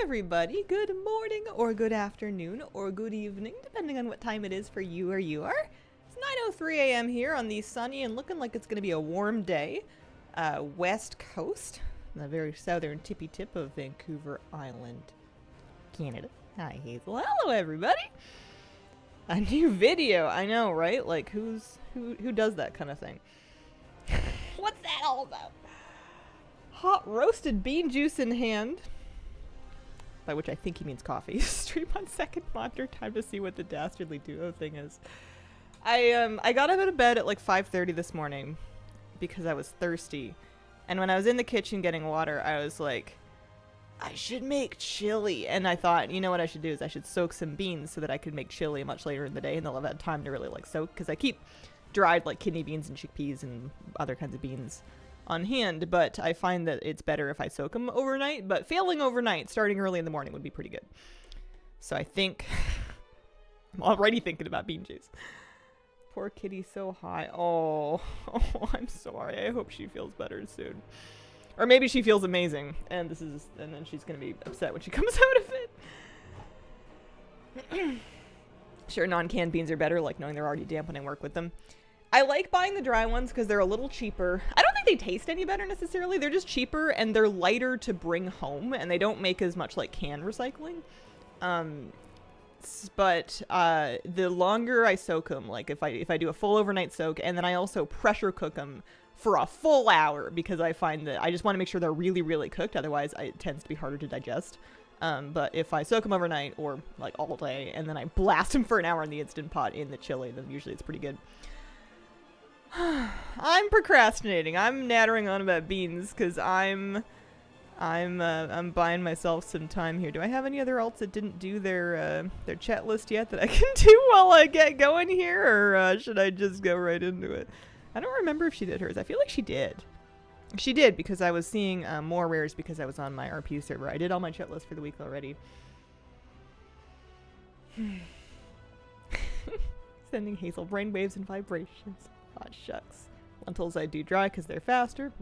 everybody. Good morning, or good afternoon, or good evening, depending on what time it is for you or you are. It's 9:03 a.m. here on the sunny and looking like it's going to be a warm day. West Coast, the very southern tippy tip of Vancouver Island, Canada. Hi, Hazel. Hello, everybody. A new video. I know, right? Like, who does that kind of thing? What's that all about? Hot roasted bean juice in hand. By which I think he means coffee. Stream on second monitor. Time to see what the dastardly duo thing is. I got out of bed at like 5:30 this morning because I was thirsty. And when I was in the kitchen getting water, I was like, I should make chili. And I thought, you know what I should do is I should soak some beans so that I could make chili much later in the day and they'll have had time to really like soak. Because I keep dried like kidney beans and chickpeas and other kinds of beans on hand, but I find that it's better if I soak them overnight, but failing overnight, starting early in the morning would be pretty good. So I think I'm already thinking about bean juice. Poor kitty, so high. Oh, I'm sorry. I hope she feels better soon. Or maybe she feels amazing, and then she's gonna be upset when she comes out of it. Sure, non-canned beans are better, like knowing they're already damp when I work with them. I like buying the dry ones because they're a little cheaper. I don't think they taste any better necessarily. They're just cheaper and they're lighter to bring home and they don't make as much like can recycling. But the longer I soak them, like if I do a full overnight soak and then I also pressure cook them for a full hour because I find that I just want to make sure they're really, really cooked. Otherwise, it tends to be harder to digest. But if I soak them overnight or like all day and then I blast them for an hour in the Instant Pot in the chili, then usually it's pretty good. I'm procrastinating. I'm nattering on about beans because I'm buying myself some time here. Do I have any other alts that didn't do their chat list yet that I can do while I get going here, or should I just go right into it? I don't remember if she did hers. I feel like she did. She did because I was seeing more rares because I was on my RP server. I did all my chat list for the week already. Sending Hazel brainwaves and vibrations. Aw, shucks. Lentils I do dry because they're faster.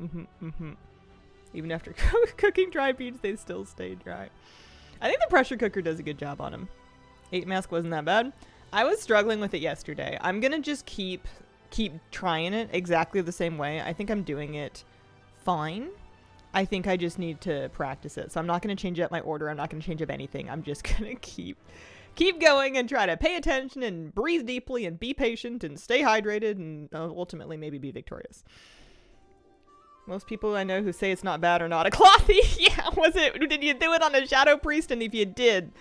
Even after cooking dry beans, they still stay dry. I think the pressure cooker does a good job on them. 8 mask wasn't that bad. I was struggling with it yesterday. I'm gonna just keep trying it exactly the same way. I think I'm doing it fine. I think I just need to practice it. So I'm not gonna change up my order. I'm not gonna change up anything. I'm just gonna keep going and try to pay attention and breathe deeply and be patient and stay hydrated and ultimately maybe be victorious. Most people I know who say it's not bad are not a clothy. Yeah, did you do it on a Shadow Priest? And if you did,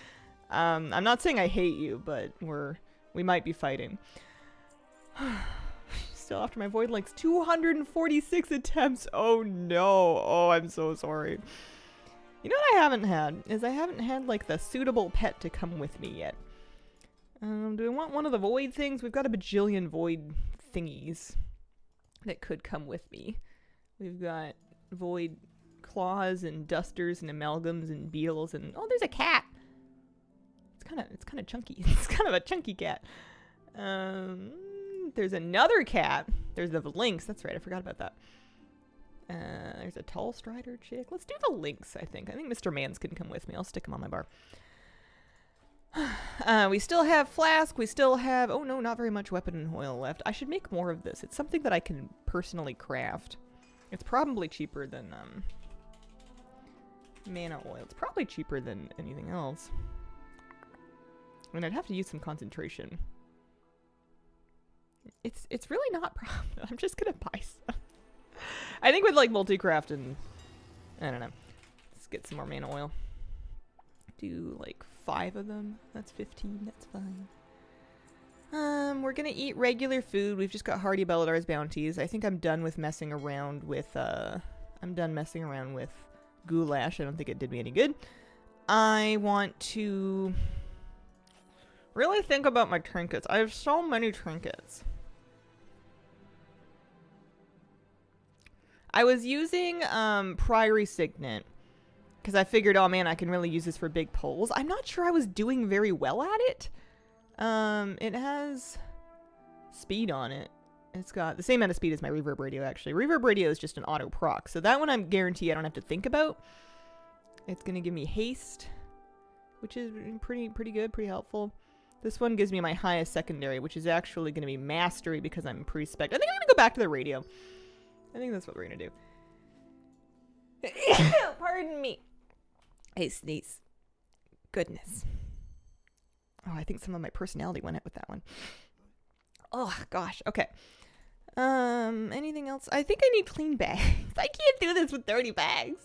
I'm not saying I hate you, but we might be fighting. Still after my Void Links, 246 attempts. Oh no. Oh, I'm so sorry. You know what I haven't had? I haven't had, like, the suitable pet to come with me yet. Do I want one of the Void things? We've got a bajillion Void thingies that could come with me. We've got Void claws and dusters and amalgams and beetles and... Oh, there's a cat! It's kind of chunky. It's kind of a chunky cat. There's another cat. There's the lynx. That's right, I forgot about that. There's a tall strider chick. Let's do the lynx, I think. I think Mr. Mans can come with me. I'll stick him on my bar. We still have flask. We still have... Oh, no, not very much weapon oil left. I should make more of this. It's something that I can personally craft. It's probably cheaper than mana oil. It's probably cheaper than anything else. I mean, I'd have to use some concentration. It's really not profitable. I'm just gonna buy some. I think with like multi-craft and I don't know. Let's get some more mana oil. Do like 5 of them. That's 15. That's fine. We're gonna eat regular food. We've just got Hardy Belladar's bounties. I think I'm done with messing around with goulash. I don't think it did me any good. I want to really think about my trinkets. I have so many trinkets. I was using Priory Signet because I figured, oh man, I can really use this for big pulls. I'm not sure I was doing very well at it. It has speed on it. It's got the same amount of speed as my Reverb Radio, actually. Reverb Radio is just an auto proc, so that one I'm guaranteed I don't have to think about. It's going to give me haste. which is pretty good, pretty helpful. This one gives me my highest secondary, which is actually going to be mastery because I'm pre-spec. I think I'm going to go back to the radio. I think that's what we're going to do. Pardon me. Hey, sneeze. Goodness. Oh, I think some of my personality went out with that one. Oh, gosh. Okay. Anything else? I think I need clean bags. I can't do this with dirty bags.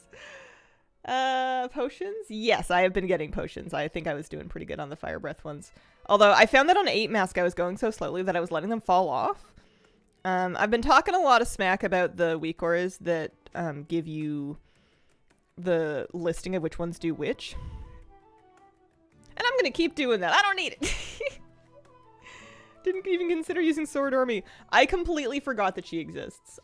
Potions? Yes, I have been getting potions. I think I was doing pretty good on the fire breath ones. Although I found that on 8 mask I was going so slowly that I was letting them fall off. I've been talking a lot of smack about the weak auras that give you the listing of which ones do which. And I'm gonna keep doing that. I don't need it. Didn't even consider using Sword Army. I completely forgot that she exists.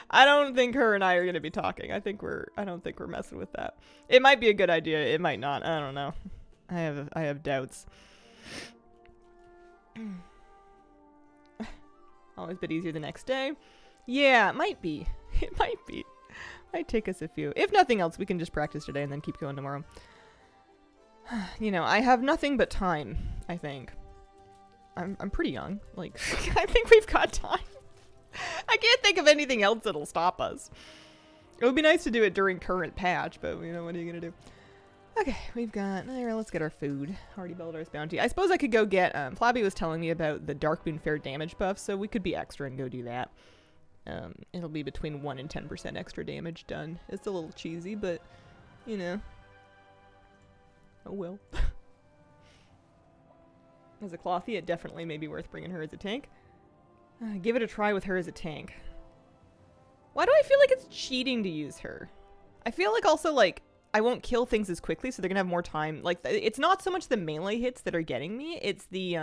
I don't think her and I are gonna be talking. I don't think we're messing with that. It might be a good idea. It might not. I don't know. I have doubts. Always a bit easier the next day. Yeah, it might be. It might be. Might take us a few. If nothing else, we can just practice today and then keep going tomorrow. You know, I have nothing but time, I think. I'm pretty young. Like, I think we've got time. I can't think of anything else that'll stop us. It would be nice to do it during current patch, but, you know, what are you gonna do? Okay, we've got... Alright, let's get our food. Already Beldar's Bounty. I suppose I could go get... Flabby was telling me about the Darkmoon Fair damage buff, so we could be extra and go do that. It'll be between 1 and 10% extra damage done. It's a little cheesy, but, you know. Oh well. As a Clothy, it definitely may be worth bringing her as a tank. Give it a try with her as a tank. Why do I feel like it's cheating to use her? I feel like also, like, I won't kill things as quickly, so they're gonna have more time. Like, it's not so much the melee hits that are getting me, it's the,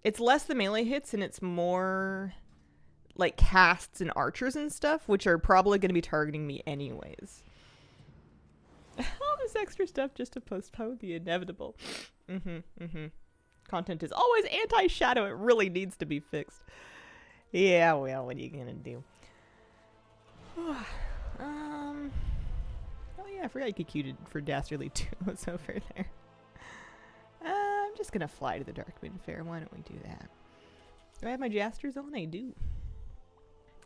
it's less the melee hits, and it's more... like casts and archers and stuff, which are probably going to be targeting me anyways. All this extra stuff just to postpone the inevitable. Content is always anti-shadow. It really needs to be fixed. Yeah, well, what are you gonna do? Oh yeah, I forgot you could queue for Dastardly 2. It's over there. I'm just gonna fly to the Darkmoon Fair. Why don't we do that? Do I have my Jasters on? I do.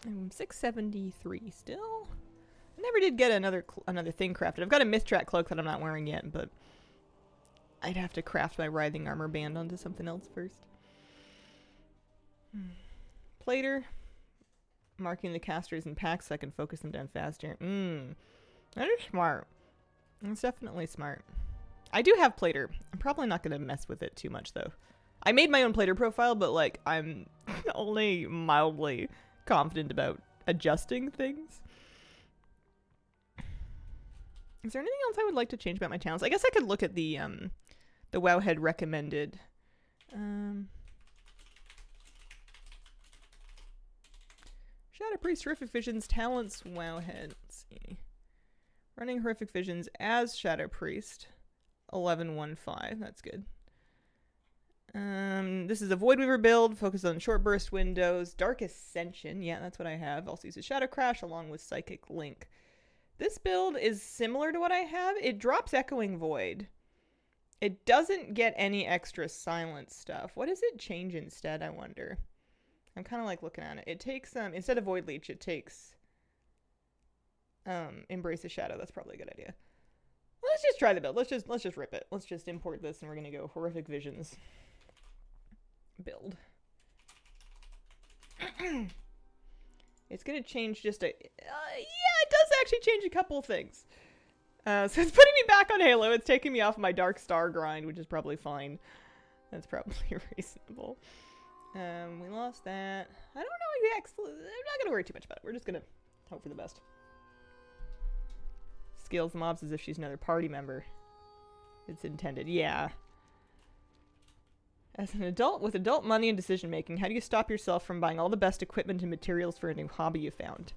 I'm 673 still. I never did get another thing crafted. I've got a Mythtrack cloak that I'm not wearing yet, but I'd have to craft my writhing armor band onto something else first. Plater. Marking the casters in packs so I can focus them down faster. That is smart. That's definitely smart. I do have Plater. I'm probably not going to mess with it too much, though. I made my own Plater profile, but, like, I'm only mildly confident about adjusting things. Is there anything else I would like to change about my talents? I guess I could look at the Wowhead recommended. Shadow Priest, Horrific Visions, Talents, Wowhead. Let's see. Running Horrific Visions as Shadow Priest. 1115. That's good. This is a Voidweaver build, focused on short burst windows. Dark Ascension. Yeah, that's what I have. Also uses Shadow Crash along with Psychic Link. This build is similar to what I have. It drops Echoing Void. It doesn't get any extra silence stuff. What does it change instead, I wonder? I'm kind of like looking at it. It takes, instead of Void Leech, it takes, Embrace the Shadow. That's probably a good idea. Let's just try the build. Let's just rip it. Let's just import this and we're going to go Horrific Visions build. It's going to change just a, yeah, it does actually change a couple things. So it's putting me back on Halo. It's taking me off my Dark Star grind, which is probably fine. That's probably reasonable. We lost that. I don't know exactly. I'm not going to worry too much about it. We're just going to hope for the best. Scales the mobs as if she's another party member. It's intended. Yeah. As an adult with adult money and decision making, how do you stop yourself from buying all the best equipment and materials for a new hobby you found?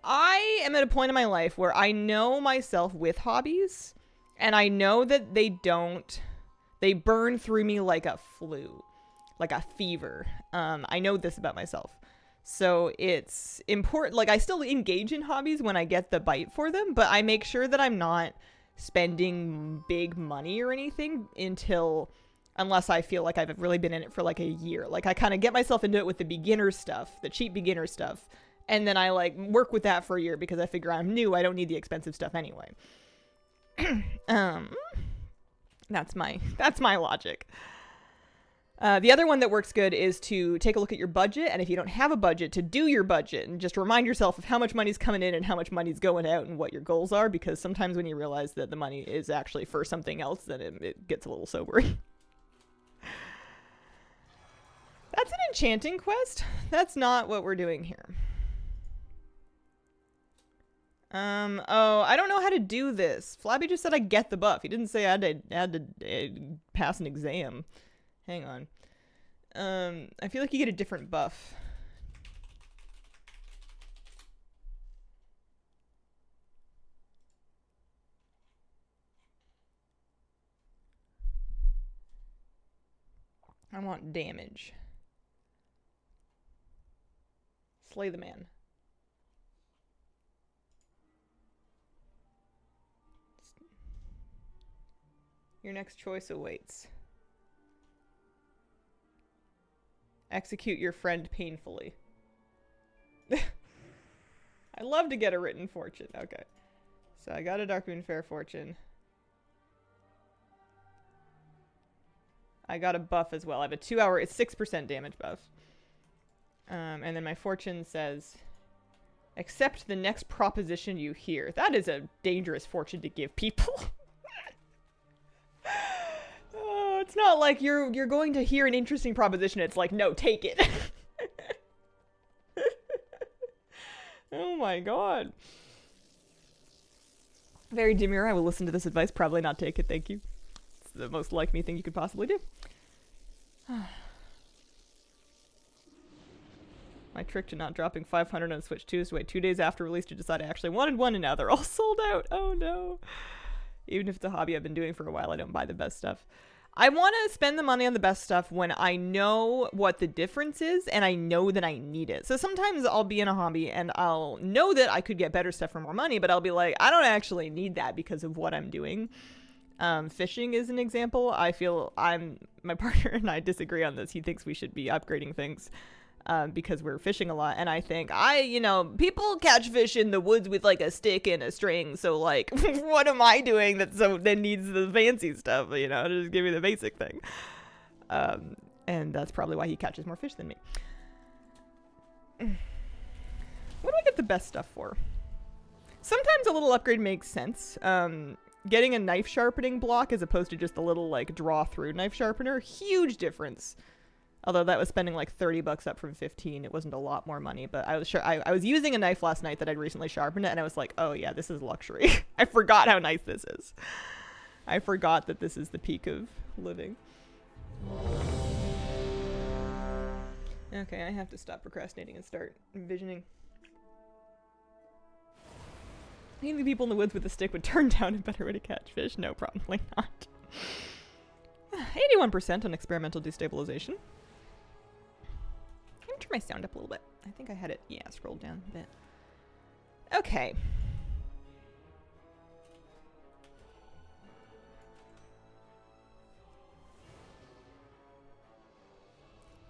I am at a point in my life where I know myself with hobbies, and I know that they burn through me like a flu, like a fever. I know this about myself. So it's important. Like, I still engage in hobbies when I get the bite for them, but I make sure that I'm not spending big money or anything unless I feel like I've really been in it for like a year. Like, I kind of get myself into it with the beginner stuff, the cheap beginner stuff, and then I like work with that for a year because I figure I'm new. I don't need the expensive stuff anyway. That's my logic. The other one that works good is to take a look at your budget, and if you don't have a budget, to do your budget and just remind yourself of how much money's coming in and how much money's going out and what your goals are, because sometimes when you realize that the money is actually for something else, then it gets a little sobering. That's an enchanting quest. That's not what we're doing here. Oh, I don't know how to do this. Flabby just said I get the buff. He didn't say I had to pass an exam. Hang on. I feel like you get a different buff. I want damage. Slay the man. Your next choice awaits. Execute your friend painfully. I love to get a written fortune. Okay. So I got a Darkmoon Fair fortune. I got a buff as well. I have a 2-hour, it's 6% damage buff. And then my fortune says, accept the next proposition you hear. That is a dangerous fortune to give people. Oh, it's not like you're going to hear an interesting proposition. It's like, no, take it. Oh my god. Very demure. I will listen to this advice. Probably not take it. Thank you. It's the most like me thing you could possibly do. My trick to not dropping 500 on Switch 2 is to wait 2 days after release to decide I actually wanted one, and now they're all sold out. Oh no. Even if it's a hobby I've been doing for a while, I don't buy the best stuff. I want to spend the money on the best stuff when I know what the difference is and I know that I need it. So sometimes I'll be in a hobby and I'll know that I could get better stuff for more money, but I'll be like, I don't actually need that because of what I'm doing. Fishing is an example. I feel my partner and I disagree on this. He thinks we should be upgrading things because we're fishing a lot. And I think people catch fish in the woods with like a stick and a string. So like, what am I doing that needs the fancy stuff, just give me the basic thing. And that's probably why he catches more fish than me. What do I get the best stuff for? Sometimes a little upgrade makes sense. Getting a knife sharpening block as opposed to just a little like draw through knife sharpener, huge difference. Although that was spending like $30 up from 15. It wasn't a lot more money, but I was sure I was using a knife last night that I'd recently sharpened it, and I was like, oh yeah, this is luxury. I forgot how nice this is. I forgot that this is the peak of living. Okay, I have to stop procrastinating and start envisioning. I think the people in the woods with a stick would turn down a better way to catch fish. No, probably not. 81% on experimental destabilization. Let me turn my sound up a little bit. I think I had it, scrolled down a bit. Okay.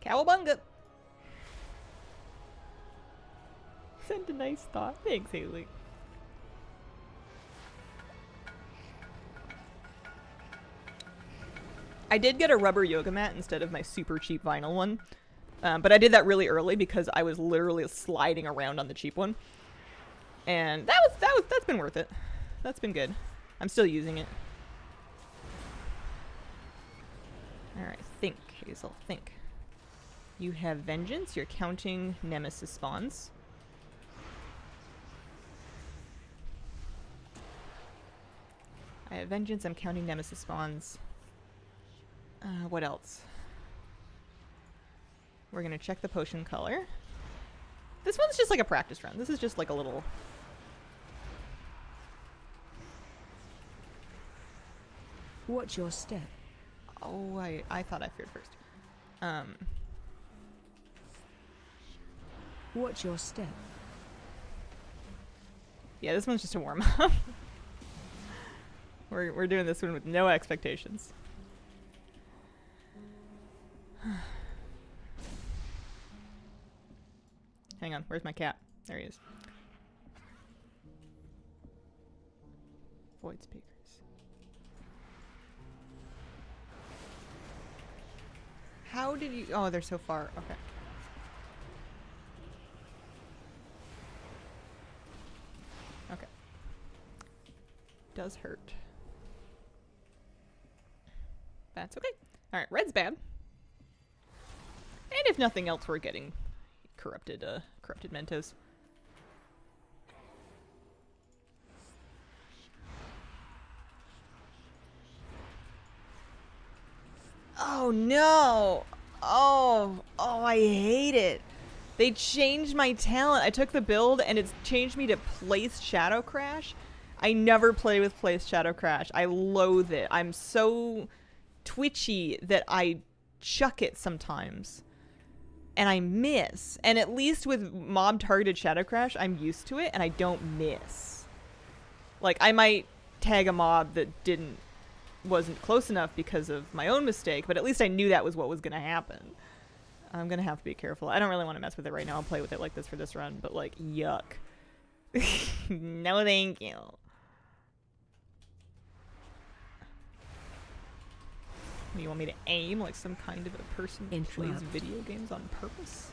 Cowabunga! Sent a nice thought. Thanks, Haley. I did get a rubber yoga mat instead of my super cheap vinyl one. But I did that really early because I was literally sliding around on the cheap one. And that's been worth it. That's been good. I'm still using it. Alright, think, Hazel, think. You have vengeance, you're counting nemesis spawns. I have vengeance, I'm counting nemesis spawns. What else? We're gonna check the potion color. This one's just like a practice run. This is just like a little... Watch your step. Oh, I thought I feared first. Watch your step. Yeah, this one's just a warm up. We're doing this one with no expectations. Hang on, where's my cat? There he is. Void speakers. How did you... Oh, they're so far. Okay. Okay. Does hurt. That's okay. Alright, red's bad. And if nothing else, we're getting corrupted Mentos. Oh no! Oh, I hate it. They changed my talent. I took the build and it's changed me to Place Shadow Crash. I never play with Place Shadow Crash. I loathe it. I'm so twitchy that I chuck it sometimes. And I miss. And at least with mob targeted Shadow Crash, I'm used to it and I don't miss. Like, I might tag a mob that wasn't close enough because of my own mistake, but at least I knew that was what was going to happen. I'm going to have to be careful. I don't really want to mess with it right now. I'll play with it like this for this run, but like, yuck. No thank you. You want me to aim like some kind of a person who plays video games on purpose?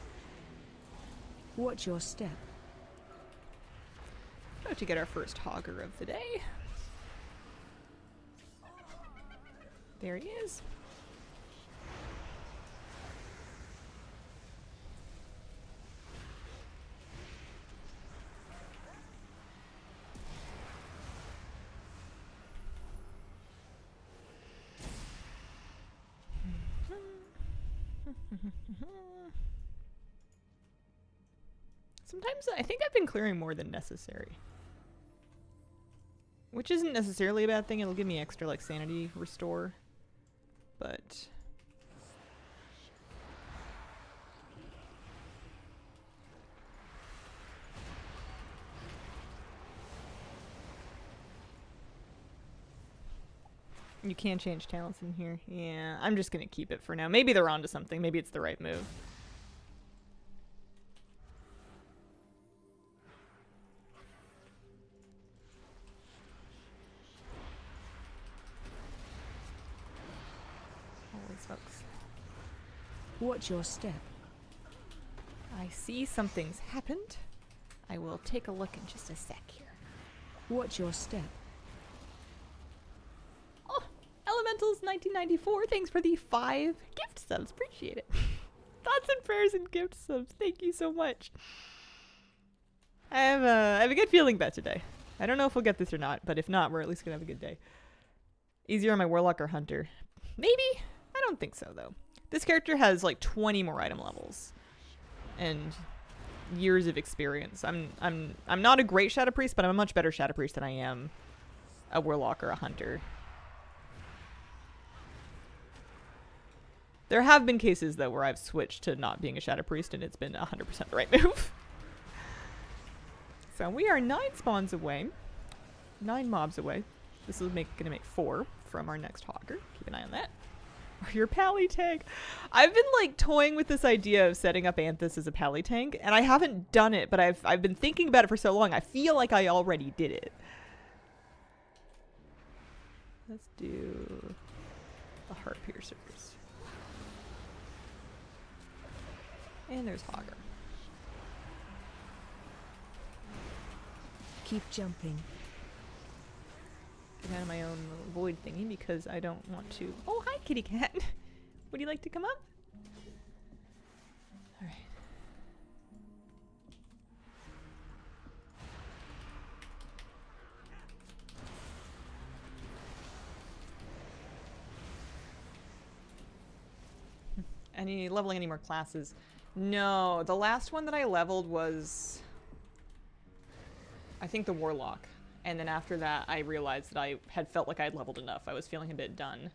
Watch your step. About to get our first hogger of the day. There he is. Sometimes I think I've been clearing more than necessary. Which isn't necessarily a bad thing. It'll give me extra like sanity restore. But you can change talents in here. Yeah, I'm just gonna keep it for now. Maybe they're onto something. Maybe it's the right move. Holy smokes. Watch your step. I see something's happened. I will take a look in just a sec here. Watch your step. Oh, Elementals 1994, thanks for the 5 gift subs. Appreciate it. Thoughts and prayers and gift subs. Thank you so much. I have a good feeling about today. I don't know if we'll get this or not, but if not, we're at least gonna have a good day. Easier on my Warlock or Hunter. Maybe? I don't think so, though. This character has like 20 more item levels. And years of experience. I'm not a great Shadow Priest, but I'm a much better Shadow Priest than I am a Warlock or a Hunter. There have been cases, though, where I've switched to not being a Shadow Priest, and it's been 100% the right move. So we are 9 spawns away. 9 mobs away. This is gonna make 4 from our next Hogger. Keep an eye on that. Or your pally tank. I've been like toying with this idea of setting up Anthus as a pally tank, and I haven't done it, but I've been thinking about it for so long. I feel like I already did it. Let's do the Heart Piercers. And there's Hogger. Keep jumping. Get out of my own little void thingy because I don't want to. Oh, hi, kitty cat. Would you like to come up? All right. Leveling any more classes? No, the last one that I leveled was, I think, the Warlock. And then after that, I realized that I had felt like I'd leveled enough. I was feeling a bit done.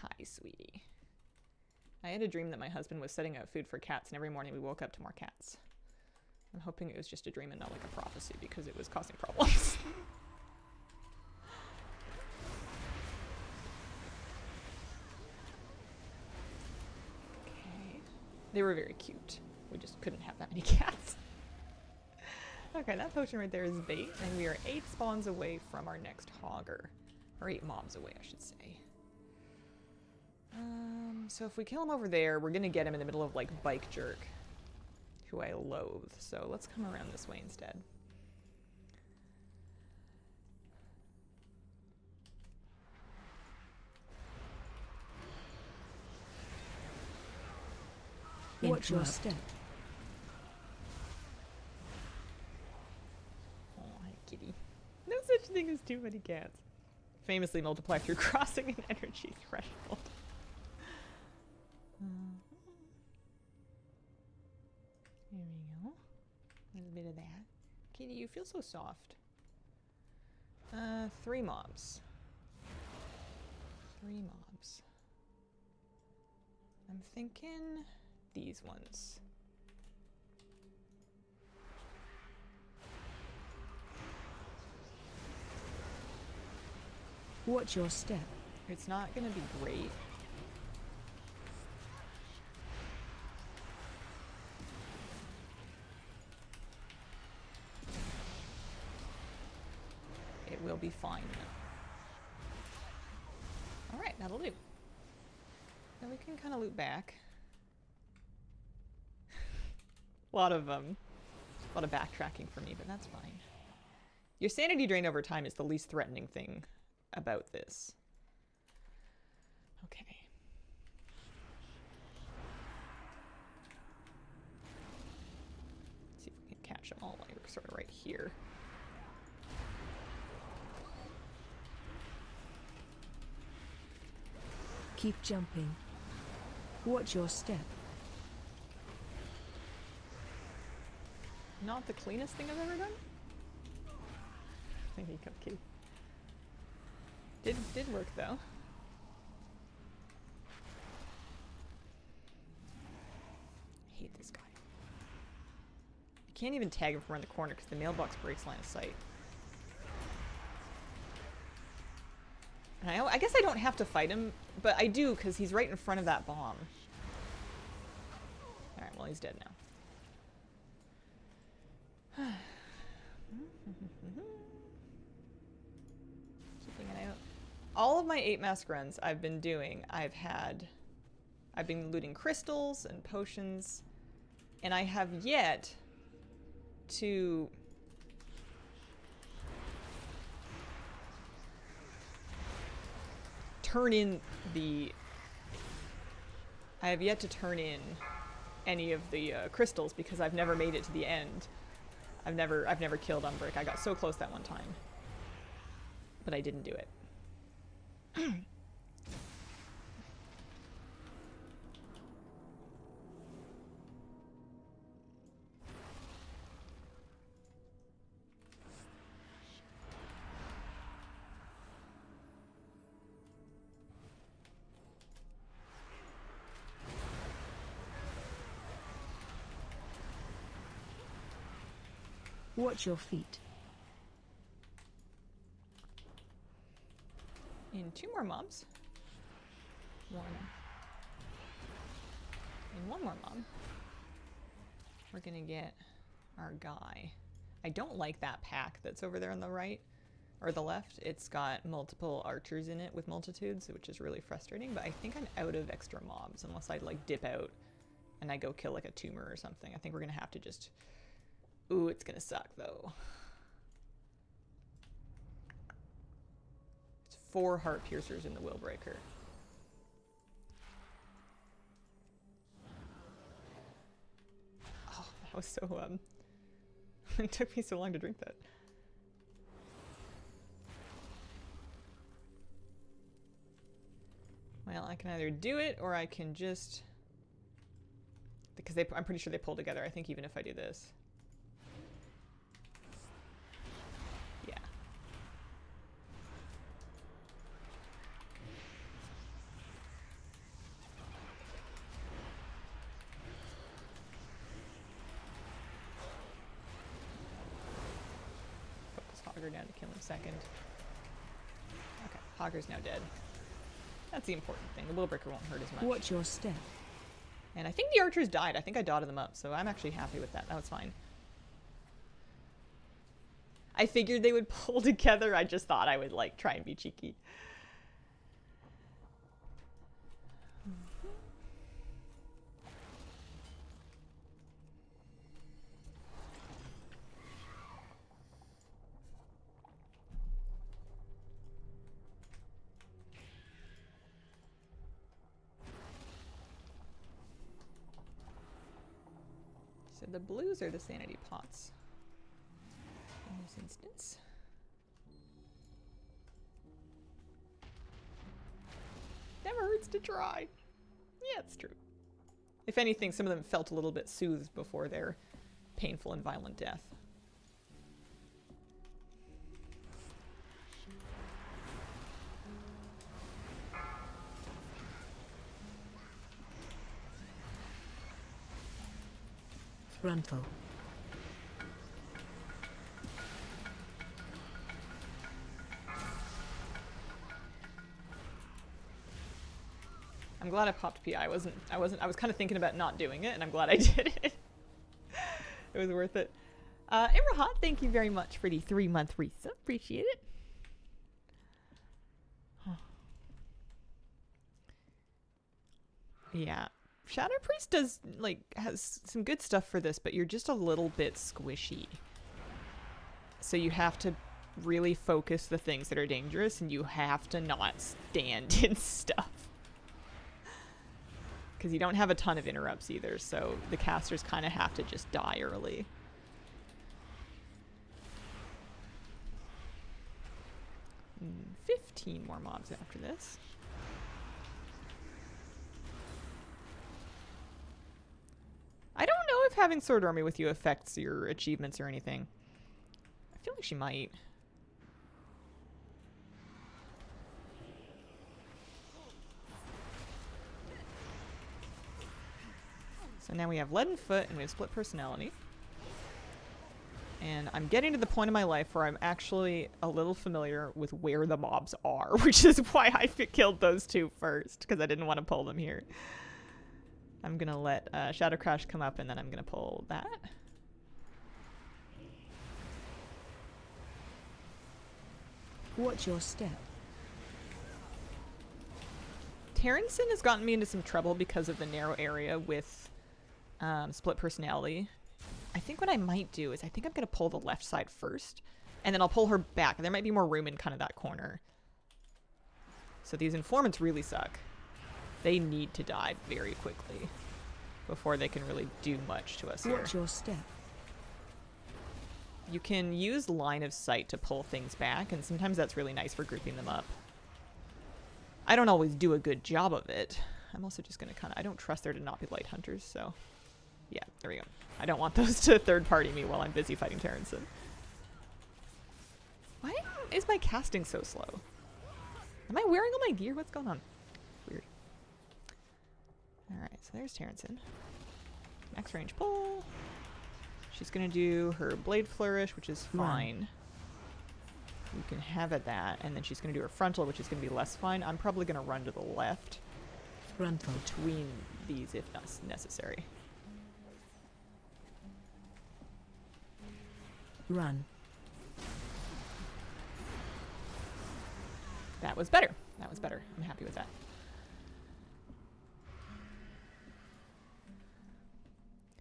Hi, sweetie. I had a dream that my husband was setting out food for cats, and every morning we woke up to more cats. I'm hoping it was just a dream and not like a prophecy because it was causing problems. Okay. They were very cute. We just couldn't have that many cats. Okay, that potion right there is bait, and we are 8 spawns away from our next hogger. Or 8 mobs away, I should say. So if we kill him over there, we're gonna get him in the middle of, like, Bike Jerk, who I loathe. So let's come around this way instead. Watch your Interrupt. step. Oh, hi, kitty. No such thing as too many cats. Famously multiply through crossing an energy threshold. There we go. A little bit of that. Kitty, you feel so soft. 3 mobs. 3 mobs. I'm thinking these ones. Watch your step. It's not gonna be great. It will be fine. Alright, that'll do. Now we can kind of loot back. a lot of backtracking for me, but that's fine. Your sanity drain over time is the least threatening thing about this. Okay. Let's see if we can catch them all like sort of right here. Keep jumping. Watch your step. Not the cleanest thing I've ever done. There you go, kitty. Did work though. I hate this guy. I can't even tag him from around the corner because the mailbox breaks line of sight. And I guess I don't have to fight him, but I do because he's right in front of that bomb. Alright, well he's dead now. Keeping an eye out. All of my 8 mask runs I've been doing, I've been looting crystals and potions, and I have yet to turn in any of the crystals because I've never made it to the end. I've never killed Umbrick. I got so close that one time, but I didn't do it. Watch your feet. In 2 more mobs. And 1 more mob. We're gonna get our guy. I don't like that pack that's over there on the right or the left. It's got multiple archers in it with multitudes, which is really frustrating, but I think I'm out of extra mobs unless I like dip out and I go kill like a tumor or something. I think we're gonna have to just... Ooh, it's gonna suck though. It's 4 heart piercers in the Willbreaker. Oh, that was so it took me so long to drink that. Well, I can either do it or I can just... Because I'm pretty sure they pull together, I think, even if I do this. Yeah. Hogger down to kill him second. Okay, Hogger's now dead. That's the important thing. The Willowbreaker won't hurt as much. Watch your step. And I think the archers died. I think I dotted them up, so I'm actually happy with that. That was fine. I figured they would pull together. I just thought I would, like, try and be cheeky. So the blues are the sanity pots in this instance. Never hurts to try. Yeah, it's true. If anything, some of them felt a little bit soothed before their painful and violent death. Frontal. I'm glad I popped PI. I was kind of thinking about not doing it, and I'm glad I did it. It was worth it. Imrahat, thank you very much for the 3-month resub. Appreciate it. Huh. Yeah. Shadow Priest does, like, has some good stuff for this, but you're just a little bit squishy. So you have to really focus the things that are dangerous, and you have to not stand in stuff. Because you don't have a ton of interrupts either, so the casters kind of have to just die early. Mm, 15 more mobs after this. I don't know if having Sword Army with you affects your achievements or anything. I feel like she might. So now we have Leaden Foot and we have Split Personality. And I'm getting to the point in my life where I'm actually a little familiar with where the mobs are, which is why I killed those two first, because I didn't want to pull them here. I'm going to let Shadow Crash come up, and then I'm going to pull that. Watch your step. Terranson has gotten me into some trouble because of the narrow area with Split Personality. I think what I might do is I think I'm going to pull the left side first, and then I'll pull her back. There might be more room in kind of that corner. So these informants really suck. They need to die very quickly before they can really do much to us here. Watch your step. You can use line of sight to pull things back, and sometimes that's really nice for grouping them up. I don't always do a good job of it. I'm also just going to kind of... I don't trust there to not be light hunters, so... Yeah, there we go. I don't want those to third-party me while I'm busy fighting Terranson. Why is my casting so slow? Am I wearing all my gear? What's going on? Weird. Alright, so there's Terranson. Max range pull. She's going to do her Blade Flourish, which is fine. You can have at that. And then she's going to do her Frontal, which is going to be less fine. I'm probably going to run to the left. Frontal. Between these, if that's necessary. Run. That was better. That was better. I'm happy with that.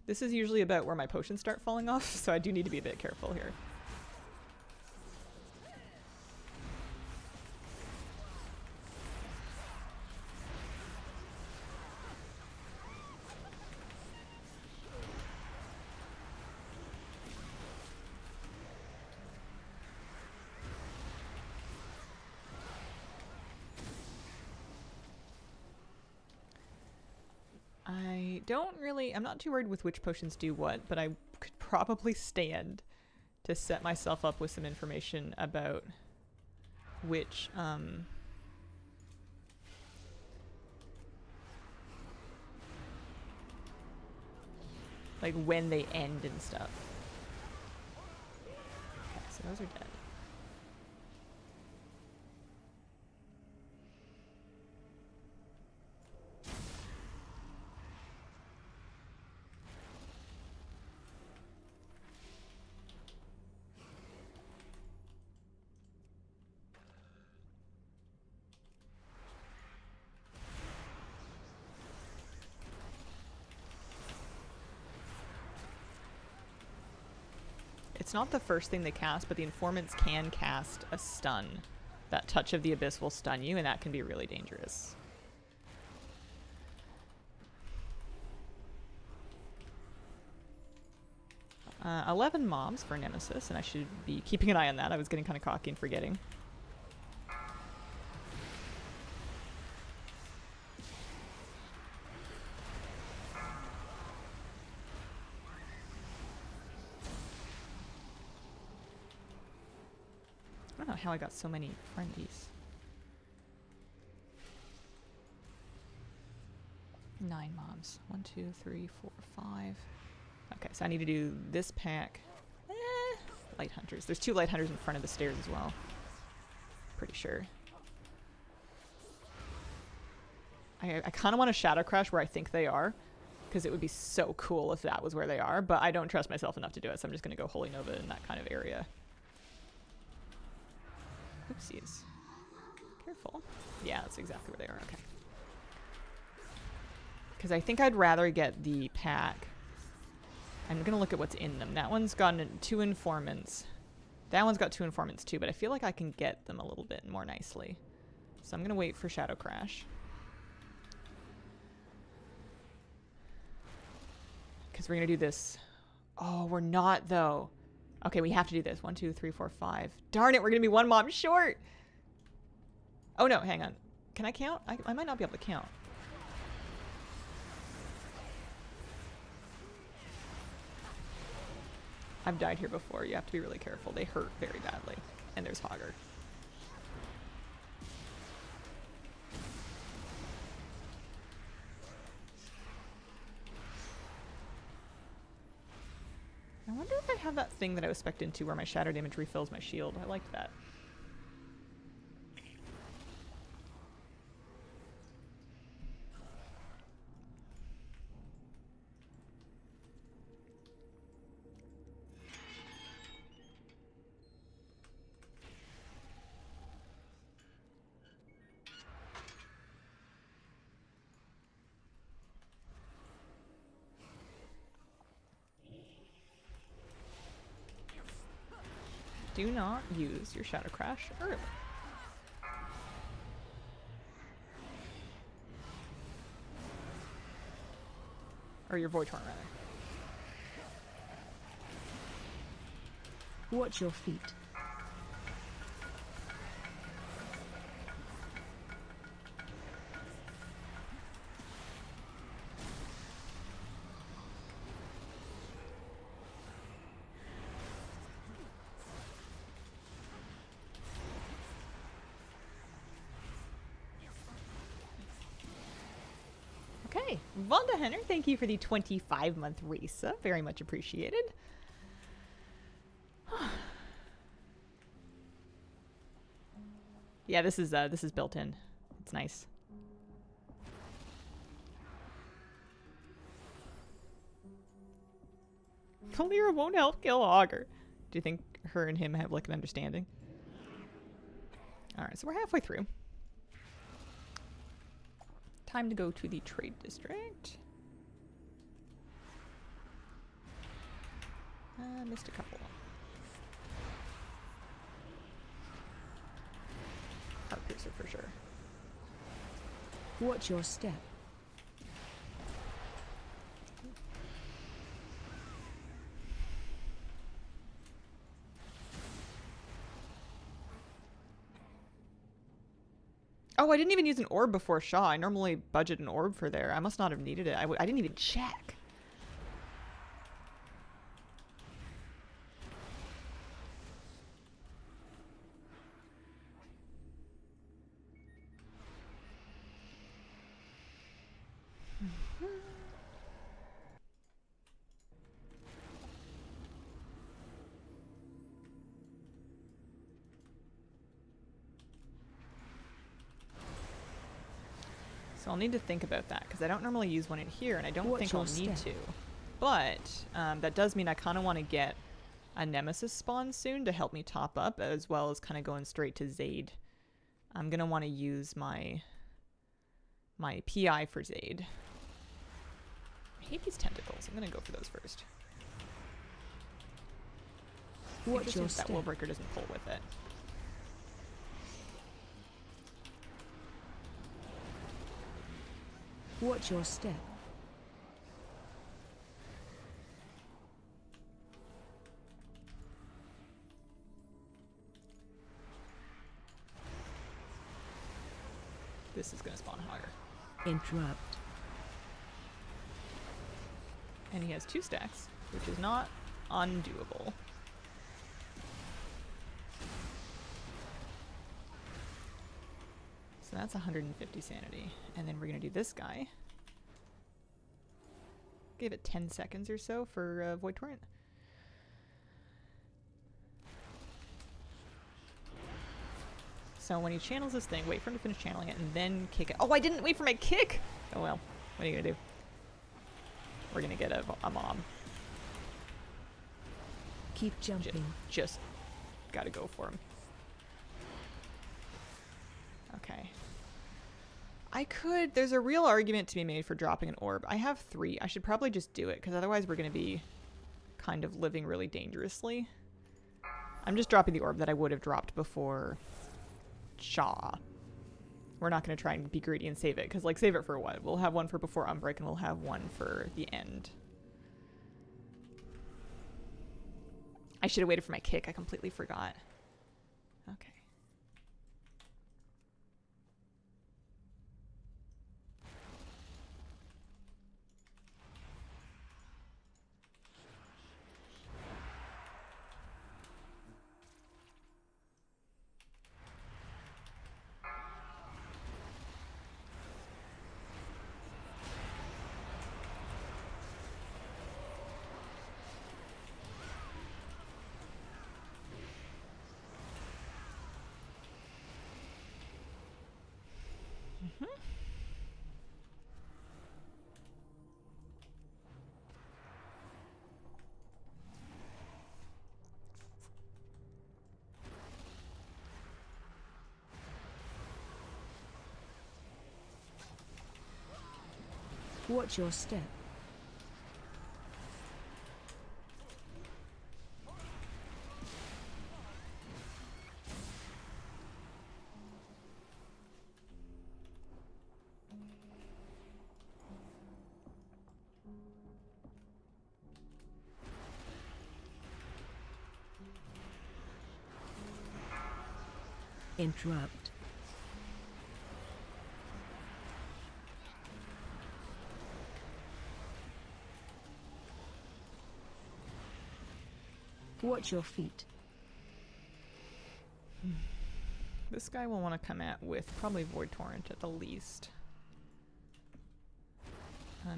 This is usually about where my potions start falling off, so I do need to be a bit careful here. I'm not too worried with which potions do what, but I could probably stand to set myself up with some information about which, like when they end and stuff. Okay, so those are dead. It's not the first thing they cast, but the informants can cast a stun. That Touch of the Abyss will stun you, and that can be really dangerous. 11 mobs for Nemesis, and I should be keeping an eye on that. I was getting kind of cocky and forgetting. I don't know how I got so many friendies. 9 mobs. 1, 2, 3, 4, 5. Okay, so I need to do this pack. Light hunters. There's 2 light hunters in front of the stairs as well. Pretty sure. I kind of want to Shadow Crash where I think they are, because it would be so cool if that was where they are, but I don't trust myself enough to do it, so I'm just going to go Holy Nova in that kind of area. Oopsies. Careful. Yeah, that's exactly where they are. Okay. Because I think I'd rather get the pack. I'm going to look at what's in them. That one's got 2 informants. That one's got 2 informants too, but I feel like I can get them a little bit more nicely. So I'm going to wait for Shadow Crash. Because we're going to do this. Oh, we're not though. Okay, we have to do this. 1, 2, 3, 4, 5. Darn it, we're going to be 1 mob short. Oh no, hang on. Can I count? I might not be able to count. I've died here before. You have to be really careful. They hurt very badly. And there's Hogger. I wonder if I have that thing that I was spec'd into where my shadow damage refills my shield. I liked that. Do not use your Shadow Crash early. Or your Void Torrent, rather. Watch your feet. Okay, Vonda Henner, thank you for the 25-month Risa. Very much appreciated. Yeah, this is built in. It's nice. Kalira won't help kill Augur. Do you think her and him have like an understanding? Alright, so we're halfway through. Time to go to the trade district. Missed a couple. Heart piercer for sure. Watch your step. Oh, I didn't even use an orb before Shaw. I normally budget an orb for there. I must not have needed it. I didn't even check. So I'll need to think about that because I don't normally use one in here, and I don't think I'll need to. But that does mean I kind of want to get a Nemesis spawn soon to help me top up, as well as kind of going straight to Zaid. I'm going to want to use my PI for Zaid. I hate these tentacles. I'm going to go for those first. Watch Interesting your if that step. will breaker doesn't pull with it. Watch your step. This is gonna spawn higher. Interrupt. And he has 2 stacks, which is not undoable. So that's 150 sanity. And then we're gonna do this guy. Give it 10 seconds or so for Void Torrent. So when he channels this thing, wait for him to finish channeling it and then kick it. Oh, I didn't wait for my kick! Oh well, what are you gonna do? We're gonna get a mob. Keep jumping. Just gotta go for him. Okay. There's a real argument to be made for dropping an orb. I have 3. I should probably just do it, because otherwise we're gonna be kind of living really dangerously. I'm just dropping the orb that I would have dropped before Shaw. We're not going to try and be greedy and save it, because, like, save it for what? We'll have one for before Unbreak, and we'll have one for the end. I should have waited for my kick. I completely forgot. Okay. Watch your step. Interrupt. Watch your feet. This guy will want to come at with probably Void Torrent at the least.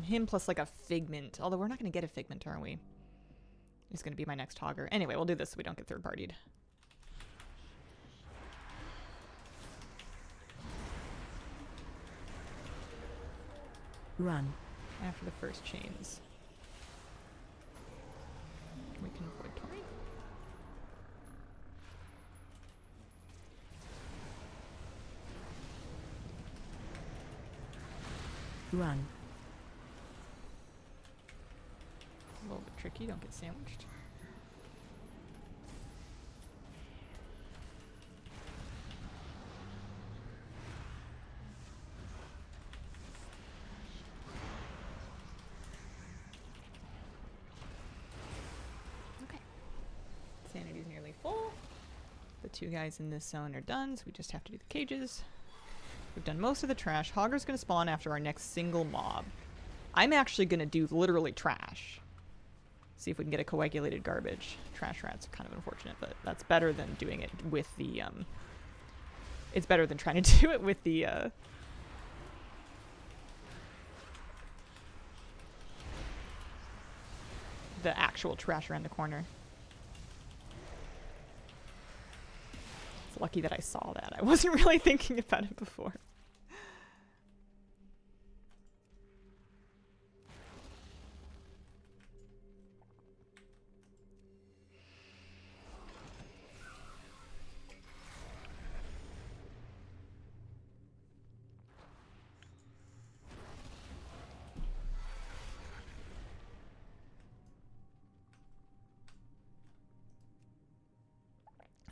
Him plus like a Figment. Although we're not going to get a Figment, are we? He's going to be my next Hogger. Anyway, we'll do this so we don't get third-partied. Run. After the first chains. We can Void Torrent. Run. A little bit tricky, don't get sandwiched. Okay. Sanity's nearly full. The 2 guys in this zone are done, so we just have to do the cages. We've done most of the trash. Hogger's gonna spawn after our next single mob. I'm actually gonna do literally trash. See if we can get a coagulated garbage. Trash rats are kind of unfortunate, but that's better than doing it with the, it's better than trying to do it with the, actual trash around the corner. It's lucky that I saw that. I wasn't really thinking about it before.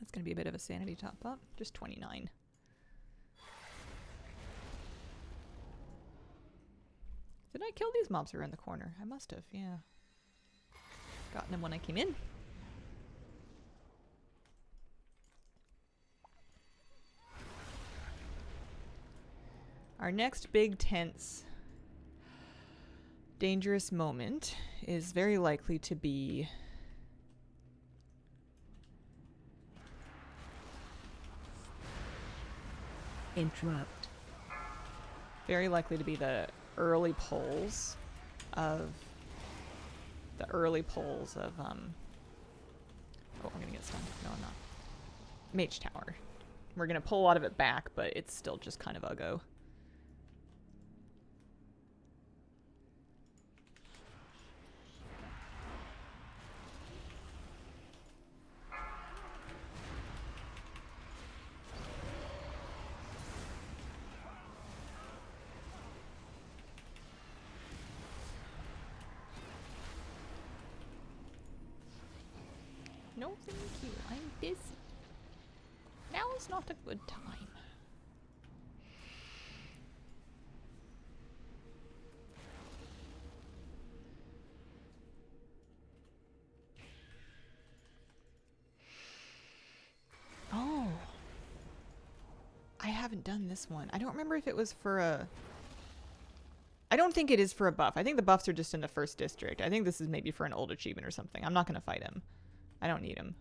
That's going to be a bit of a sanity top up. Just 29. Did I kill these mobs around the corner? I must have, yeah. Gotten them when I came in. Our next big tense dangerous moment is very likely to be Interrupt. very likely to be the early polls of oh, I'm gonna get stunned. No, I'm not. Mage Tower. We're gonna pull a lot of it back, but it's still just kind of uggo. No, thank you. I'm busy. Now is not a good time. Oh. I haven't done this one. I don't remember if it was for a... I don't think it is for a buff. I think the buffs are just in the first district. I think this is maybe for an old achievement or something. I'm not going to fight him. I don't need him.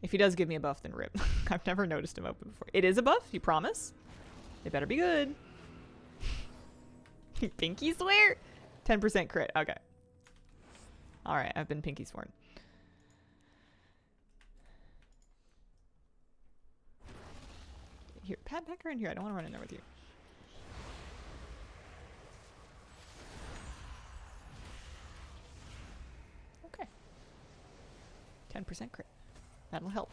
If he does give me a buff, then rip. I've never noticed him open before. It is a buff? You promise? It better be good. Pinky swear? 10% crit. Okay. Alright, I've been pinky sworn. Here, Pat, back her in here. I don't want to run in there with you. Okay. 10% crit. That'll help.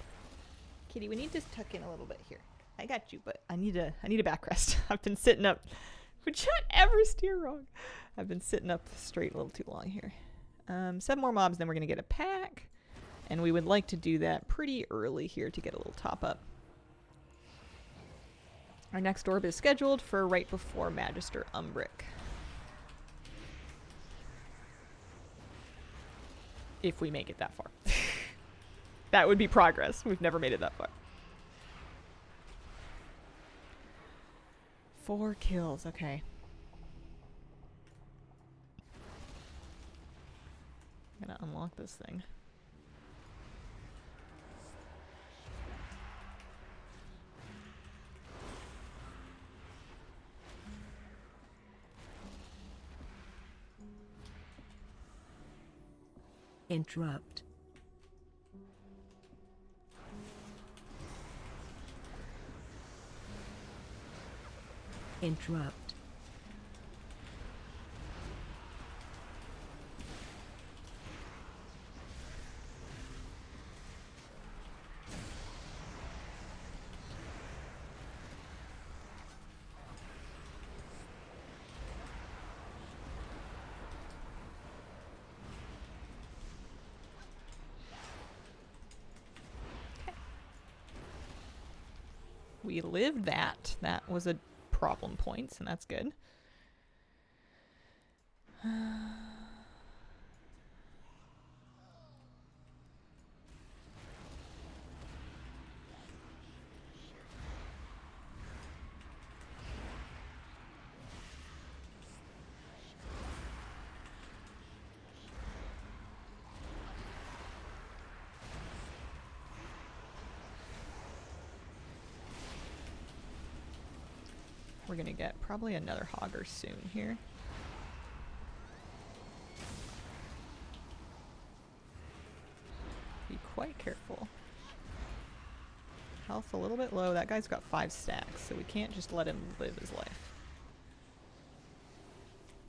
Kitty, we need to tuck in a little bit here. I got you, but I need a backrest. I've been sitting up. Would you ever steer wrong? I've been sitting up straight a little too long here. 7 more mobs, then we're gonna get a pack, and we would like to do that pretty early here to get a little top up. Our next orb is scheduled for right before Magister Umbric. If we make it that far. That would be progress. We've never made it that far. 4 kills, okay. I'm gonna unlock this thing. Interrupt. Interrupt. We lived that. That was a problem points, and that's good. We're gonna get probably another Hogger soon here. Be quite careful. Health a little bit low. That guy's got 5 stacks, so we can't just let him live his life.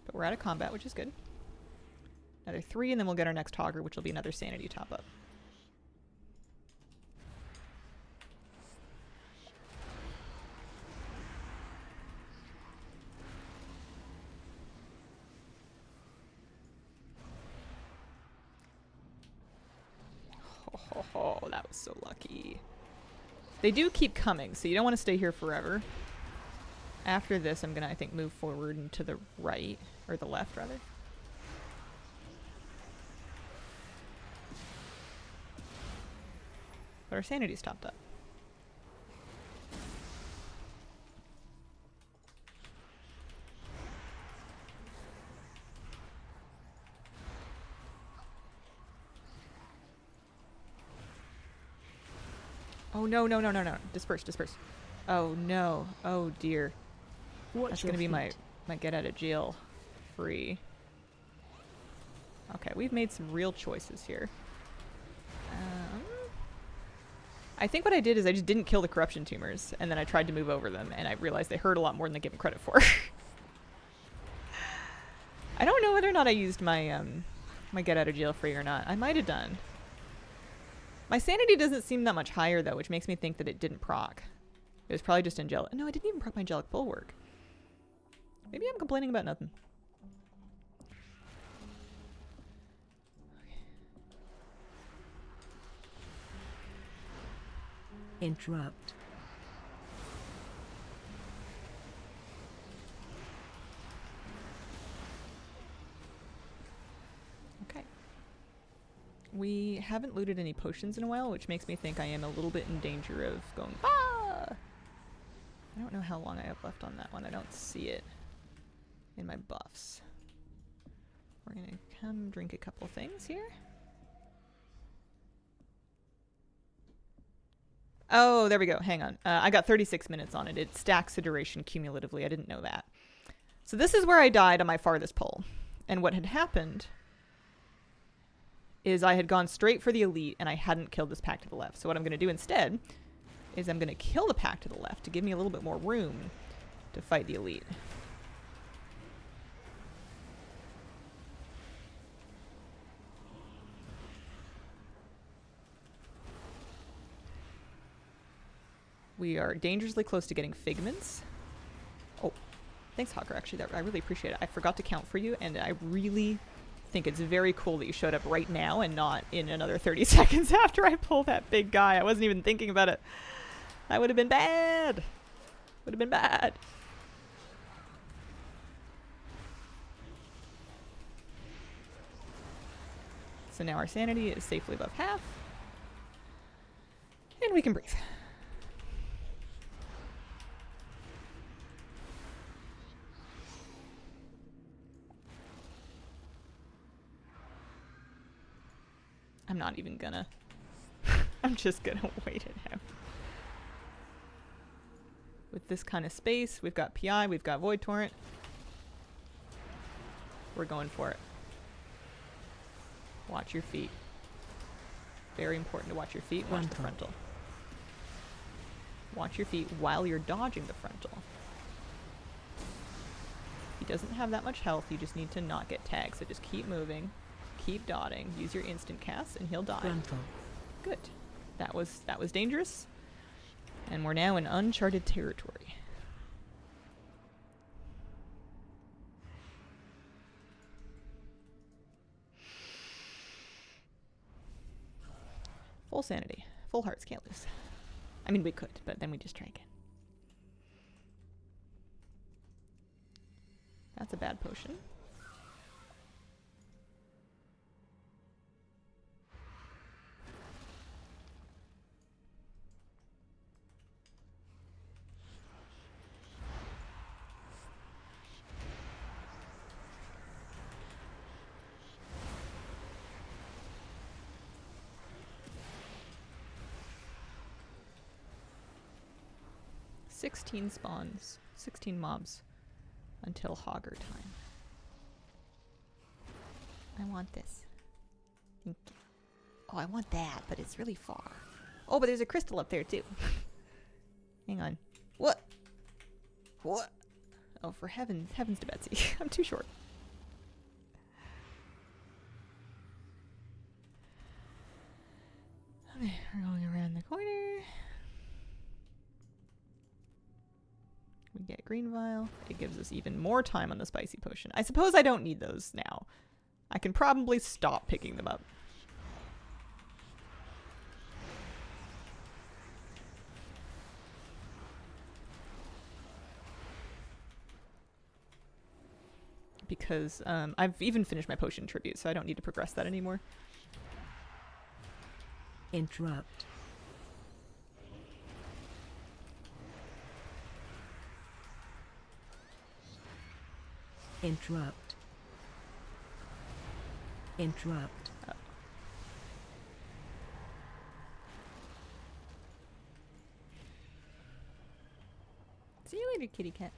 But we're out of combat, which is good. Another 3, and then we'll get our next Hogger, which will be another sanity top up. Oh, that was so lucky. They do keep coming, so you don't want to stay here forever. After this, I'm gonna, I think, move forward and to the right, or the left, rather. But our sanity's topped up. Oh, no, no, no, no, no. Disperse, disperse. Oh, no. Oh, dear. Watch That's your going to be my feet. get out of jail free. Okay, we've made some real choices here. I think what I did is I just didn't kill the corruption tumors, and then I tried to move over them, and I realized they hurt a lot more than they give them credit for. I don't know whether or not I used my my get out of jail free or not. I might have done. My sanity doesn't seem that much higher, though, which makes me think that it didn't proc. It was probably just angelic. No, I didn't even proc my angelic bulwark. Maybe I'm complaining about nothing. Interrupt. Okay. We haven't looted any potions in a while, which makes me think I am a little bit in danger of going, ah! I don't know how long I have left on that one. I don't see it in my buffs. We're going to come drink a couple things here. Oh, there we go. Hang on. I got 36 minutes on it. It stacks the duration cumulatively. I didn't know that. So this is where I died on my farthest pole. And what had happened is I had gone straight for the elite and I hadn't killed this pack to the left. So what I'm going to do instead is I'm going to kill the pack to the left to give me a little bit more room to fight the elite. We are dangerously close to getting figments. Oh, thanks, Hawker. Actually, I really appreciate it. I forgot to count for you, and I really think it's very cool that you showed up right now and not in another 30 seconds after I pull that big guy. I wasn't even thinking about it. That would have been bad. Would have been bad. So now our sanity is safely above half. And we can breathe. I'm not even gonna. I'm just gonna wait it out. With this kind of space, we've got PI, we've got Void Torrent. We're going for it. Watch your feet. Very important to watch your feet. Watch the frontal. Watch your feet while you're dodging the frontal. He doesn't have that much health. You just need to not get tagged. So just keep moving. Keep dotting. Use your instant cast and he'll die. Frontal. Good. That was dangerous. And we're now in uncharted territory. Full sanity. Full hearts. Can't lose. I mean, we could, but then we just try again. That's a bad potion. Spawns, 16 mobs until Hogger time. I want this. Thank you. Oh, I want that, but it's really far. Oh, but there's a crystal up there too. Hang on. What? What? Oh, for heavens to Betsy. I'm too short. Okay, we're going around the corner. We get green vial. It gives us even more time on the spicy potion. I suppose I don't need those now. I can probably stop picking them up. because I've even finished my potion tribute, so I don't need to progress that anymore. Interrupt. Interrupt. Interrupt. See you later, kitty cat.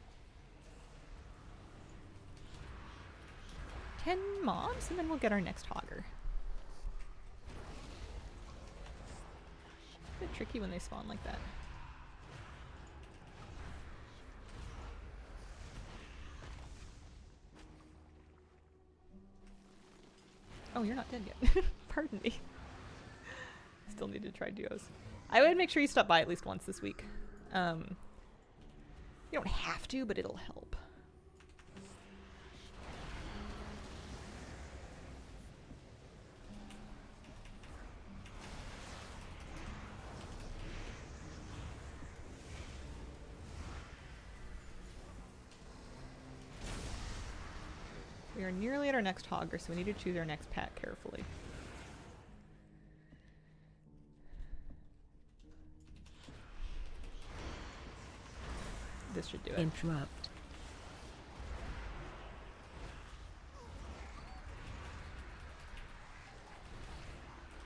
10 mobs, and then we'll get our next hogger. A bit tricky when they spawn like that. Oh, you're not dead yet. Pardon me. Still need to try duos. I would make sure you stop by at least once this week. You don't have to, but it'll help. We are nearly at our next hogger, so we need to choose our next pack carefully. This should do it. Interrupt.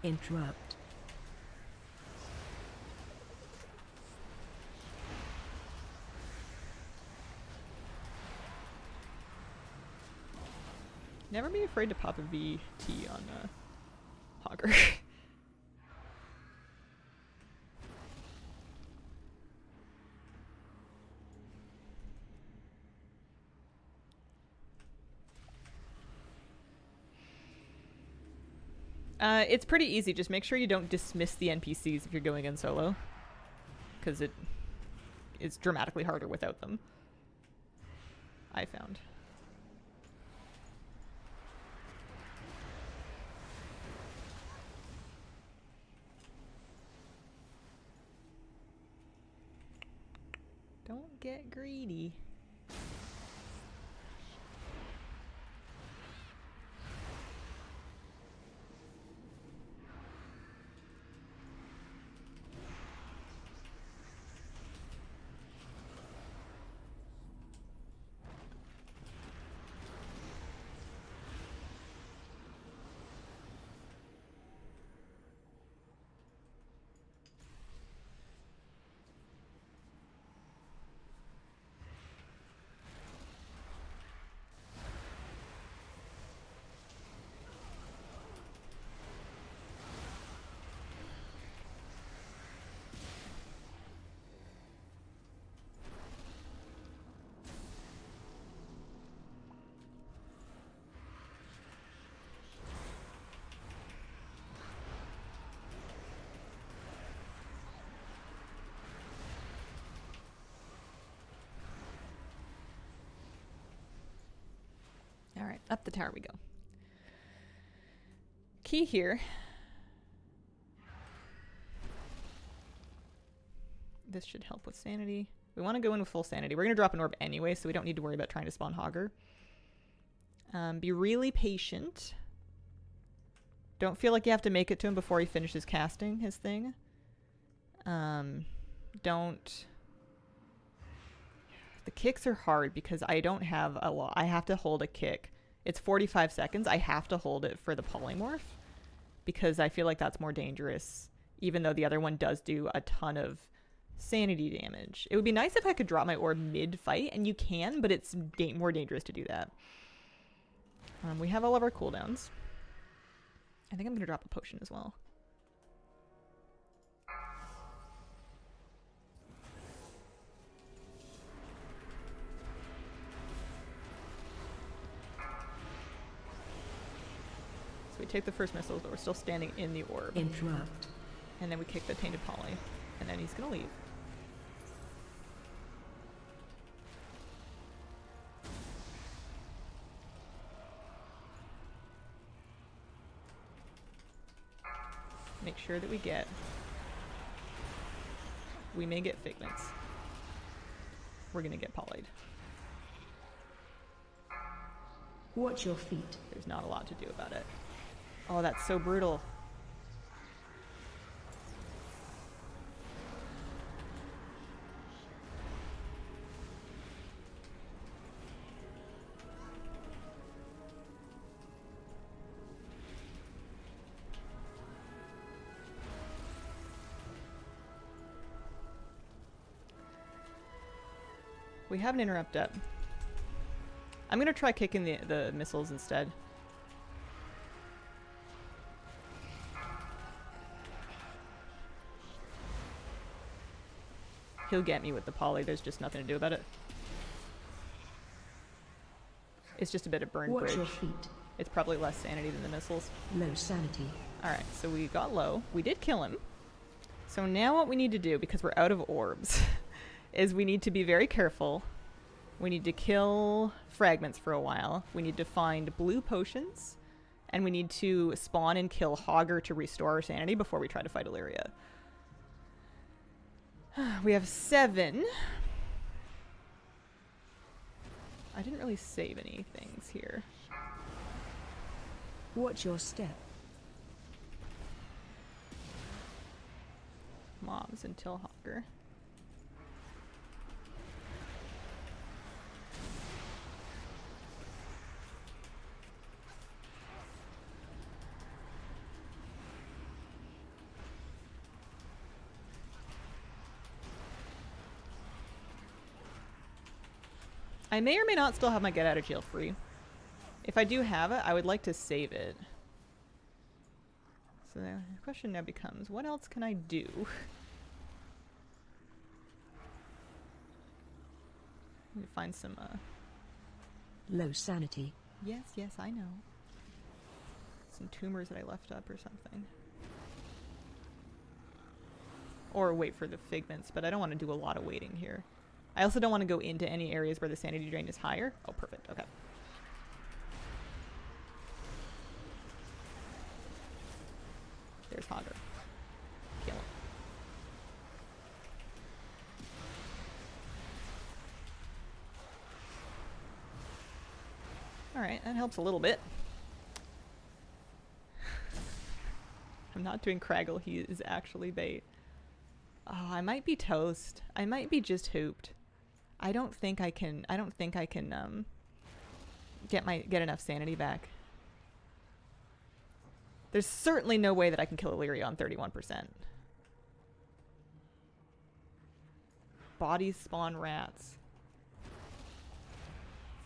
Interrupt. Never be afraid to pop a VT on Hogger. It's pretty easy. Just make sure you don't dismiss the NPCs if you're going in solo, because it's dramatically harder without them, I found. Don't get greedy. All right, up the tower we go. Key here. This should help with sanity. We want to go in with full sanity. We're going to drop an orb anyway, so we don't need to worry about trying to spawn Hogger. Be really patient. Don't feel like you have to make it to him before he finishes casting his thing. Don't... The kicks are hard because I don't have a lot. I have to hold a kick. It's 45 seconds. I have to hold it for the polymorph because I feel like that's more dangerous, even though the other one does do a ton of sanity damage. It would be nice if I could drop my orb mid-fight, and you can, but it's more dangerous to do that. We have all of our cooldowns. I think I'm going to drop a potion as well. We take the first missiles, but we're still standing in the orb. Interrupt. And then we kick the Tainted Poly. And then he's gonna leave. Make sure that we get... We may get Figments. We're gonna get Poly'd. Watch your feet. There's not a lot to do about it. Oh, that's so brutal. We have an interrupt up. I'm gonna try kicking the missiles instead. He'll get me with the poly, there's just nothing to do about it. It's just a bit of burn Watch bridge. your feet. It's probably less sanity than the missiles. Low sanity. Alright, so we got low. We did kill him. So now what we need to do, because we're out of orbs, is we need to be very careful. We need to kill fragments for a while. We need to find blue potions. And we need to spawn and kill Hogger to restore our sanity before we try to fight Illyria. We have 7. I didn't really save any things here. Watch your step. Mobs until Hogger. I may or may not still have my get out of jail free. If I do have it, I would like to save it. So the question now becomes, what else can I do? Let me find some, Low sanity. Yes, I know. Some tumors that I left up or something. Or wait for the figments, but I don't want to do a lot of waiting here. I also don't want to go into any areas where the sanity drain is higher. Oh, perfect. Okay. There's Hogger. Kill him. Alright, that helps a little bit. I'm not doing Craggle, he is actually bait. Oh, I might be toast. I might be just hooped. I don't think I can get enough sanity back. There's certainly no way that I can kill Illyria on 31%. Bodies spawn rats.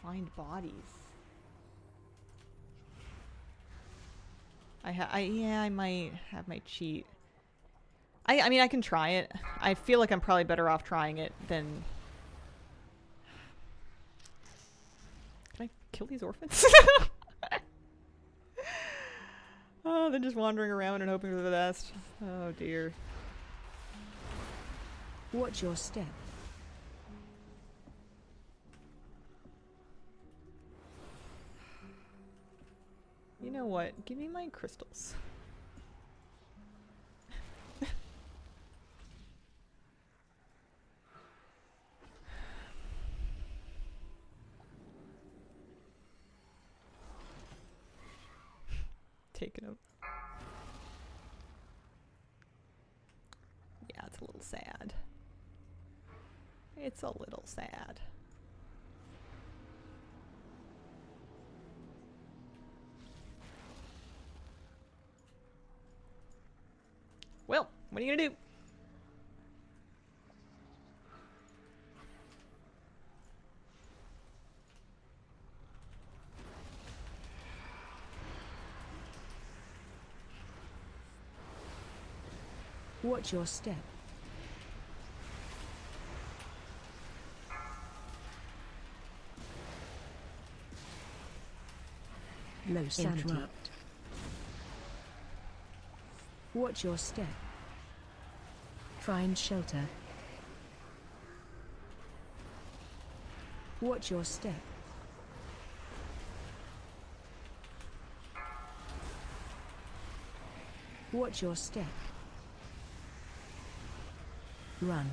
Find bodies. I might have my cheat. I mean, I can try it. I feel like I'm probably better off trying it than... Can I kill these orphans? Oh, they're just wandering around and hoping for the best. Oh dear. Watch your step. You know what? Give me my crystals. Taking them. Yeah, it's a little sad. It's a little sad. Well, what are you gonna do? Watch your step. Low sanity. Interrupt. Watch your step. Find shelter. Watch your step. Watch your step. Run.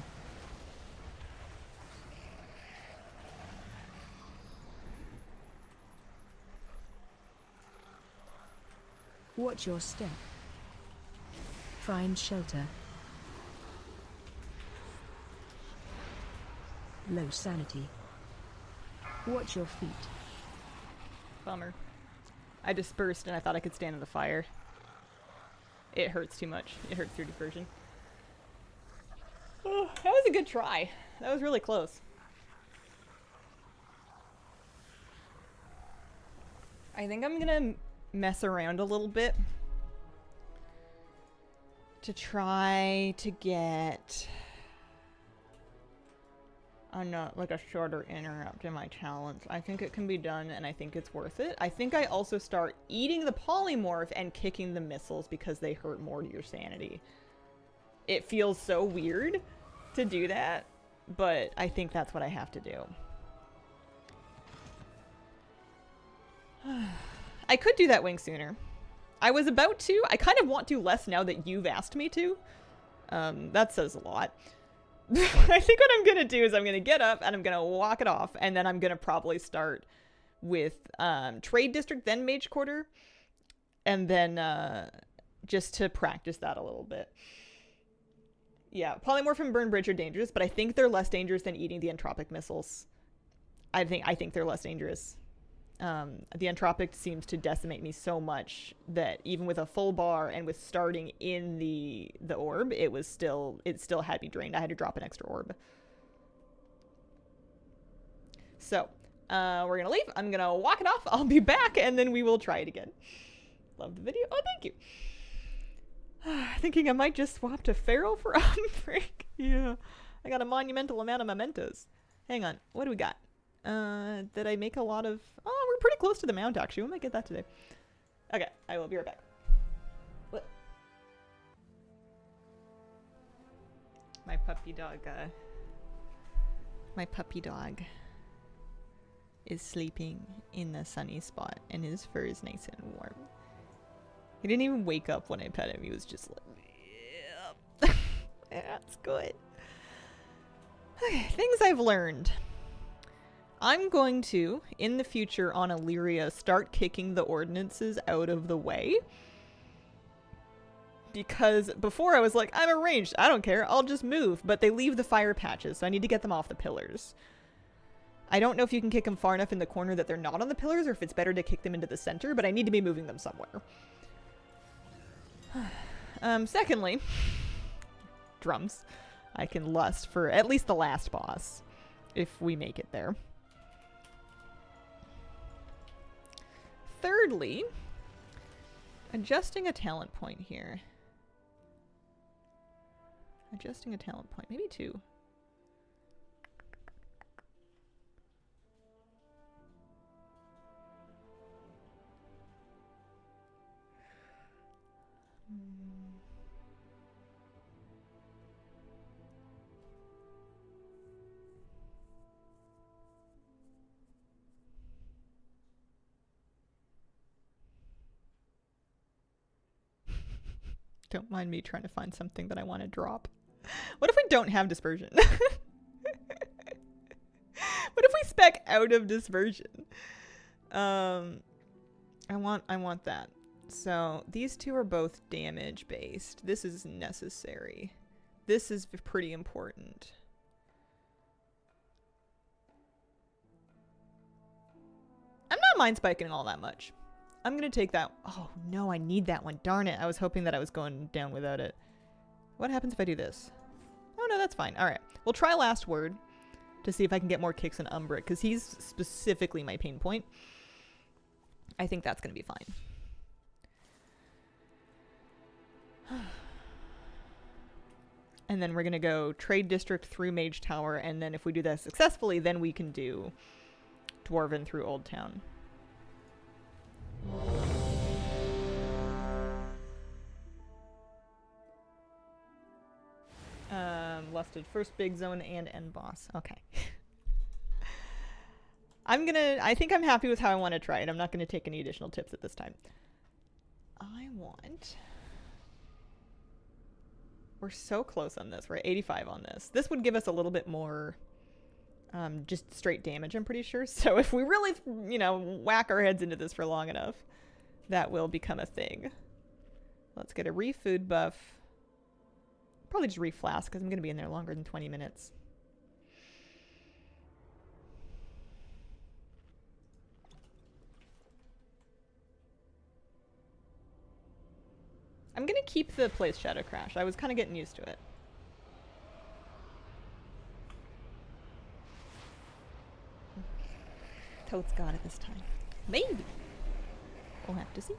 Watch your step. Find shelter. Low sanity. Watch your feet. Bummer. I dispersed and I thought I could stand in the fire. It hurts too much. It hurts through dispersion. Oh, that was a good try. That was really close. I think I'm gonna mess around a little bit to try to get like a shorter interrupt in my talents. I think it can be done and I think it's worth it. I think I also start eating the polymorph and kicking the missiles because they hurt more to your sanity. It feels so weird to do that, but I think that's what I have to do. I could do that wing sooner. I was about to. I kind of want to less now that you've asked me to. That says a lot. I think what I'm going to do is I'm going to get up and I'm going to walk it off, and then I'm going to probably start with Trade District, then Mage Quarter, and then just to practice that a little bit. Yeah, Polymorph and Burn Bridge are dangerous, but I think they're less dangerous than eating the Entropic missiles. I think they're less dangerous. The Entropic seems to decimate me so much that even with a full bar and with starting in the orb, it still had me drained. I had to drop an extra orb. So, we're gonna leave. I'm gonna walk it off. I'll be back, and then we will try it again. Love the video. Oh, thank you. Thinking I might just swap to Feral for Unbreak. Yeah. I got a monumental amount of mementos. Hang on. What do we got? Did I make a lot of... Oh, we're pretty close to the mount, actually. We might get that today. Okay, I will be right back. What? My puppy dog is sleeping in the sunny spot, and his fur is nice and warm. He didn't even wake up when I pet him. He was just like, yep. That's good. Okay, things I've learned. I'm going to, in the future on Illyria, start kicking the ordinances out of the way. Because before I was like, I'm arranged. I don't care. I'll just move. But they leave the fire patches, so I need to get them off the pillars. I don't know if you can kick them far enough in the corner that they're not on the pillars, or if it's better to kick them into the center, but I need to be moving them somewhere. Secondly, drums. I can lust for at least the last boss, if we make it there. Thirdly, adjusting a talent point here. Adjusting a talent point, maybe 2. Don't mind me trying to find something that I want to drop. What if we don't have dispersion? What if we spec out of dispersion? I want that. So these two are both damage based. This is necessary. This is pretty important. I'm not mind spiking all that much. I'm going to take that. Oh, no, I need that one. Darn it. I was hoping that I was going down without it. What happens if I do this? Oh, no, that's fine. All right. We'll try Last Word to see if I can get more kicks in Umbric, because he's specifically my pain point. I think that's going to be fine. And then we're going to go Trade District through Mage Tower, and then if we do that successfully, then we can do Dwarven through Old Town. Lusted first big zone and end boss. Okay. I think I'm happy with how I want to try it. I'm not going to take any additional tips at this time. We're so close on this. We're at 85 on this. This would give us a little bit more just straight damage, I'm pretty sure. So if we really, whack our heads into this for long enough, that will become a thing. Let's get a refood buff. Probably just reflask because I'm going to be in there longer than 20 minutes. I'm going to keep the place Shadow Crash. I was kind of getting used to it. Toad's got it this time. Maybe. We'll have to see.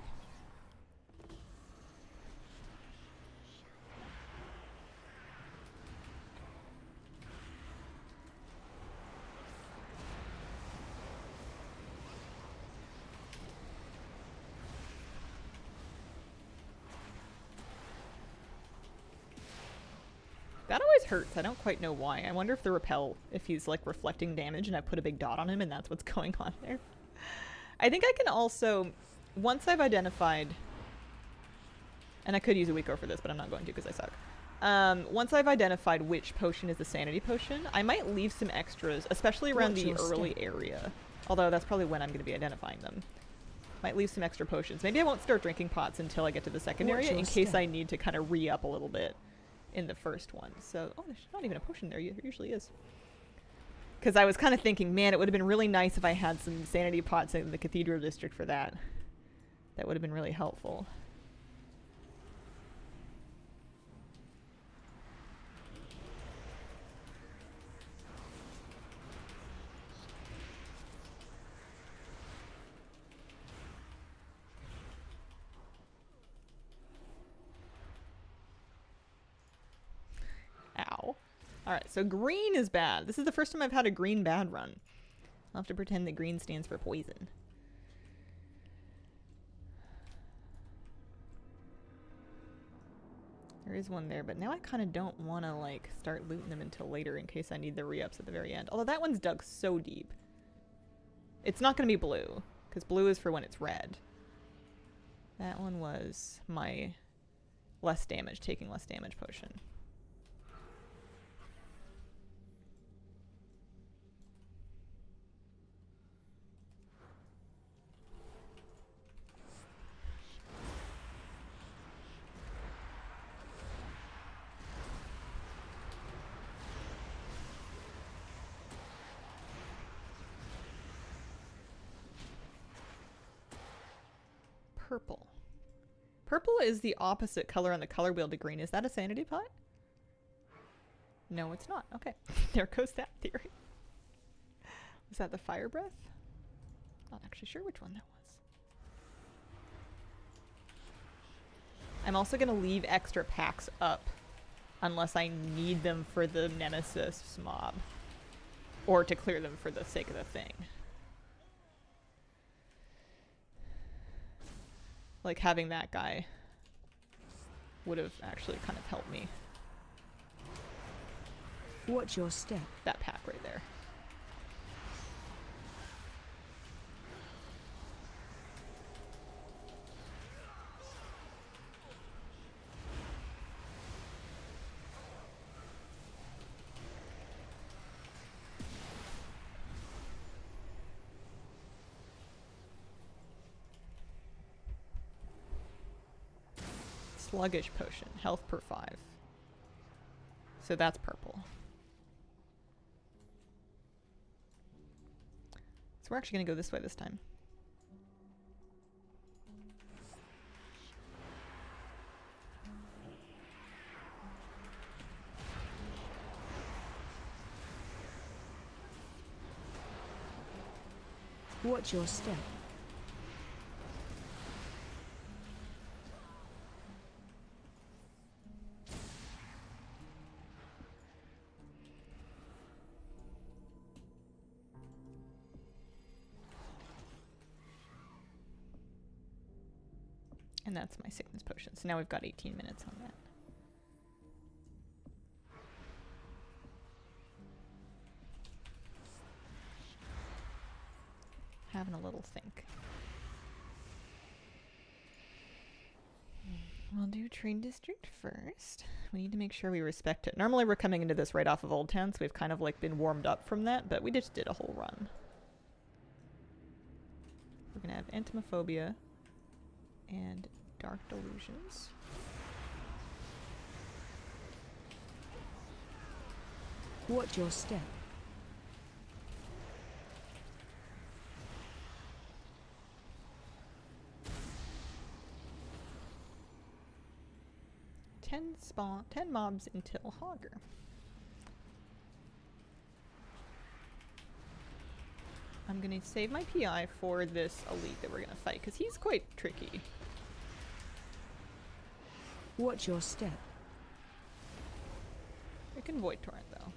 That always hurts. I don't quite know why. I wonder if the repel, if he's like reflecting damage and I put a big dot on him and that's what's going on there. I think I can also, once I've identified, and I could use a Weaker for this, but I'm not going to because I suck. Once I've identified which potion is the sanity potion, I might leave some extras, especially around the early area. Although that's probably when I'm going to be identifying them. Might leave some extra potions. Maybe I won't start drinking pots until I get to the second area in case I need to kind of re-up a little bit in the first one. So, oh, there's not even a potion there. There usually is. Because I was kind of thinking, man, it would have been really nice if I had some sanity pots in the Cathedral District for that. That would have been really helpful. Ow. Alright, so green is bad. This is the first time I've had a green bad run. I'll have to pretend that green stands for poison. There is one there, but now I kind of don't want to, like, start looting them until later in case I need the re-ups at the very end. Although that one's dug so deep. It's not going to be blue, because blue is for when it's red. That one was my less damage, taking less damage potion. Purple. Purple is the opposite color on the color wheel to green. Is that a sanity pot? No, it's not. Okay. There goes that theory. Was that the fire breath? Not actually sure which one that was. I'm also going to leave extra packs up unless I need them for the Nemesis mob. Or to clear them for the sake of the thing. Like, having that guy would have actually kind of helped me. Watch your step. That pack right there. Sluggish potion, health per 5. So that's purple. So we're actually going to go this way this time. Watch your step. And that's my sickness potion. So now we've got 18 minutes on that. Having a little think. We'll do Trade District first. We need to make sure we respect it. Normally we're coming into this right off of Old Town, so we've kind of like been warmed up from that, but we just did a whole run. We're gonna have Entomophobia and Dark Delusions. Watch your step. Ten mobs until Hogger. I'm gonna save my PI for this elite that we're gonna fight, because he's quite tricky. Watch your step. I can Void Torrent though.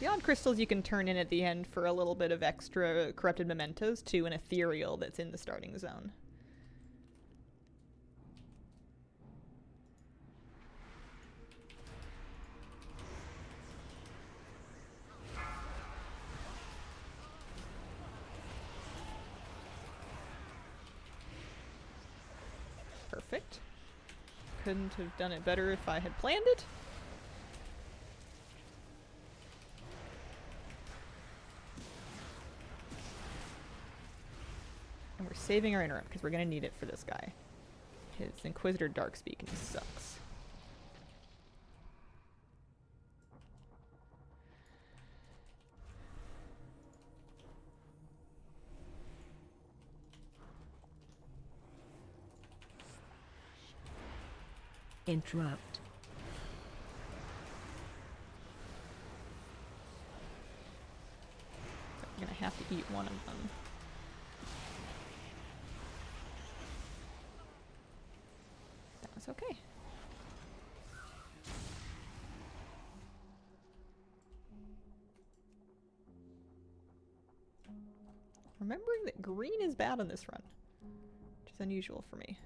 The odd crystals you can turn in at the end for a little bit of extra corrupted mementos to an ethereal that's in the starting zone. Perfect. Couldn't have done it better if I had planned it. And we're saving our interrupt because we're going to need it for this guy. His Inquisitor Darkspeak sucks. Interrupt. I'm going to have to eat one of them. That was okay. Remembering that green is bad on this run, which is unusual for me.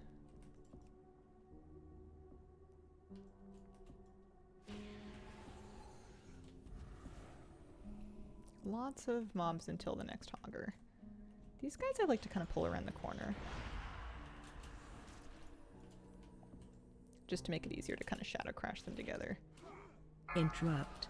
Lots of mobs until the next Hogger. These guys I like to kind of pull around the corner. Just to make it easier to kind of shadow crash them together. Interrupt.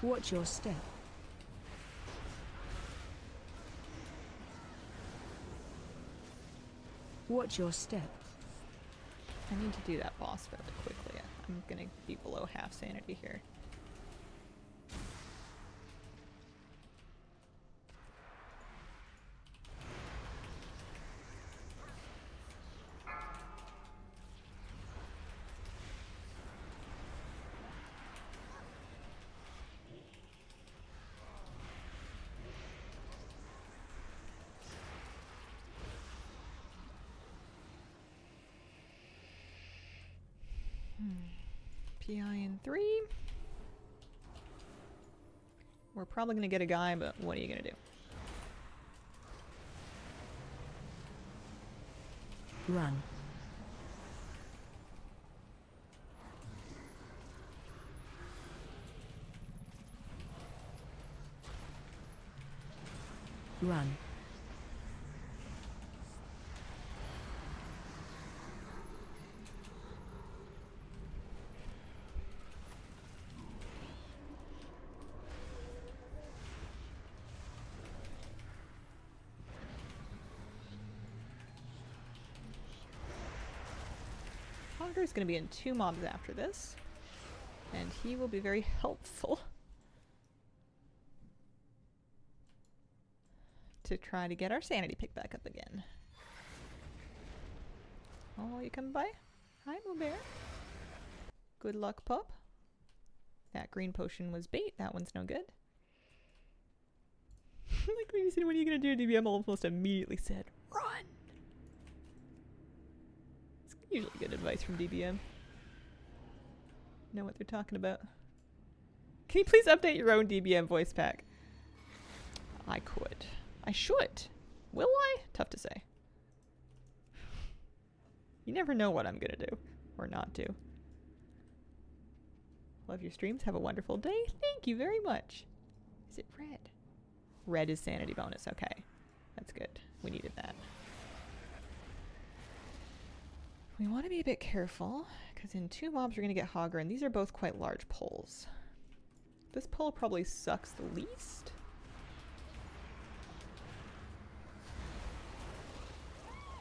Watch your step. Watch your step. I need to do that boss fairly quickly. I'm gonna be below half sanity here. PI in 3. We're probably going to get a guy, but what are you going to do? Run. Run. Hogger is going to be in 2 mobs after this, and he will be very helpful to try to get our sanity picked back up again. Oh, you coming by? Hi, Moobear. Good luck, pup. That green potion was bait. That one's no good. Like when you said, what are you going to do? DBM almost immediately said, run! It's usually good advice from DBM. Know what they're talking about. Can you please update your own DBM voice pack? I could. I should. Will I? Tough to say. You never know what I'm gonna do. Or not do. Love your streams. Have a wonderful day. Thank you very much. Is it red? Red is sanity bonus. Okay. That's good. We needed that. We want to be a bit careful, because in 2 mobs we're going to get Hogger, and these are both quite large poles. This pole probably sucks the least.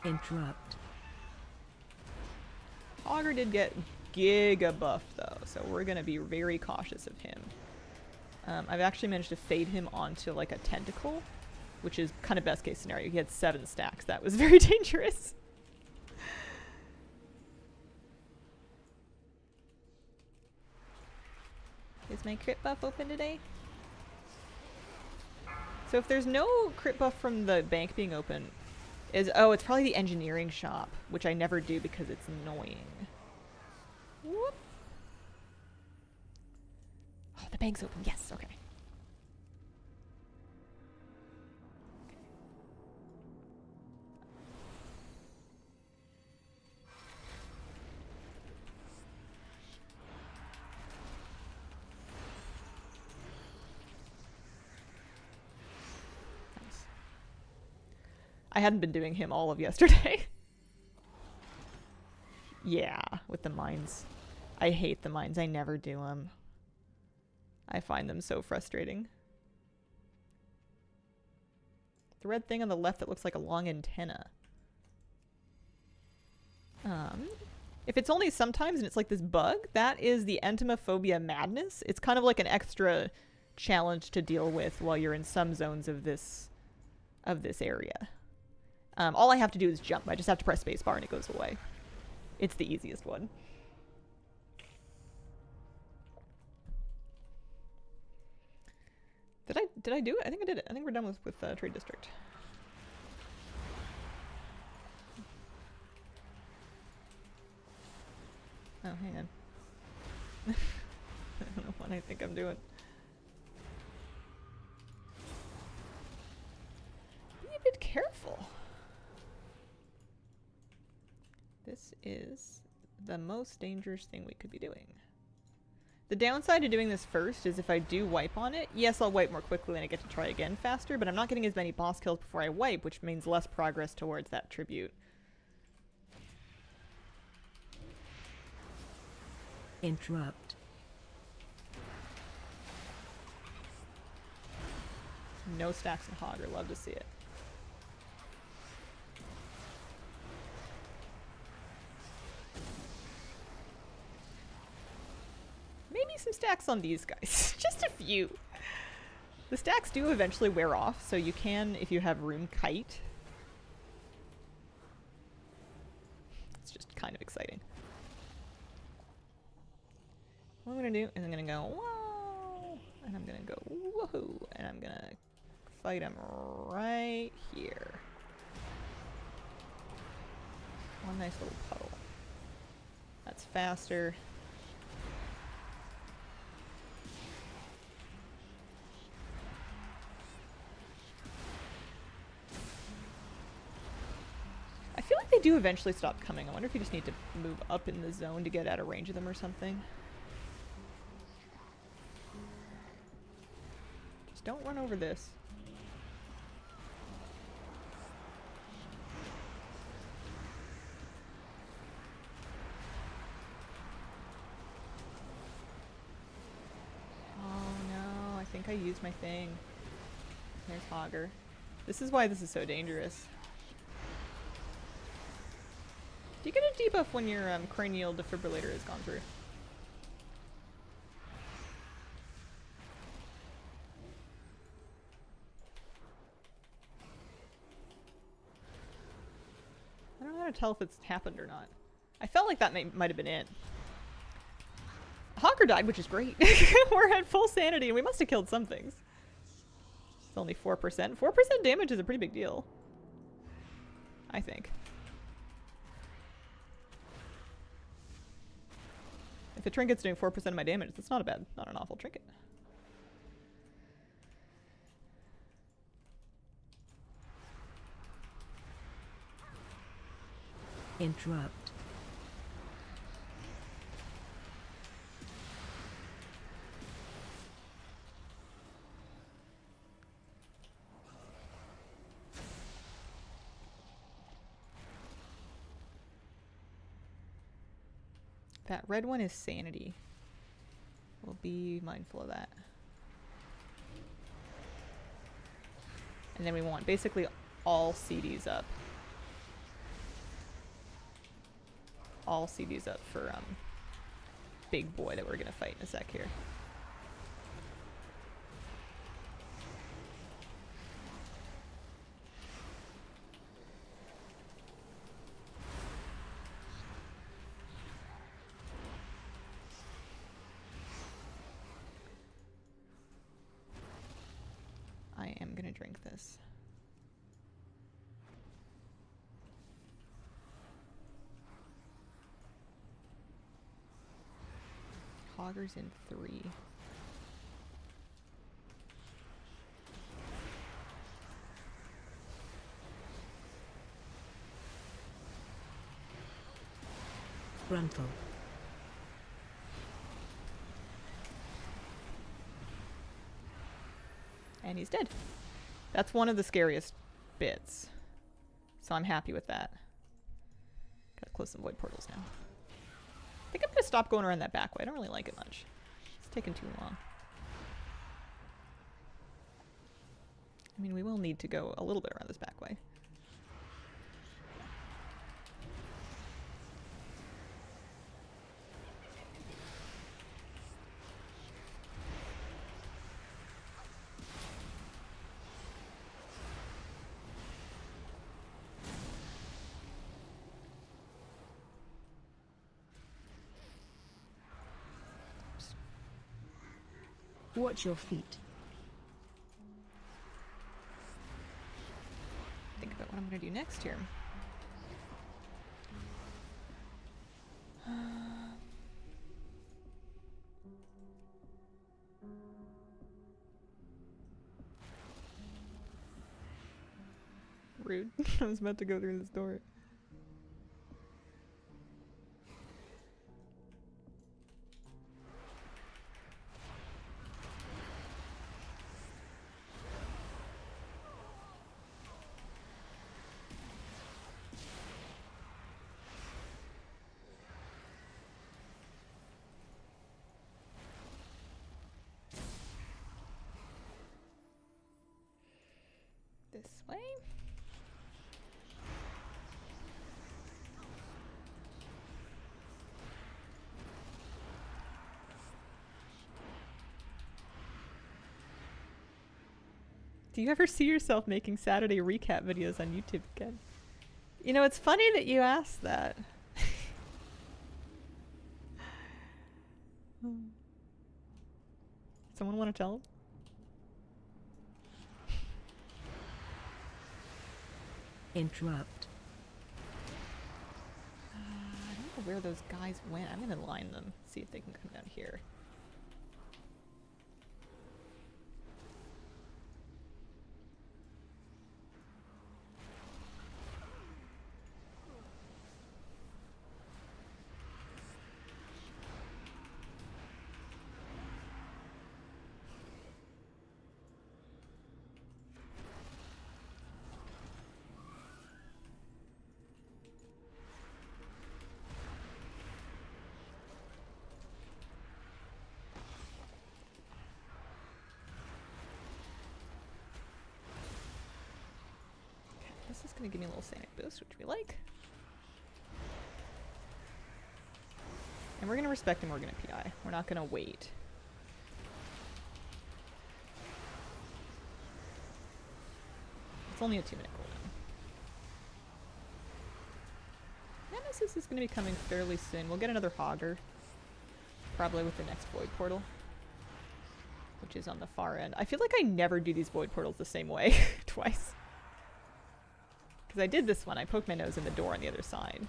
Interrupt. Hogger did get giga buff though, so we're going to be very cautious of him. I've actually managed to fade him onto like a tentacle, which is kind of best case scenario. He had 7 stacks. That was very dangerous. Is my crit buff open today? So if there's no crit buff from the bank being open, it's probably the engineering shop, which I never do because it's annoying. Whoop. Oh, the bank's open. Yes, okay. I hadn't been doing him all of yesterday. Yeah, with the mines. I hate the mines. I never do them. I find them so frustrating. The red thing on the left that looks like a long antenna. If it's only sometimes and it's like this bug, that is the Entomophobia madness. It's kind of like an extra challenge to deal with while you're in some zones of this area. All I have to do is jump. I just have to press spacebar and it goes away. It's the easiest one. Did I do it? I think I did it. I think we're done with Trade District. Oh, hang on. I don't know what I think I'm doing. Be a bit careful. This is the most dangerous thing we could be doing. The downside to doing this first is if I do wipe on it, yes, I'll wipe more quickly and I get to try again faster, but I'm not getting as many boss kills before I wipe, which means less progress towards that tribute. Interrupt. No stacks in Hogger. Love to see it. Maybe some stacks on these guys. Just a few. The stacks do eventually wear off, so you can, if you have room, kite. It's just kind of exciting. What I'm gonna do is I'm gonna go whoa, and I'm gonna go woohoo, and I'm gonna fight him right here. One nice little puddle. That's faster. I feel like they do eventually stop coming. I wonder if you just need to move up in the zone to get out of range of them or something. Just don't run over this. Oh no, I think I used my thing. There's Hogger. This is why this is so dangerous. Do you get a debuff when your cranial defibrillator has gone through? I don't know how to tell if it's happened or not. I felt like that might have been it. Hogger died, which is great. We're at full sanity and we must have killed some things. It's only 4%. 4% damage is a pretty big deal. I think. If a trinket's doing 4% of my damage, that's not an awful trinket. Interrupt. That red one is sanity. We'll be mindful of that. And then we want basically all CDs up. All CDs up for big boy that we're gonna fight in a sec here. I am gonna drink this. Hoggers in 3. Gruntle. And he's dead. That's one of the scariest bits. So I'm happy with that. Gotta close some void portals now. I think I'm gonna stop going around that back way. I don't really like it much. It's taking too long. I mean, we will need to go a little bit around this back way. Watch your feet. Think about what I'm gonna do next here. Rude. I was about to go through this door. This way. Do you ever see yourself making Saturday recap videos on YouTube again? You know, it's funny that you asked that. Someone want to tell him? Interrupt. I don't know where those guys went. I'm gonna line them, see if they can come down here. This is going to give me a little Sanic boost, which we like. And we're going to respect him, we're going to PI. We're not going to wait. It's only a 2-minute cooldown. Nemesis is going to be coming fairly soon. We'll get another Hogger. Probably with the next Void Portal. Which is on the far end. I feel like I never do these Void Portals the same way twice. Because I did this one, I poked my nose in the door on the other side.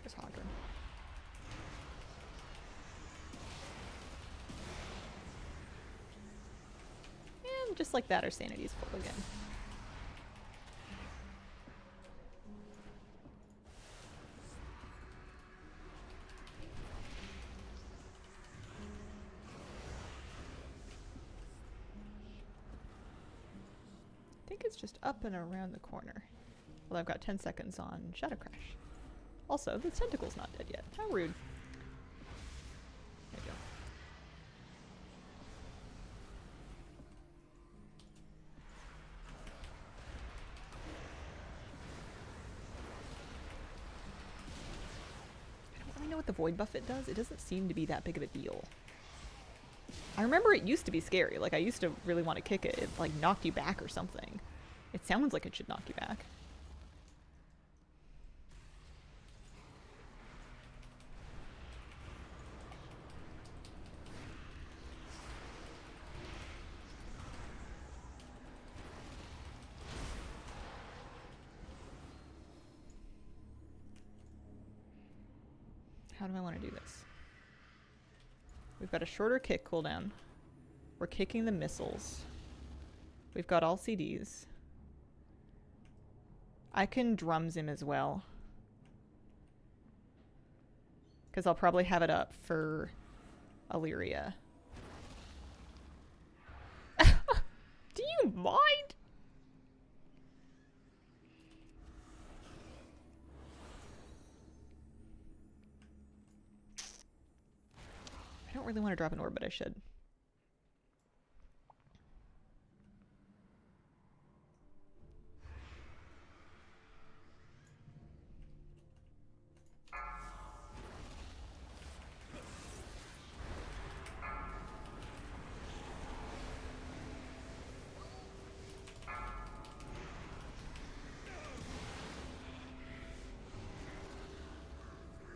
There's Hogger. And just like that, our sanity's full again. think it's just up and around the corner. Well, I've got 10 seconds on Shadow Crash. Also, the tentacle's not dead yet. How rude. There you go. I don't really know what the Void Buffet does. It doesn't seem to be that big of a deal. I remember it used to be scary. Like, I used to really want to kick it. It, like, knocked you back or something. It sounds like it should knock you back. How do I want to do this? We've got a shorter kick cooldown. We're kicking the missiles. We've got all CDs. I can drums him as well. Because I'll probably have it up for Illyria. Do you mind? I don't really want to drop an orb, but I should.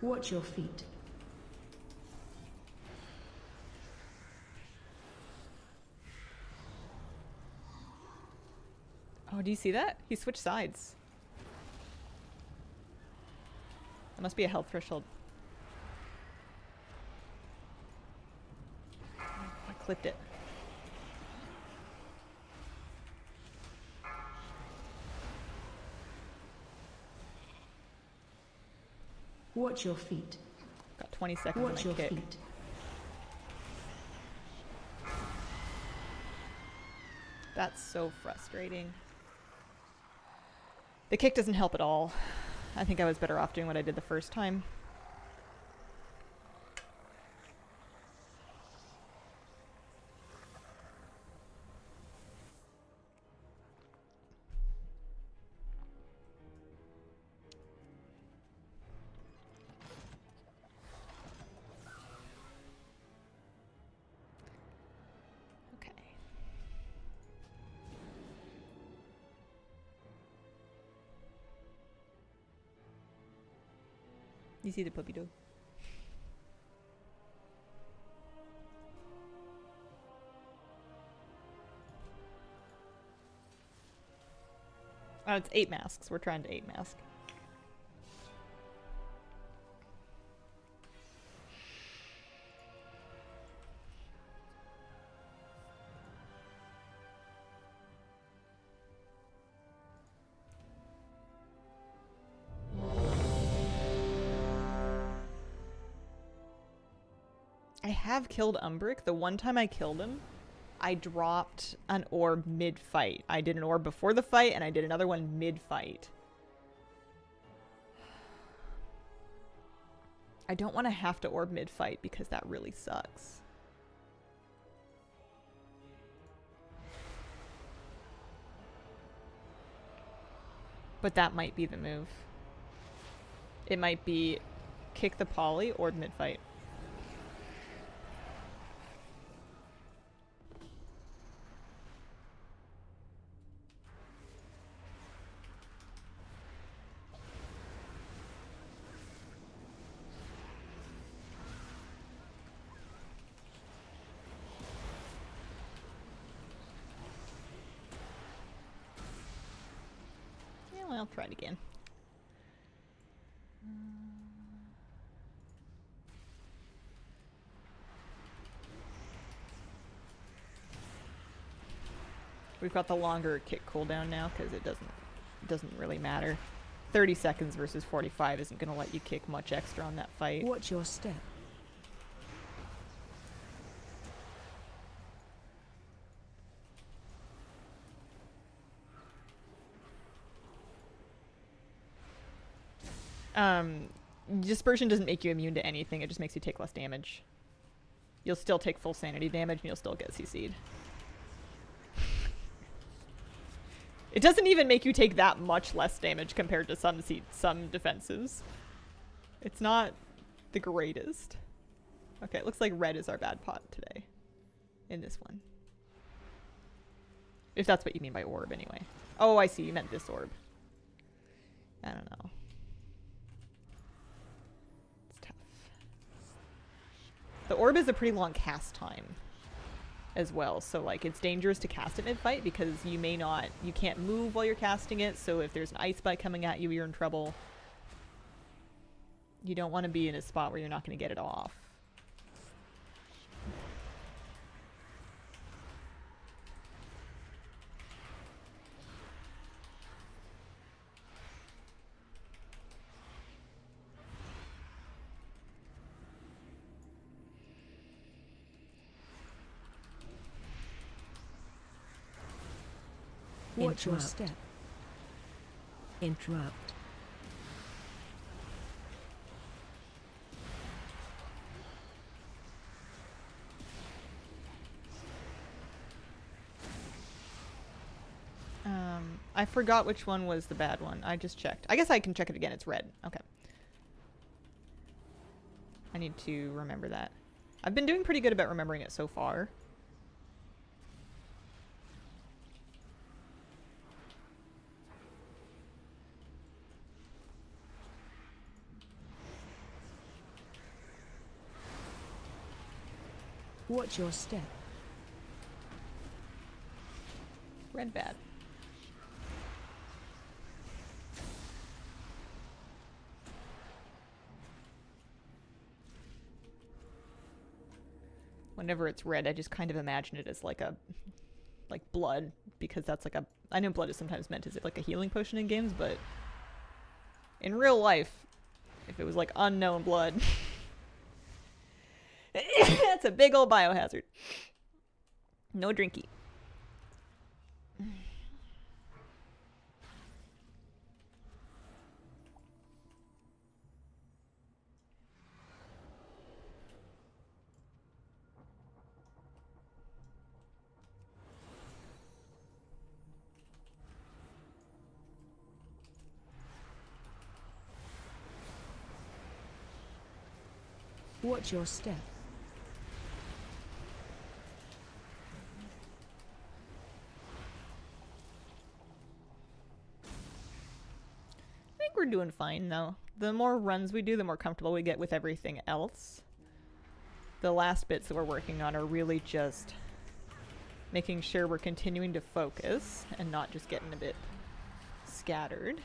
Watch your feet. Oh, do you see that? He switched sides. That must be a health threshold. I clipped it. Watch your feet. Got 20 seconds Watch on your my kick. feet. That's so frustrating. The kick doesn't help at all. I think I was better off doing what I did the first time. Okay. You see the puppy dog? Oh, it's 8 masks. We're trying to 8 mask. I have killed Umbric. The one time I killed him, I dropped an orb mid-fight. I did an orb before the fight, and I did another one mid-fight. I don't want to have to orb mid-fight because that really sucks. But that might be the move. It might be kick the poly, orb mid-fight. I'll try it again. We've got the longer kick cooldown now because it doesn't really matter. 30 seconds versus 45 isn't going to let you kick much extra on that fight. Watch your step. Dispersion doesn't make you immune to anything. It just makes you take less damage. You'll still take full sanity damage and you'll still get CC'd. It doesn't even make you take that much less damage compared to some defensives. It's not the greatest. Okay, it looks like red is our bad pot today. In this one. If that's what you mean by orb, anyway. Oh, I see. You meant this orb. I don't know. It's tough. The orb is a pretty long cast time as well. So, like, it's dangerous to cast it mid-fight because you can't move while you're casting it. So if there's an ice bite coming at you, you're in trouble. You don't want to be in a spot where you're not going to get it off. Watch your step. Interrupt. I forgot which one was the bad one. I just checked. I guess I can check it again. It's red. Okay. I need to remember that. I've been doing pretty good about remembering it so far. Watch your step. Red bad. Whenever it's red, I just kind of imagine it as like blood, because that's like I know blood is sometimes meant as like a healing potion in games, but in real life, if it was like unknown blood, that's a big old biohazard. No drinky. Watch your step. I think we're doing fine though. The more runs we do, the more comfortable we get with everything else. The last bits that we're working on are really just making sure we're continuing to focus and not just getting a bit scattered.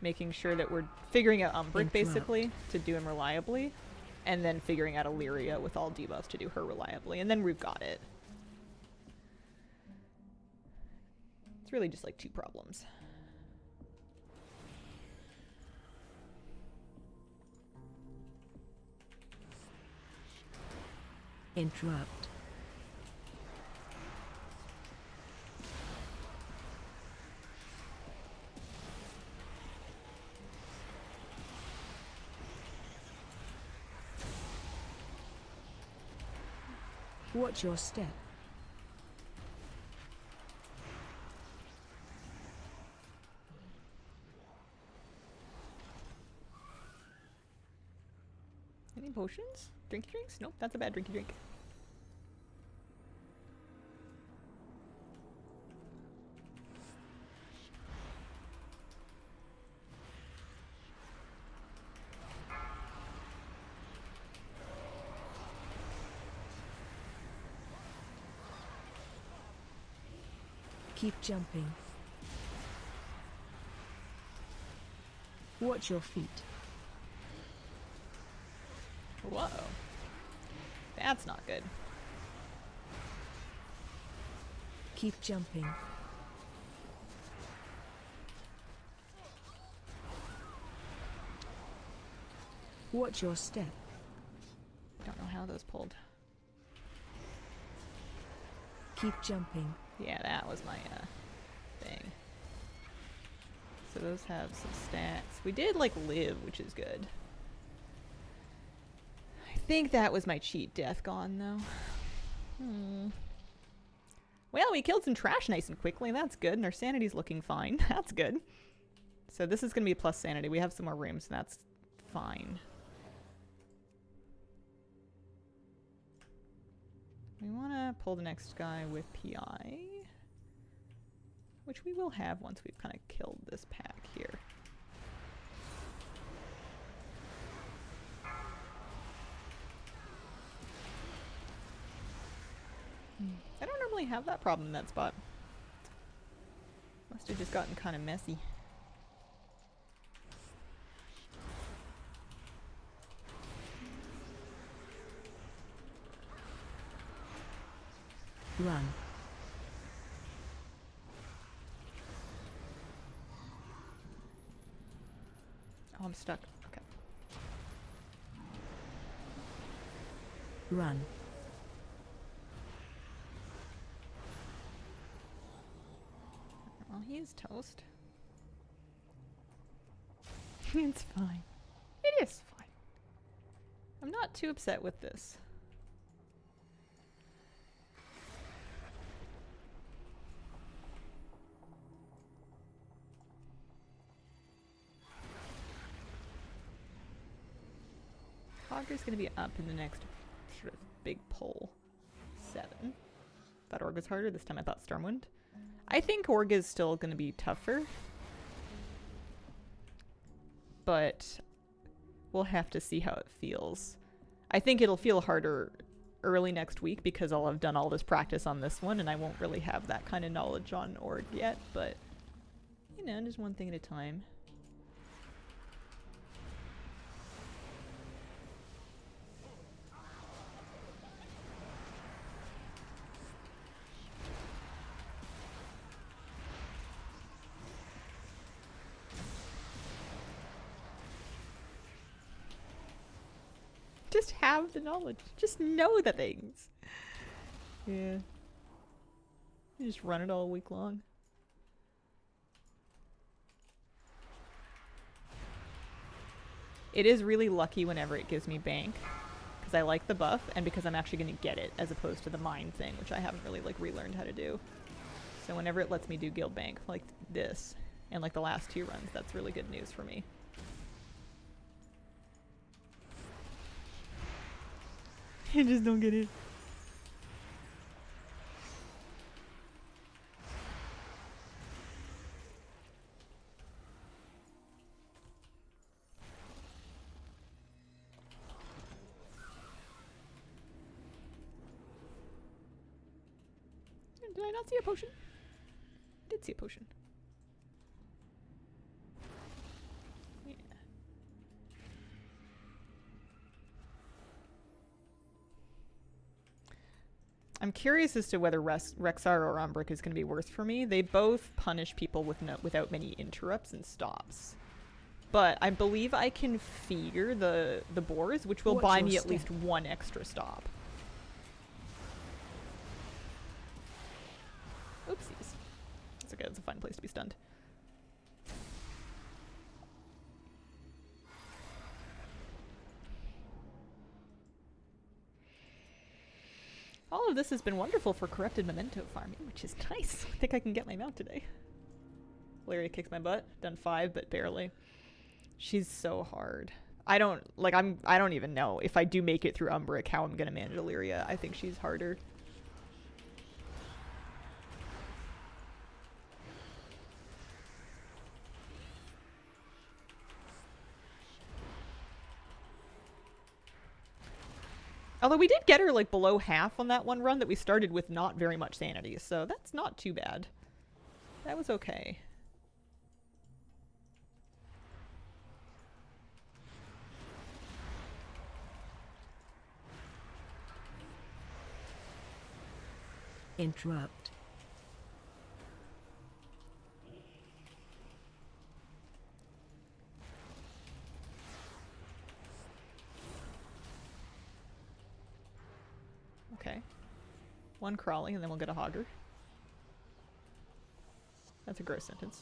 Making sure that we're figuring out Umbrik basically to do him reliably, and then figuring out Illyria with all debuffs to do her reliably, and then we've got it. It's really just like two problems. Interrupt. Watch your step. Any potions? Drinky drinks? Nope, that's a bad drinky drink. Keep jumping. Watch your feet. Whoa. That's not good. Keep jumping. Watch your step. Don't know how those pulled. Keep jumping. Yeah, that was my thing. So those have some stats. We did like live, which is good. I think that was my cheat death gone though. Well, we killed some trash nice and quickly. That's good. And our sanity's looking fine. That's good. So this is going to be a plus sanity. We have some more rooms, and that's fine. We want to pull the next guy with PI, which we will have once we've kind of killed this pack here. I don't normally have that problem in that spot. Must have just gotten kind of messy. Run. Oh, I'm stuck. Okay. Run. Well, he is toast. It's fine. It is fine. I'm not too upset with this. Hogger's gonna be up in the next sort of big pull. 7. Thought Org was harder. This time I thought Stormwind. I think Org is still gonna be tougher. But we'll have to see how it feels. I think it'll feel harder early next week because I'll have done all this practice on this one and I won't really have that kind of knowledge on Org yet, but you know, just one thing at a time. Just have the knowledge. Just know the things. Yeah. You just run it all week long. It is really lucky whenever it gives me bank. Because I like the buff and because I'm actually going to get it as opposed to the mine thing, which I haven't really like relearned how to do. So whenever it lets me do guild bank like this and like the last 2 runs, that's really good news for me. I just don't get it. Did I not see a potion? I did see a potion. Yeah. I'm curious as to whether Rexxar or Umbric is going to be worse for me. They both punish people without many interrupts and stops. But I believe I can fear the boars, which will buy me at least 1 extra stop. Oopsies. It's okay, it's a fun place to be stunned. All of this has been wonderful for corrupted memento farming, which is nice. I think I can get my mount today. Valeria kicks my butt. Done 5, but barely. She's so hard. I don't even know if I do make it through Umbric how I'm gonna manage Illyria. I think she's harder. Although we did get her like below half on that one run that we started with not very much sanity, so that's not too bad. That was okay. Interrupt. Okay. 1 crawling and then we'll get a hogger. That's a gross sentence.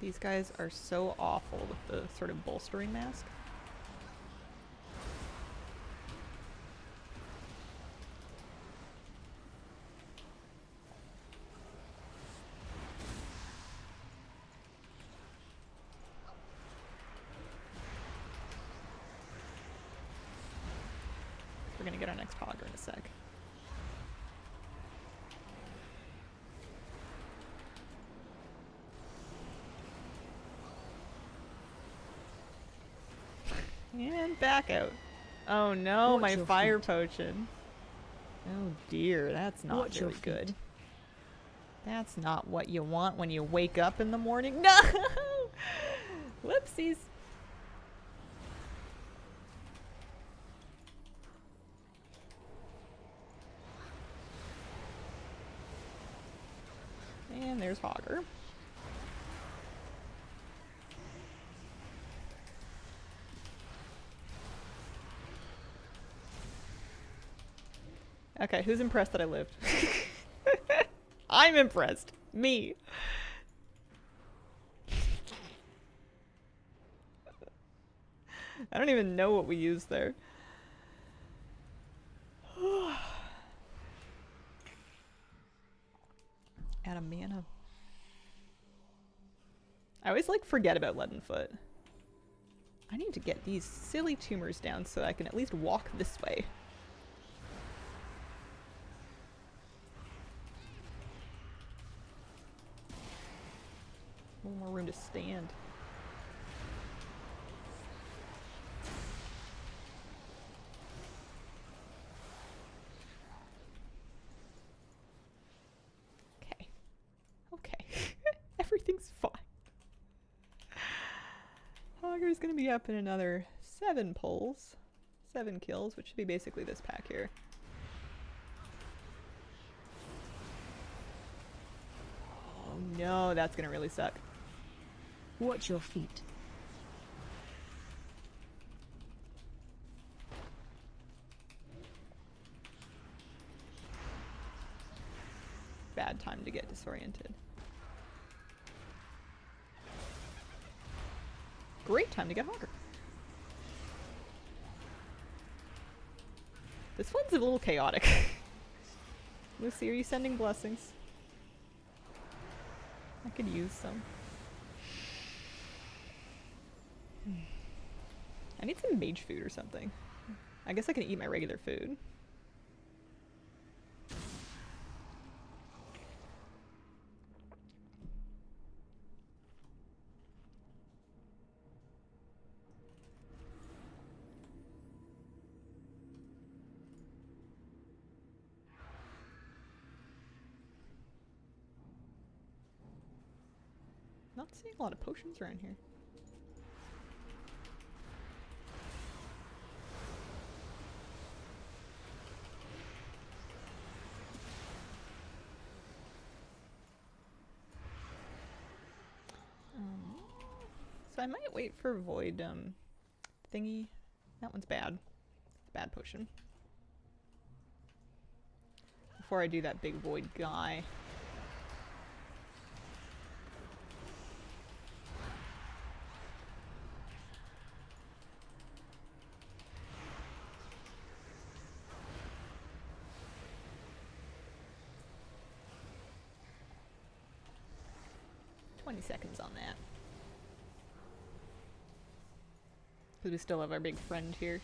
These guys are so awful with the sort of bolstering mask. We're gonna get our next Hogger in a sec. And back out. Oh no, Watch my your fire feet. potion. Oh dear, that's not Watch your very good. feet. That's not what you want when you wake up in the morning. No! Whoopsies. And there's Hogger. Okay, who's impressed that I lived? I'm impressed. Me. I don't even know what we used there. Out of mana. I always like forget about Leadenfoot. I need to get these silly tumors down so I can at least walk this way. A little more room to stand. Okay. Okay. Everything's fine. Hogger's gonna be up in another 7 pulls. 7 kills, which should be basically this pack here. Oh no, that's gonna really suck. Watch your feet. Bad time to get disoriented. Great time to get Hogger. This one's a little chaotic. Lucy, are you sending blessings? I could use some. I need some mage food or something. I guess I can eat my regular food. Not seeing a lot of potions around here. So I might wait for Void thingy. That one's bad. Bad potion. Before I do that big Void guy. Seconds on that. Because we still have our big friend here.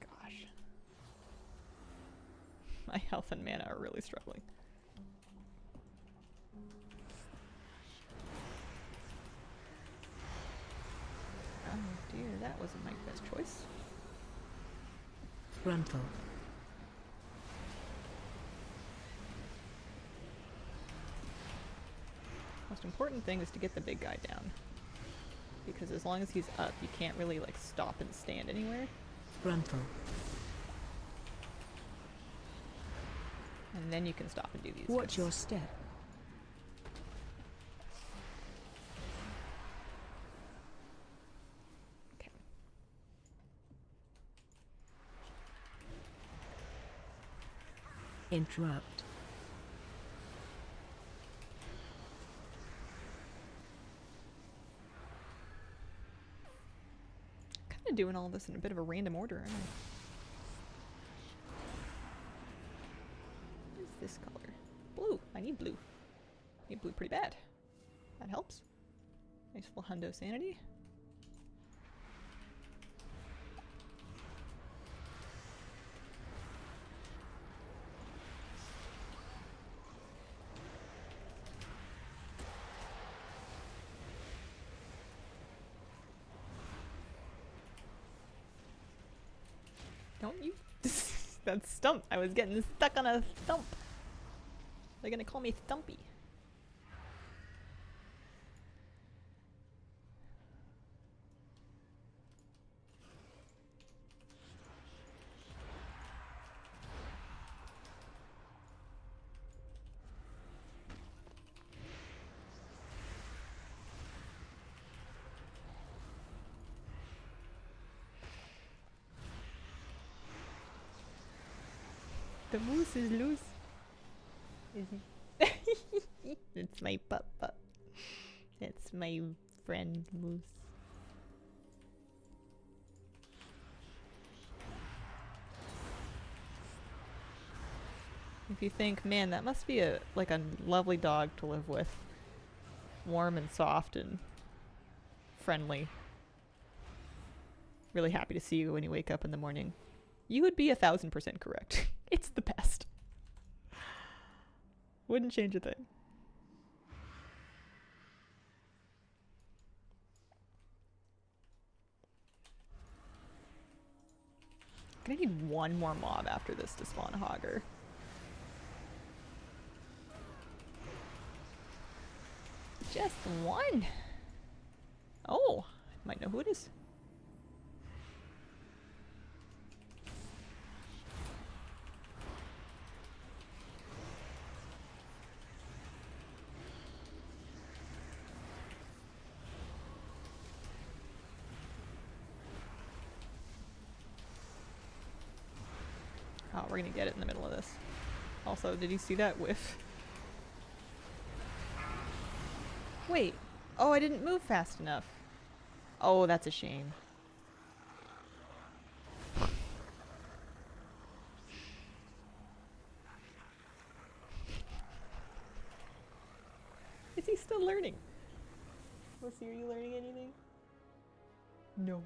Gosh. My health and mana are really struggling. Oh dear, that wasn't my best choice. Gruntle. Most important thing is to get the big guy down. Because as long as he's up, you can't really like stop and stand anywhere. Gruntle. And then you can stop and do these. Watch guys. your step. Interrupt. Kind of doing all this in a bit of a random order, aren't I? What is this color? Blue. I need blue. I need blue pretty bad. That helps. Nice full hundo sanity. Don't you? That stump. I was getting stuck on a stump. They're gonna call me Stumpy. The moose is loose. Is he? It's my pup. It's my friend moose. If you think, man, that must be a lovely dog to live with. Warm and soft and friendly. Really happy to see you when you wake up in the morning. You would be 1000% correct. It's the best. Wouldn't change a thing. I'm gonna need one more mob after this to spawn a Hogger. Just one. Oh, I might know who it is. Oh, we're gonna get it in the middle of this. Also, did you see that whiff? Wait. Oh, I didn't move fast enough. Oh, that's a shame. Is he still learning? Lucy, are you learning anything? No.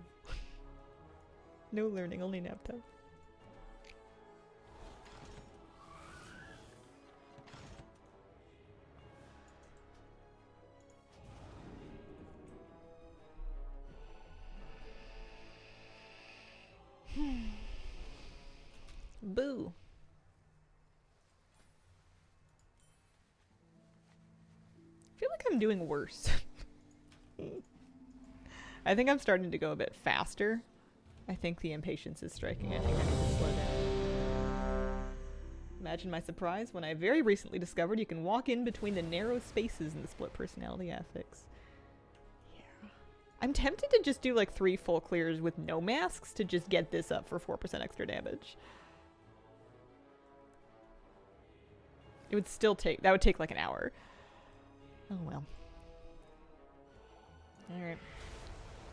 No learning, only nap time. Boo. I feel like I'm doing worse. I think I'm starting to go a bit faster. I think the impatience is striking. I think I need to slow down. Imagine my surprise when I very recently discovered you can walk in between the narrow spaces in the split personality affix. Yeah. I'm tempted to just do like 3 full clears with no masks to just get this up for 4% extra damage. It would still take, that would take like an hour. Oh well. Alright.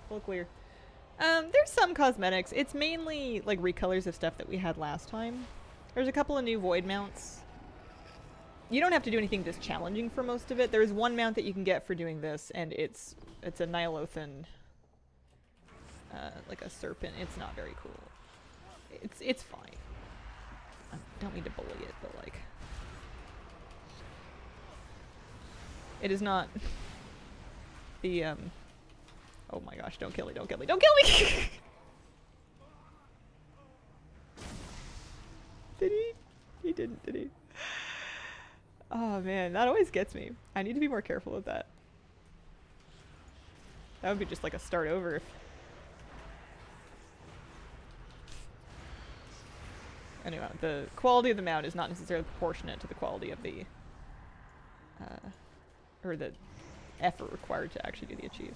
Full clear. There's some cosmetics. It's mainly like recolors of stuff that we had last time. There's a couple of new void mounts. You don't have to do anything this challenging for most of it. There's one mount that you can get for doing this, and it's a Nyalothan, like a serpent. It's not very cool. It's fine. I don't mean to bully it, but like, it is not the oh my gosh, don't kill me, don't kill me, don't kill me! Did he? He didn't, did he? Oh man, that always gets me. I need to be more careful with that. That would be just like a start over. Anyway, the quality of the mount is not necessarily proportionate to the quality of the or the effort required to actually do the achieve.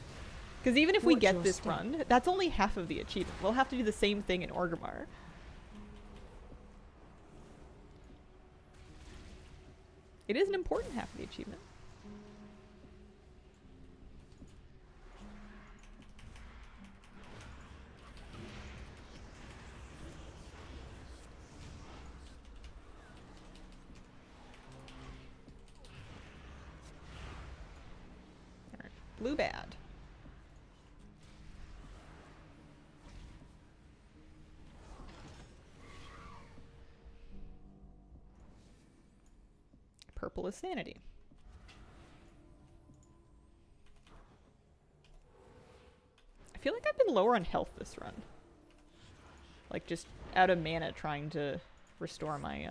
Because even if we get this run, that's only half of the achievement. We'll have to do the same thing in Orgrimmar. It is an important half of the achievement. Alright, blue bad. Purple is sanity. I feel like I've been lower on health this run. Like just out of mana trying to restore my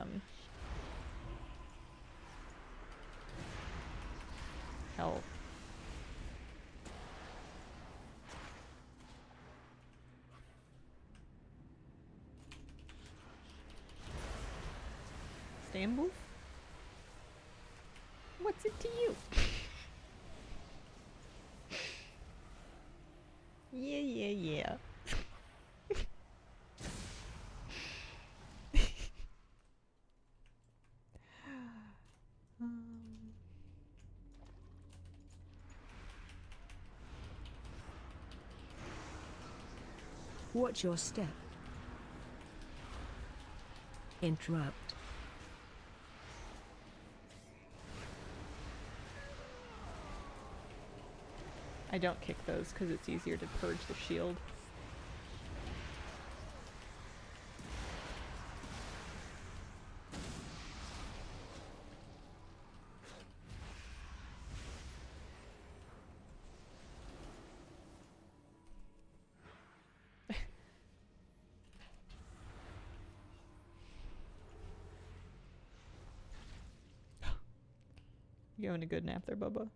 health. Stamble? What's it to you? Yeah. Watch your step. Interrupt. I don't kick those because it's easier to purge the shield. You having a good nap there, Bubba?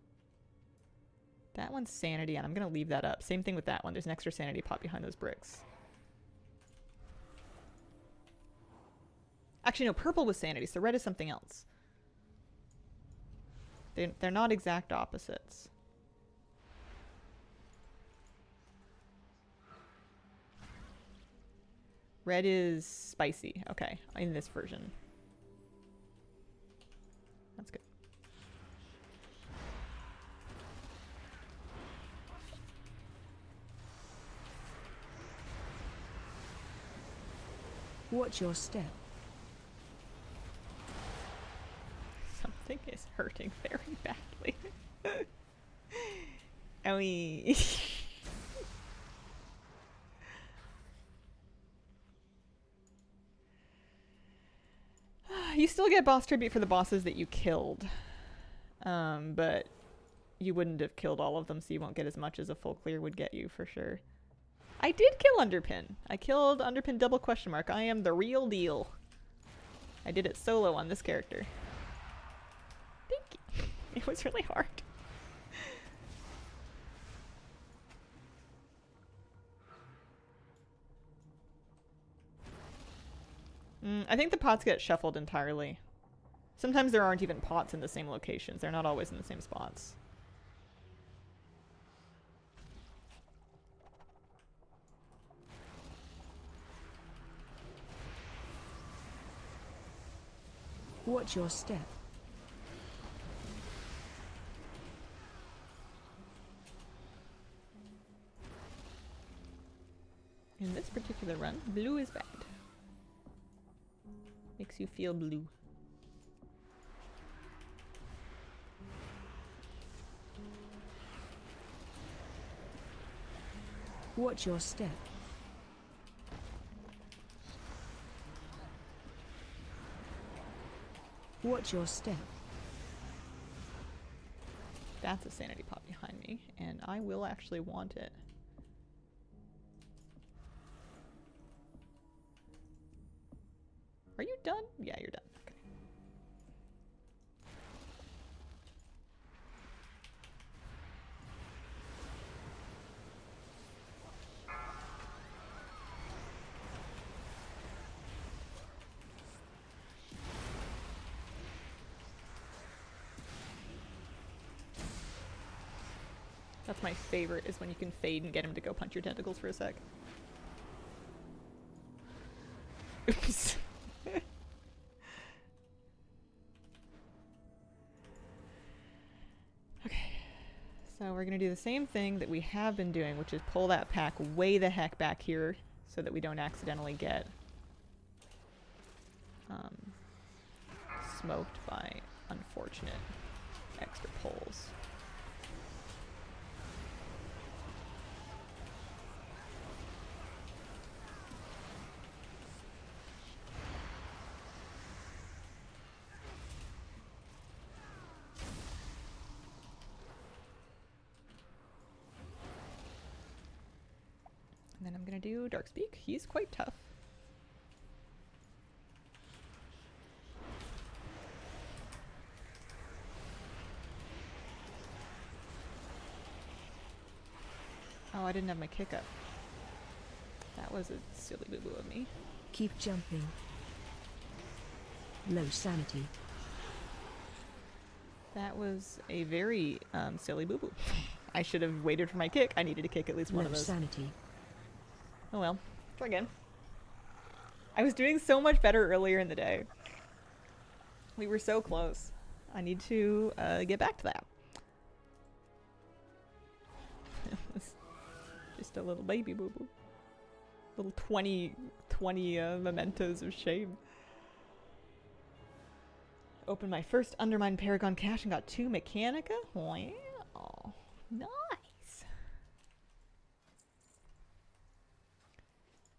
That one's sanity, and I'm gonna leave that up. Same thing with that one. There's an extra sanity pot behind those bricks. Actually, no, purple was sanity, so red is something else. They're not exact opposites. Red is spicy. Okay, in this version. That's good. Watch your step. Something is hurting very badly. Owie. You still get boss tribute for the bosses that you killed. But you wouldn't have killed all of them, so you won't get as much as a full clear would get you for sure. I did kill Underpin. I killed Underpin double question mark. I am the real deal. I did it solo on this character. Thank you. It was really hard. I think the pots get shuffled entirely. Sometimes there aren't even pots in the same locations. They're not always in the same spots. Watch your step. In this particular run, blue is bad. Makes you feel blue. Watch your step. Watch your step. That's a sanity pot behind me, and I will actually want it. Are you done? Yeah, you're done. Okay. That's my favorite, is when you can fade and get him to go punch your tentacles for a sec. Oops. we're going to do the same thing that we have been doing, which is pull that pack way the heck back here so that we don't accidentally get smoked by unfortunate extra pulls. And then I'm going to do Darkspeak. He's quite tough. Oh, I didn't have my kick up. That was a silly boo-boo of me. Keep jumping. Low sanity. That was a very silly boo-boo. I should have waited for my kick. I needed to kick at least one Low of those. sanity. Oh well. Try again. I was doing so much better earlier in the day. We were so close. I need to get back to that. It was just a little baby boo-boo. Little 20 mementos of shame. Opened my first Undermine Paragon cache and got 2 Mechanica. Wow. Nice.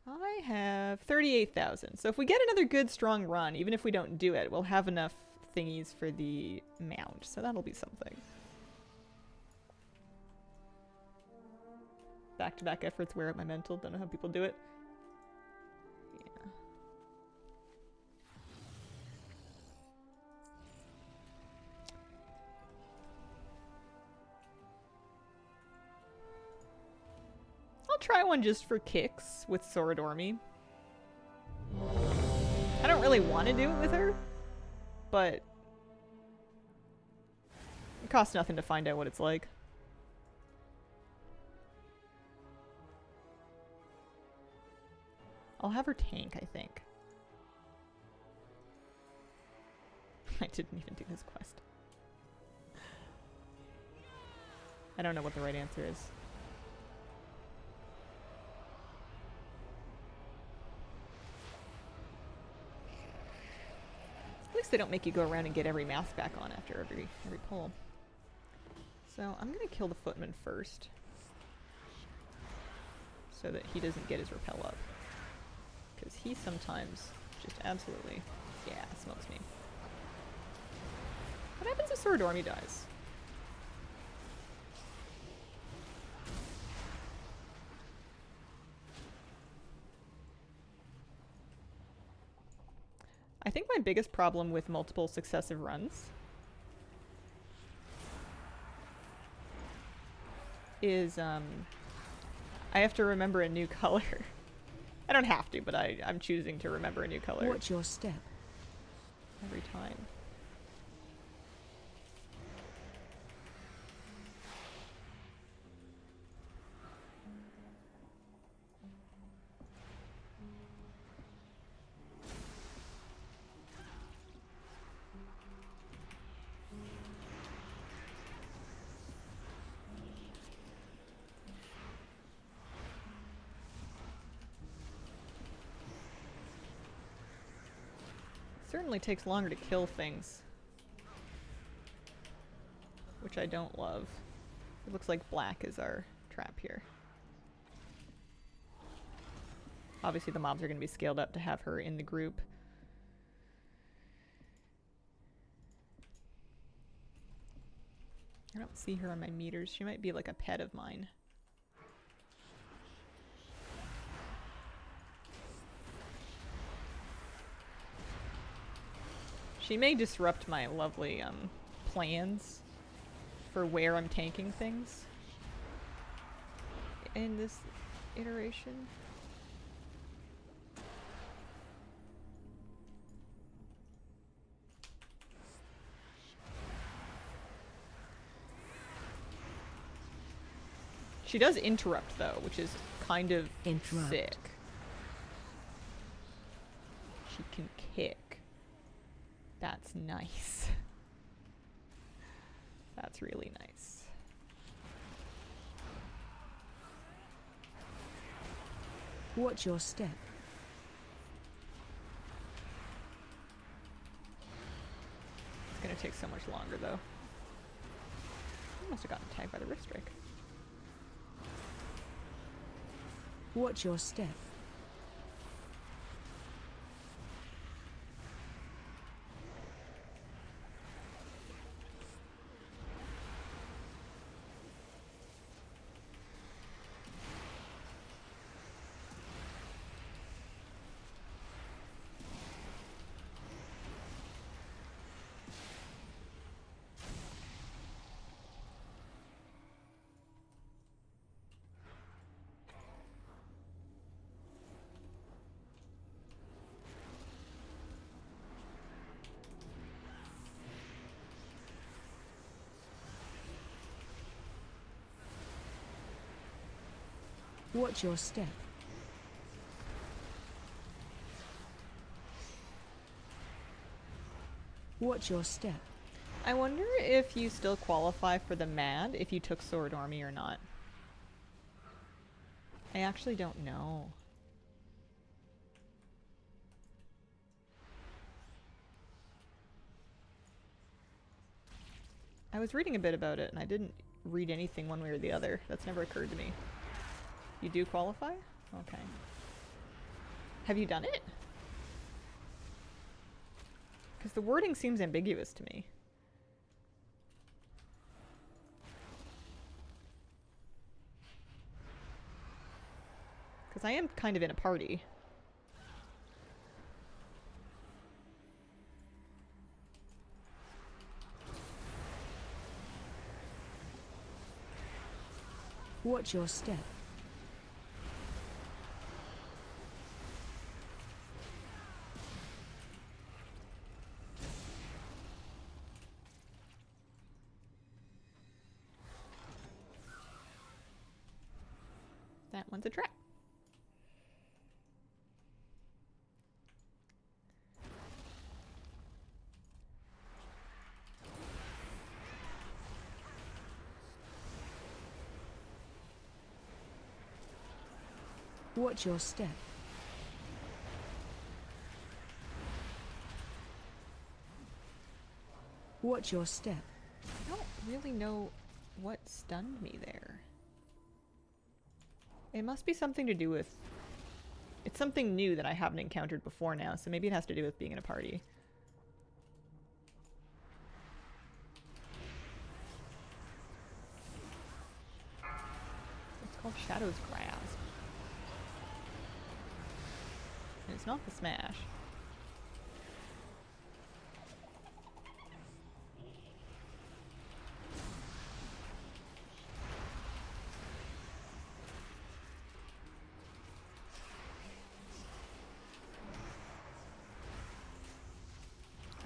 I have 38,000. So if we get another good strong run, even if we don't do it, we'll have enough thingies for the mount. So that'll be something. Back-to-back efforts wear out my mental. Don't know how people do it. Yeah. I'll try one just for kicks with Soradormi. I don't really want to do it with her, but it costs nothing to find out what it's like. I'll have her tank, I think. I didn't even do this quest. I don't know what the right answer is. At least they don't make you go around and get every mask back on after every pull. So I'm gonna kill the footman first, so that he doesn't get his repel up. Because he sometimes just absolutely, yeah, smokes me. What happens if Soradormi dies? I think my biggest problem with multiple successive runs is I have to remember a new color. I don't have to, but I'm choosing to remember a new color Watch your step. every time. Certainly takes longer to kill things, which I don't love. It looks like black is our trap here. Obviously the mobs are going to be scaled up to have her in the group. I don't see her on my meters. She might be like a pet of mine. She may disrupt my lovely plans for where I'm tanking things in this iteration. She does interrupt though, which is kind of sick. She can kick. That's nice. That's really nice. Watch your step. It's gonna take so much longer though. I must have gotten tagged by the rift strike. Watch your step. Watch your step. Watch your step. I wonder if you still qualify for the MAD if you took Sword Army or not. I actually don't know. I was reading a bit about it and I didn't read anything one way or the other. That's never occurred to me. You do qualify? Okay. Have you done it? Because the wording seems ambiguous to me. Because I am kind of in a party. Watch your step. That one's a trap. Watch your step. Watch your step. I don't really know what stunned me there. It must be something to do with... It's something new that I haven't encountered before now, so maybe it has to do with being in a party. It's called Shadow's Grasp. And it's not the smash.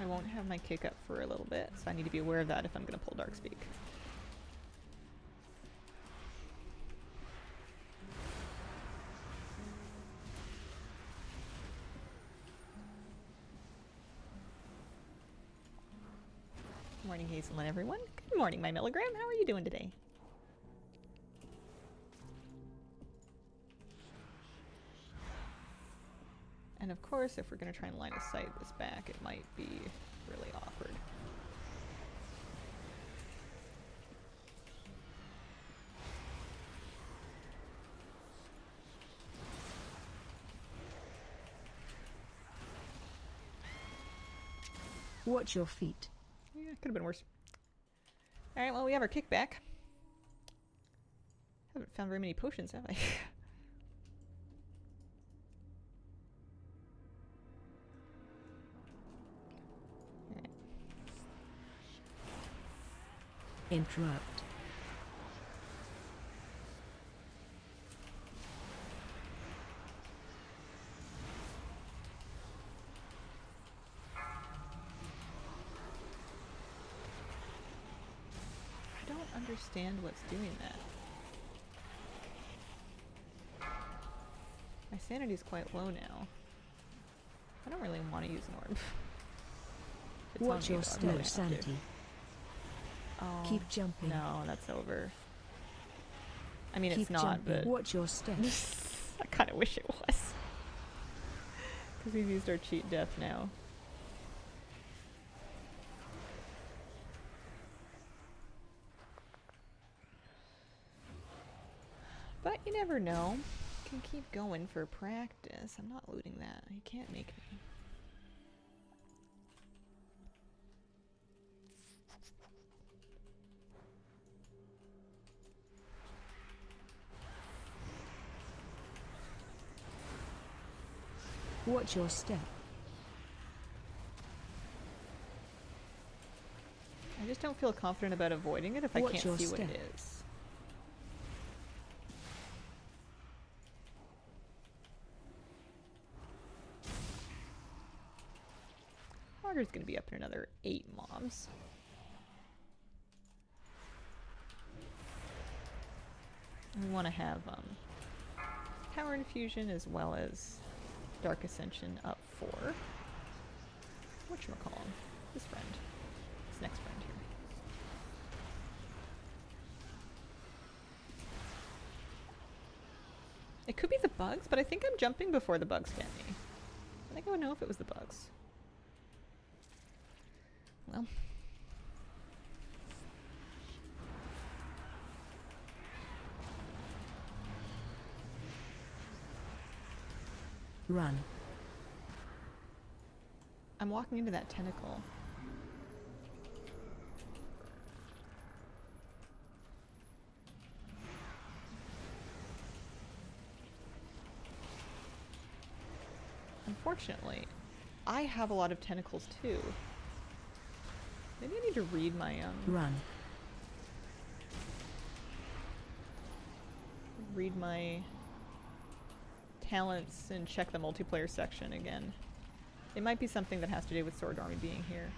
I won't have my kick up for a little bit, so I need to be aware of that if I'm going to pull Darkspeak. Good morning, Hazelin, everyone. Good morning, my milligram. How are you doing today? And of course, if we're going to try and line of sight this back, it might be really awkward. Watch your feet. Yeah, could have been worse. Alright, well, we have our kickback. Haven't found very many potions, have I? Interrupt. I don't understand what's doing that. My sanity's quite low now. I don't really want to use an orb. It's on Watch me, your though. I really step. have to. Sanity. Oh, Keep jumping. no, that's over. I mean, Keep it's not, jumping. but... Watch your step. I kind of wish it was. Because we've used our cheat death now. But you never know. You can keep going for practice. I'm not looting that. You can't make me. Watch your step. I just don't feel confident about avoiding it if I Watch can't your see what step. it is. Auger's gonna be up in another 8 mobs. We want to have Power Infusion as well as Dark Ascension up for whatchamacallem, this friend, this next friend here. It could be the bugs, but I think I'm jumping before the bugs get me. I think I would know if it was the bugs. Well. Run. I'm walking into that tentacle. Unfortunately, I have a lot of tentacles too. Maybe I need to read my Run. read my talents and check the multiplayer section again. It might be something that has to do with Sword Army being here.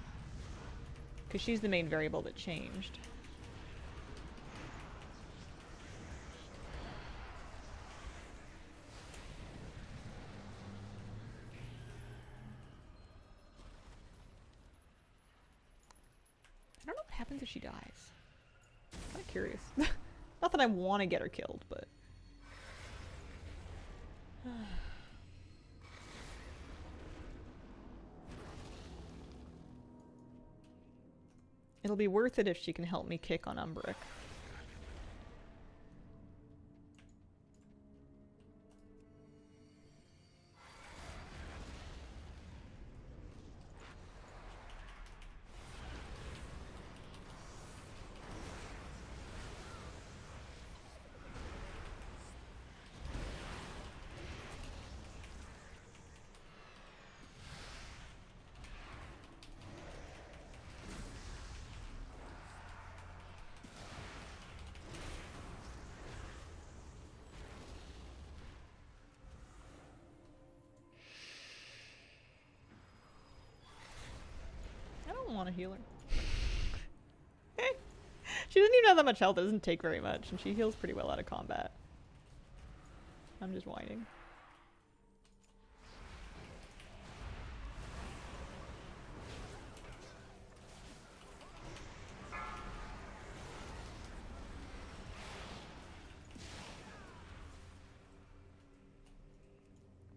Because she's the main variable that changed. I don't know what happens if she dies. I'm kind of curious. Not that I want to get her killed, but... It'll be worth it if she can help me kick on Umbric. Want to heal her. She doesn't even have that much health. It doesn't take very much, and she heals pretty well out of combat. I'm just whining.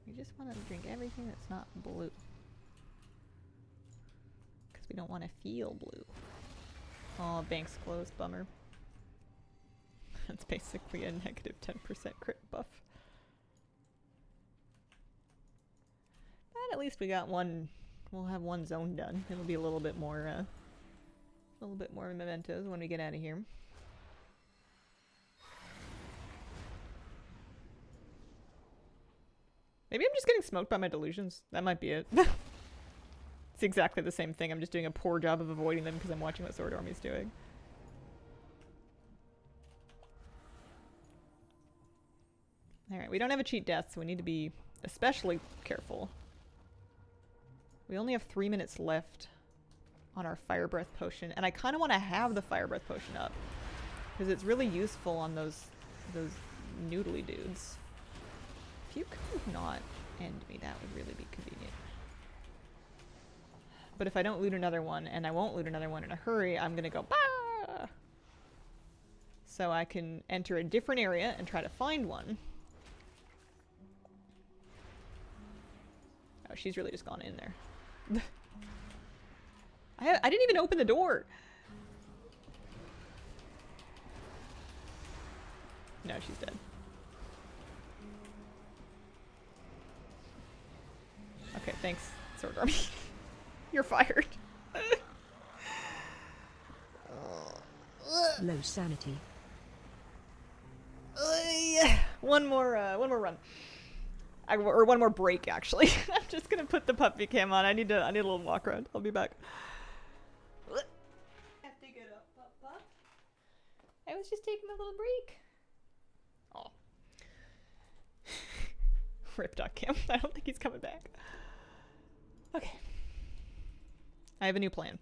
We just want to drink everything that's not blue. We don't want to feel blue. Oh, bank's closed. Bummer. That's basically a negative 10% crit buff. But at least we got one. We'll have one zone done. It'll be a little bit more mementos when we get out of here. Maybe I'm just getting smoked by my delusions. That might be it. It's exactly the same thing. I'm just doing a poor job of avoiding them because I'm watching what Sword Army's doing. Alright, we don't have a cheat death, so we need to be especially careful. We only have 3 minutes left on our Fire Breath Potion, and I kind of want to have the Fire Breath Potion up because it's really useful on those noodly dudes. If you could not end me, that would really be convenient. But if I don't loot another one, and I won't loot another one in a hurry, I'm gonna go, bah! So I can enter a different area and try to find one. Oh, she's really just gone in there. I didn't even open the door. No, she's dead. Okay, thanks, Sword Army. You're fired. Low sanity. One more run. Or one more break, actually. I'm just gonna put the puppy cam on. I need a little walk around. I'll be back. Have to get up, Papa. I was just taking a little break. Oh. Rip Duck Cam. I don't think he's coming back. Okay. I have a new plan.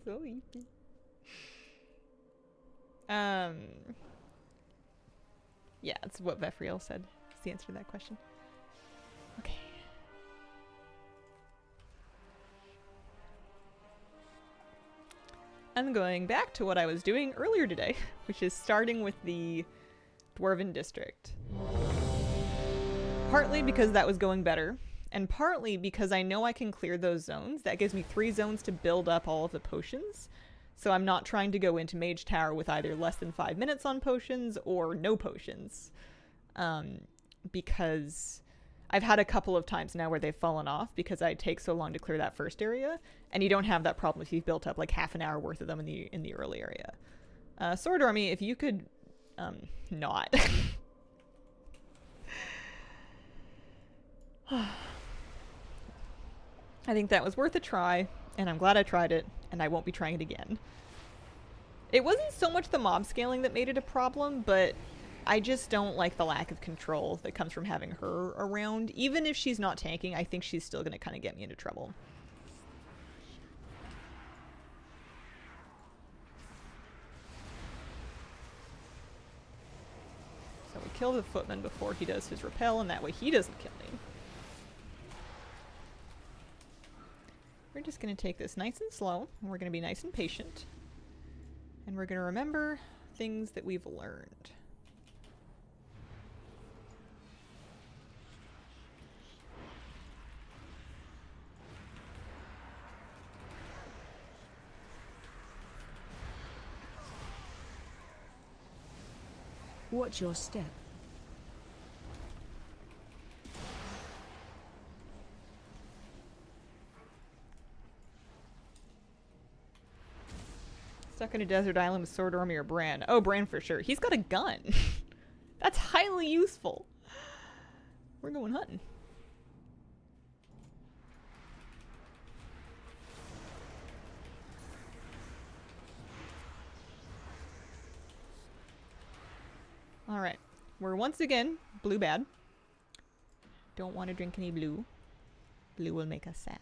So easy. Yeah, that's what Vefriel said. That's the answer to that question. Okay. I'm going back to what I was doing earlier today, which is starting with the Dwarven District. Partly because that was going better, and partly because I know I can clear those zones. That gives me 3 zones to build up all of the potions. So I'm not trying to go into Mage Tower with either less than 5 minutes on potions or no potions. Because I've had a couple of times now where they've fallen off because I take so long to clear that first area, and you don't have that problem if you've built up like half an hour worth of them in the early area. Sword Army, if you could not. I think that was worth a try, and I'm glad I tried it, and I won't be trying it again. It wasn't so much the mob scaling that made it a problem, but I just don't like the lack of control that comes from having her around. Even if she's not tanking, I think she's still going to kind of get me into trouble. So we kill the footman before he does his repel, and that way he doesn't kill me. We're just going to take this nice and slow, and we're going to be nice and patient. And we're going to remember things that we've learned. Watch your step. Stuck in a desert island with Sword Army or Bran. Oh, Bran for sure. He's got a gun. That's highly useful. We're going hunting. Alright. We're once again blue bad. Don't want to drink any blue. Blue will make us sad.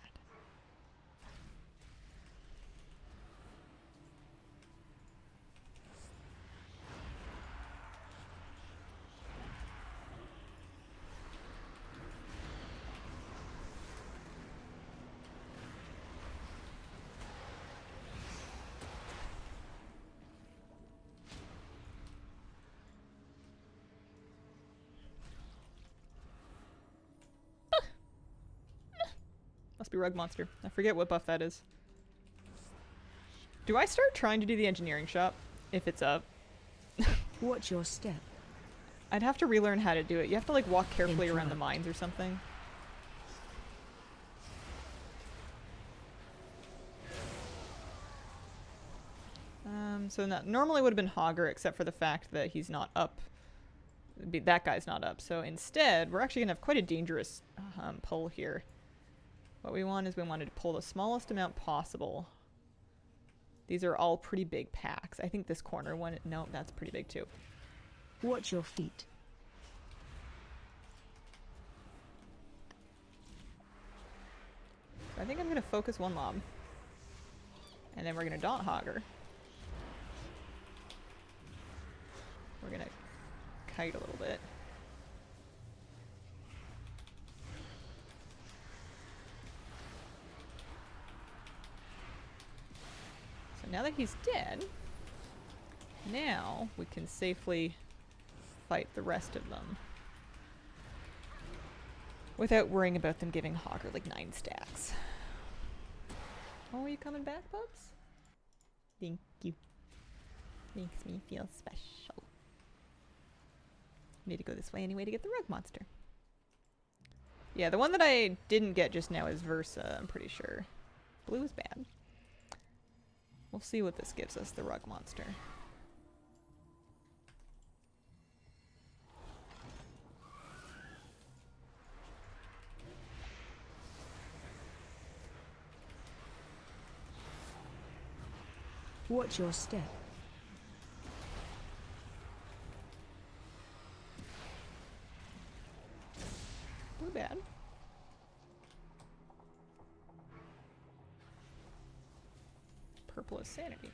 Must be Rug Monster. I forget what buff that is. Do I start trying to do the engineering shop? If it's up. Watch your step. I'd have to relearn how to do it. You have to like walk carefully around the mines or something. So normally would have been Hogger, except for the fact that he's not up. That guy's not up. So instead, we're actually going to have quite a dangerous pull here. What we want is we wanted to pull the smallest amount possible. These are all pretty big packs. I think this corner one, no, that's pretty big too. Watch your feet. So I think I'm going to focus one mob. And then we're going to Daunt Hogger. We're going to kite a little bit. So now that he's dead, Now we can safely fight the rest of them without worrying about them giving Hogger like 9 stacks. Oh, are you coming back, pups? Thank you. Makes me feel special. Need to go this way anyway to get the rug monster. Yeah, the one that I didn't get just now is Versa, I'm pretty sure. Blue is bad. We'll see what this gives us, the rug monster. Watch your step. Blue bad. Purple is sanity.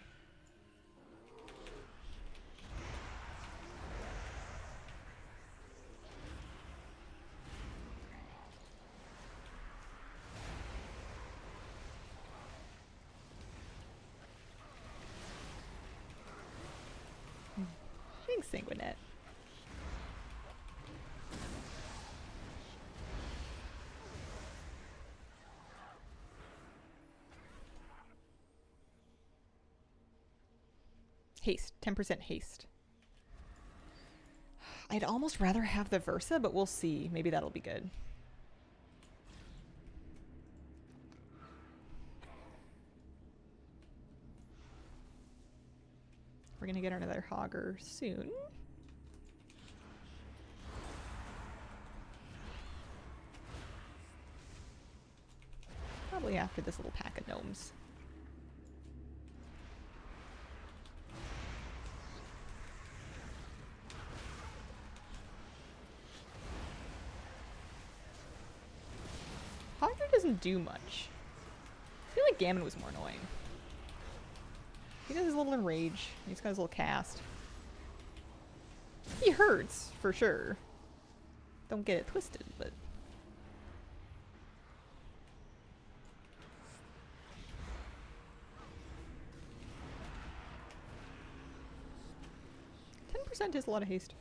Thanks, Sanguinet. Haste. 10% haste. I'd almost rather have the Versa, but we'll see. Maybe that'll be good. We're gonna get another Hogger soon. Probably after this little pack of gnomes. Hogger doesn't do much. I feel like Gammon was more annoying. He does his little enrage. He's got his little cast. He hurts, for sure. Don't get it twisted, but... %10 is a lot of haste.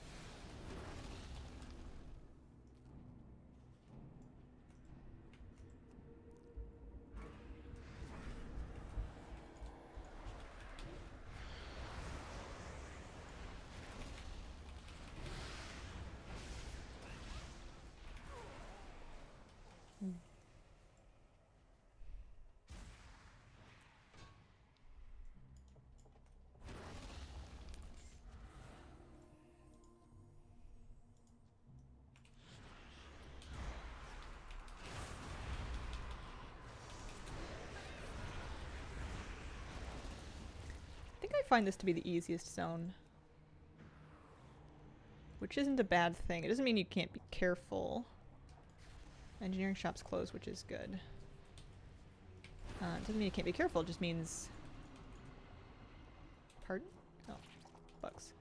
I find this to be the easiest zone, which isn't a bad thing. It doesn't mean you can't be careful. Engineering shop's closed, which is good. It doesn't mean you can't be careful, it just means... Pardon? Oh, bugs.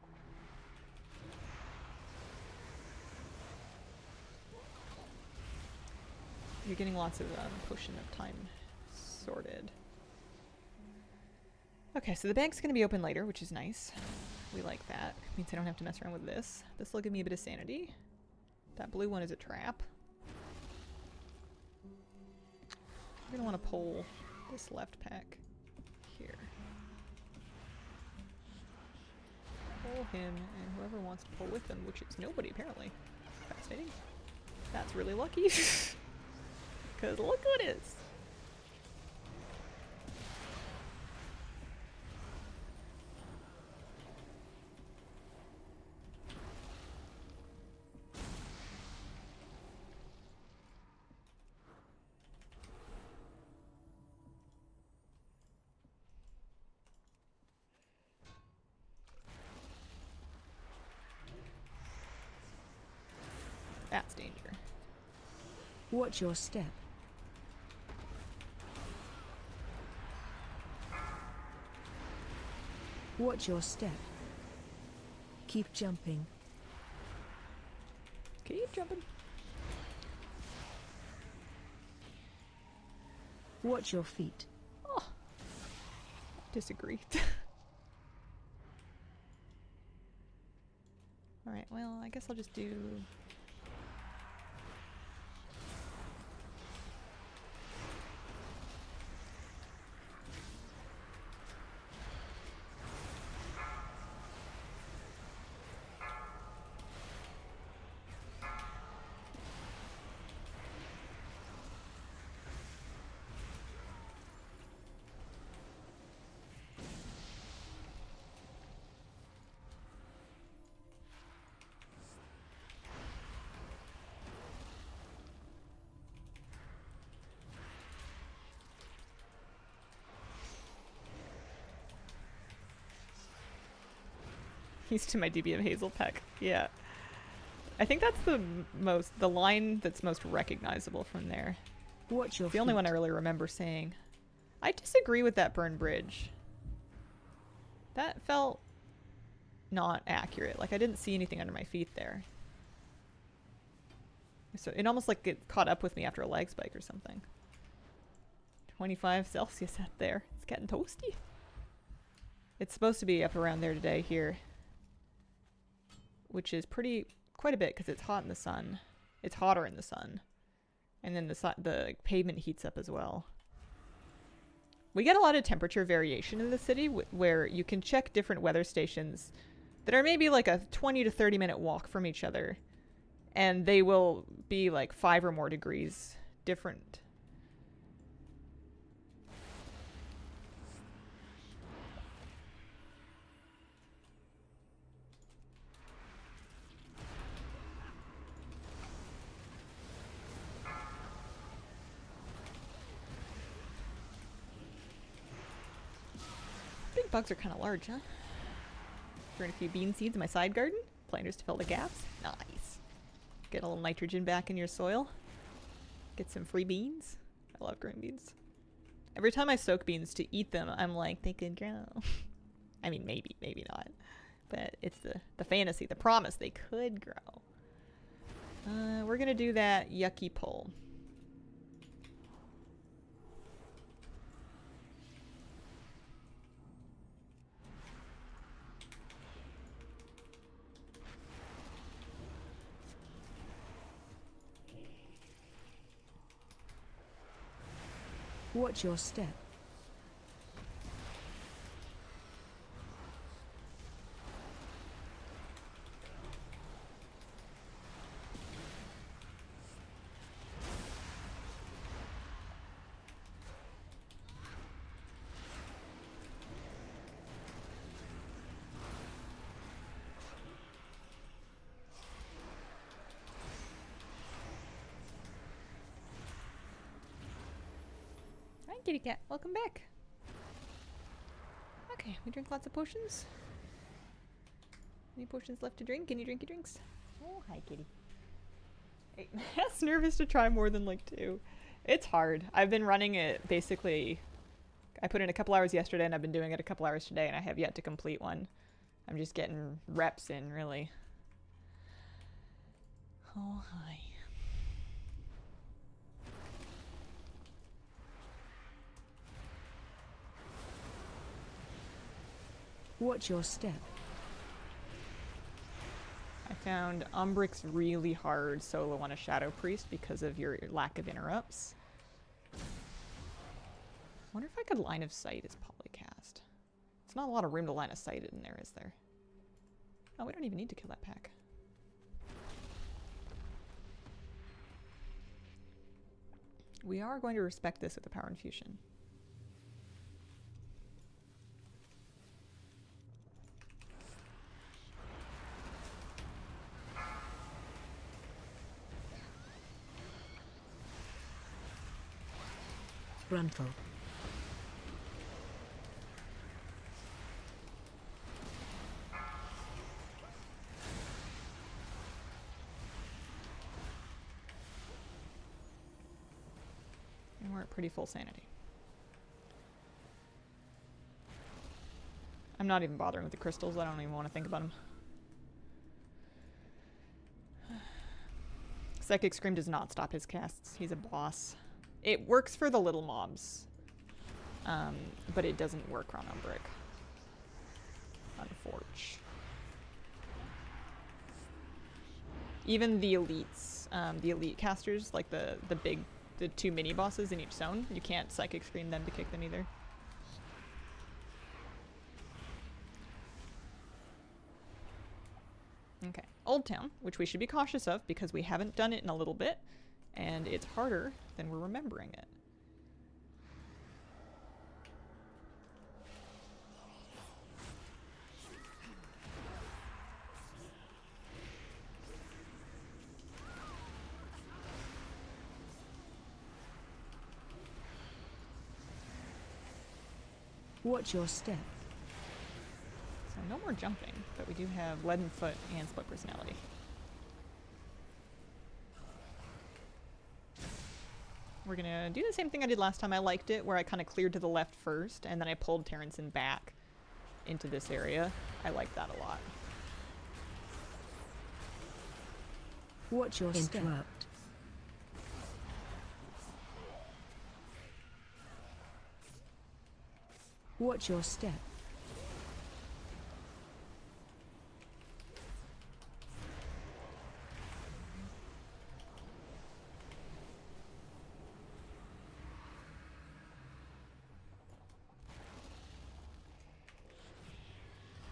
You're getting lots of potion of time sorted. Okay, so the bank's going to be open later, which is nice. We like that. Means I don't have to mess around with this. This will give me a bit of sanity. That blue one is a trap. We're going to want to pull this left pack here. Pull him, and whoever wants to pull with him, which is nobody apparently. Fascinating. That's really lucky. Because look who it is. That's danger. Watch your step. Watch your step. Keep jumping. Keep jumping. Watch your feet. Oh. Disagree. Alright, well, I guess I'll just do... Used to my DBM Hazelpeck. Yeah. I think that's the line that's most recognizable from there. Watch your The only feet. one I really remember saying. I disagree with that burn bridge. That felt not accurate. Like I didn't see anything under my feet there. So it almost like it caught up with me after a lag spike or something. 25 Celsius out there. It's getting toasty. It's supposed to be up around there today here. Which is quite a bit because it's hot in the sun. It's hotter in the sun. And then the pavement heats up as well. We get a lot of temperature variation in the city where you can check different weather stations that are maybe like a 20 to 30 minute walk from each other. And they will be like 5 or more degrees different. Big bugs are kind of large, huh? Throwing a few bean seeds in my side garden. Planters to fill the gaps. Nice. Get a little nitrogen back in your soil. Get some free beans. I love growing beans. Every time I soak beans to eat them, I'm like, they could grow. I mean, maybe not. But it's the fantasy, the promise they could grow. We're gonna do that yucky pull. Watch your step. Hi, kitty cat. Welcome back. Okay, we drink lots of potions. Any potions left to drink? Any drinky drinks? Oh, hi, kitty. Hey, Matt's nervous to try more than like 2. It's hard. I've been running it basically. I put in a couple hours yesterday and I've been doing it a couple hours today and I have yet to complete one. I'm just getting reps in, really. Oh, hi. Watch your step. I found Umbrix really hard solo on a Shadow Priest because of your lack of interrupts. Wonder if I could line of sight as polycast. It's not a lot of room to line of sight in there, is there? Oh, we don't even need to kill that pack. We are going to respect this with the Power Infusion. Brunful. And we're at pretty full sanity. I'm not even bothering with the crystals. I don't even want to think about them. Psychic Scream does not stop his casts. He's a boss. It works for the little mobs. But it doesn't work on Umbric. Unfortunately. Even the elites, the elite casters, like the two mini bosses in each zone, you can't psychic screen them to kick them either. Okay, Old Town, which we should be cautious of because we haven't done it in a little bit, and it's harder than we're remembering it. Watch your step. So no more jumping, but we do have Leaden Foot and Split Personality. We're gonna do the same thing I did last time. I liked it, where I kind of cleared to the left first, and then I pulled Terranson back into this area. I like that a lot. Watch your step. Interrupt. Watch your step.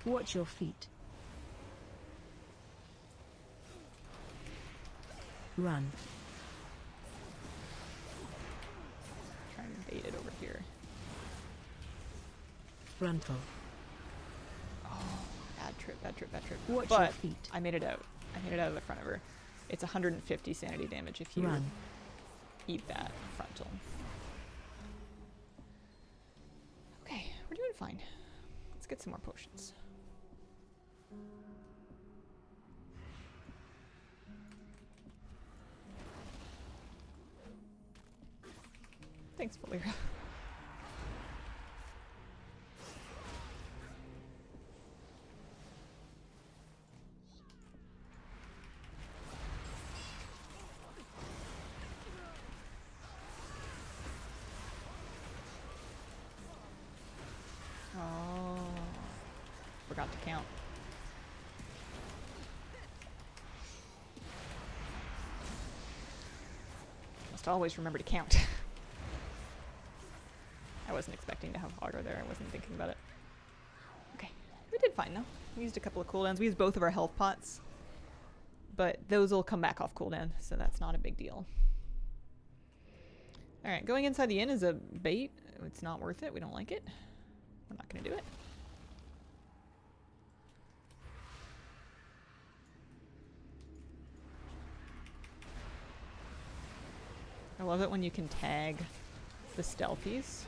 Watch your feet. Run. Try and bait it over here. Frontal. Oh, bad trip, bad trip, bad trip. Watch your But feet. I made it out. I made it out of the front of her. It's 150 sanity damage if you Run. eat that frontal. Okay, we're doing fine. Let's get some more potions. Thanks, Valera. Oh, forgot to count. Must always remember to count. I wasn't expecting to have Augur there. I wasn't thinking about it. Okay, we did fine though. We used a couple of cooldowns. We used both of our health pots, but those will come back off cooldown, so that's not a big deal. All right, going inside the inn is a bait. It's not worth it. We don't like it. We're not going to do it. I love it when you can tag the stealthies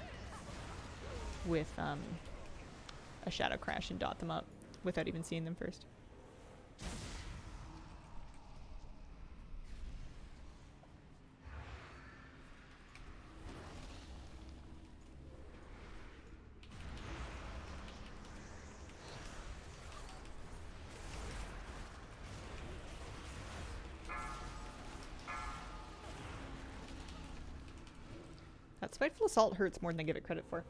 with a Shadow Crash and dot them up without even seeing them first. That Spiteful Assault hurts more than I give it credit for.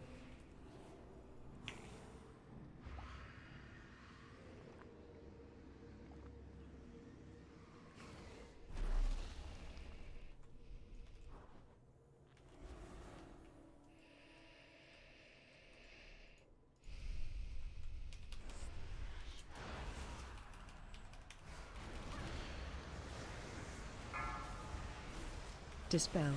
Dispel.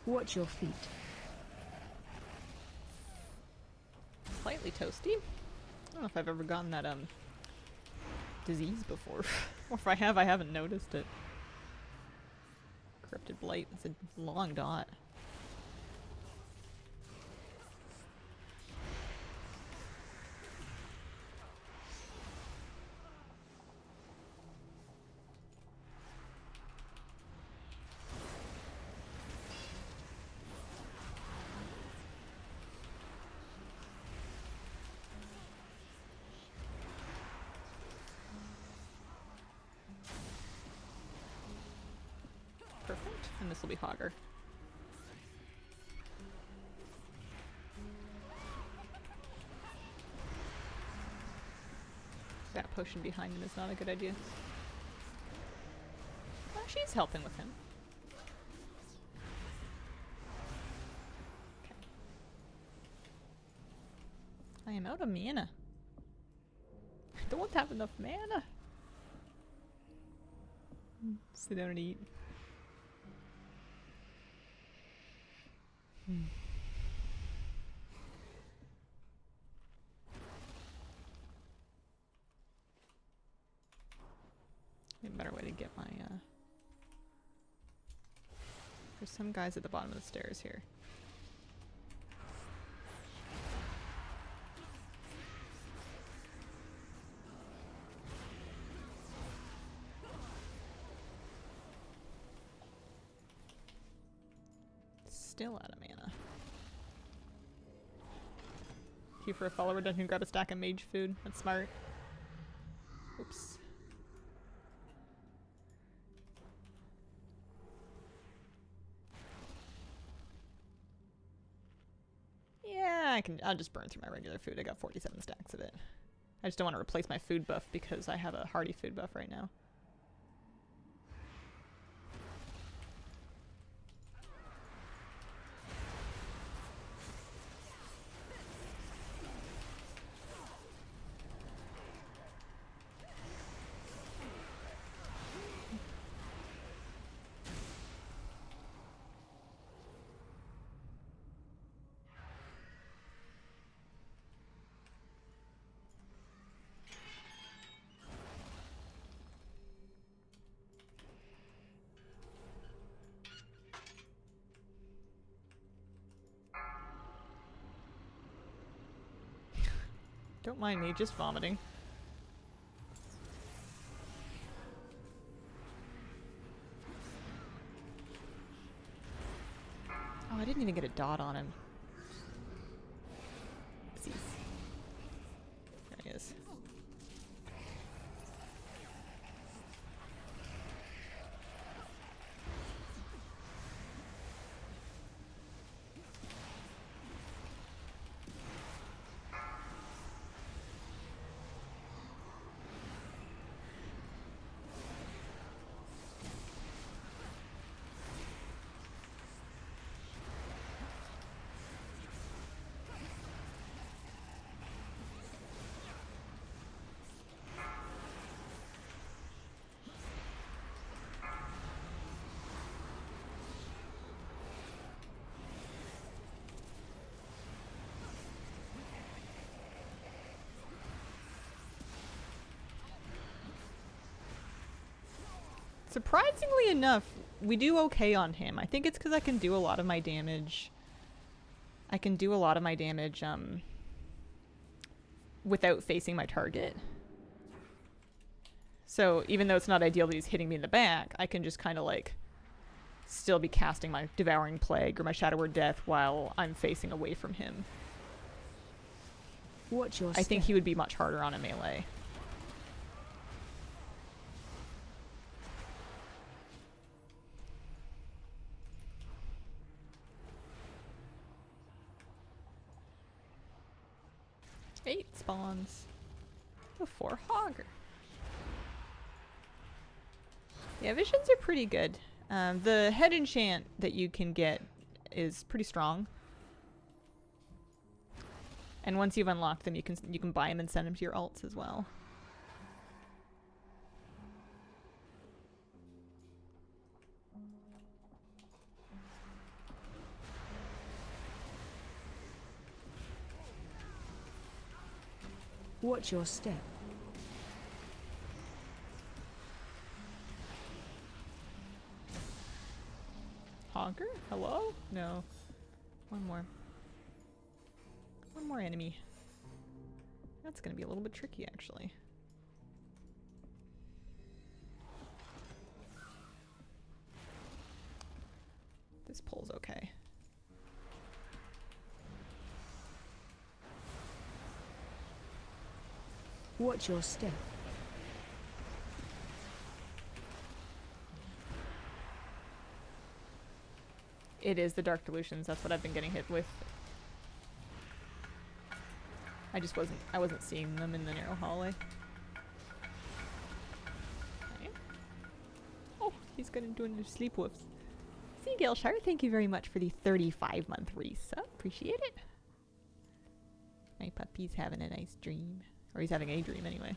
Watch your feet. Slightly toasty. I don't know if I've ever gotten that disease before. Or if I have, I haven't noticed it. Corrupted Blight. It's a long dot. Perfect. And this will be Hogger. potion behind him is not a good idea. Well, she's helping with him. Okay. I am out of mana. I don't have enough mana. Sit down and eat. A better way to get my, There's some guys at the bottom of the stairs here. Still out of mana. Queue for a follower dungeon, grab a stack of mage food. That's smart. Oops. Yeah, I'll just burn through my regular food. I got 47 stacks of it. I just don't want to replace my food buff because I have a hardy food buff right now. Don't mind me, just vomiting. Oh, I didn't even get a dot on him. Oopsies. There he is. Surprisingly enough, we do okay on him. I think it's because I can do a lot of my damage. I can do a lot of my damage without facing my target. So even though it's not ideal that he's hitting me in the back, I can just kind of like still be casting my Devouring Plague or my Shadow Word Death while I'm facing away from him. Watch your I think step. he would be much harder on a melee. Eight spawns before Hogger. Yeah, visions are pretty good. The head enchant that you can get is pretty strong. And once you've unlocked them, you can buy them and send them to your alts as well. Watch your step. Honker? Hello? No. One more. One more enemy. That's gonna be a little bit tricky, actually. This pull's okay. Watch your step. It is the Dark Delusions. That's what I've been getting hit with. I wasn't seeing them in the narrow hallway. he's gonna do into sleep wolves. Seagull Shark, thank you very much for the 35-month resub. Appreciate it. My puppy's having a nice dream. Or he's having a dream anyway.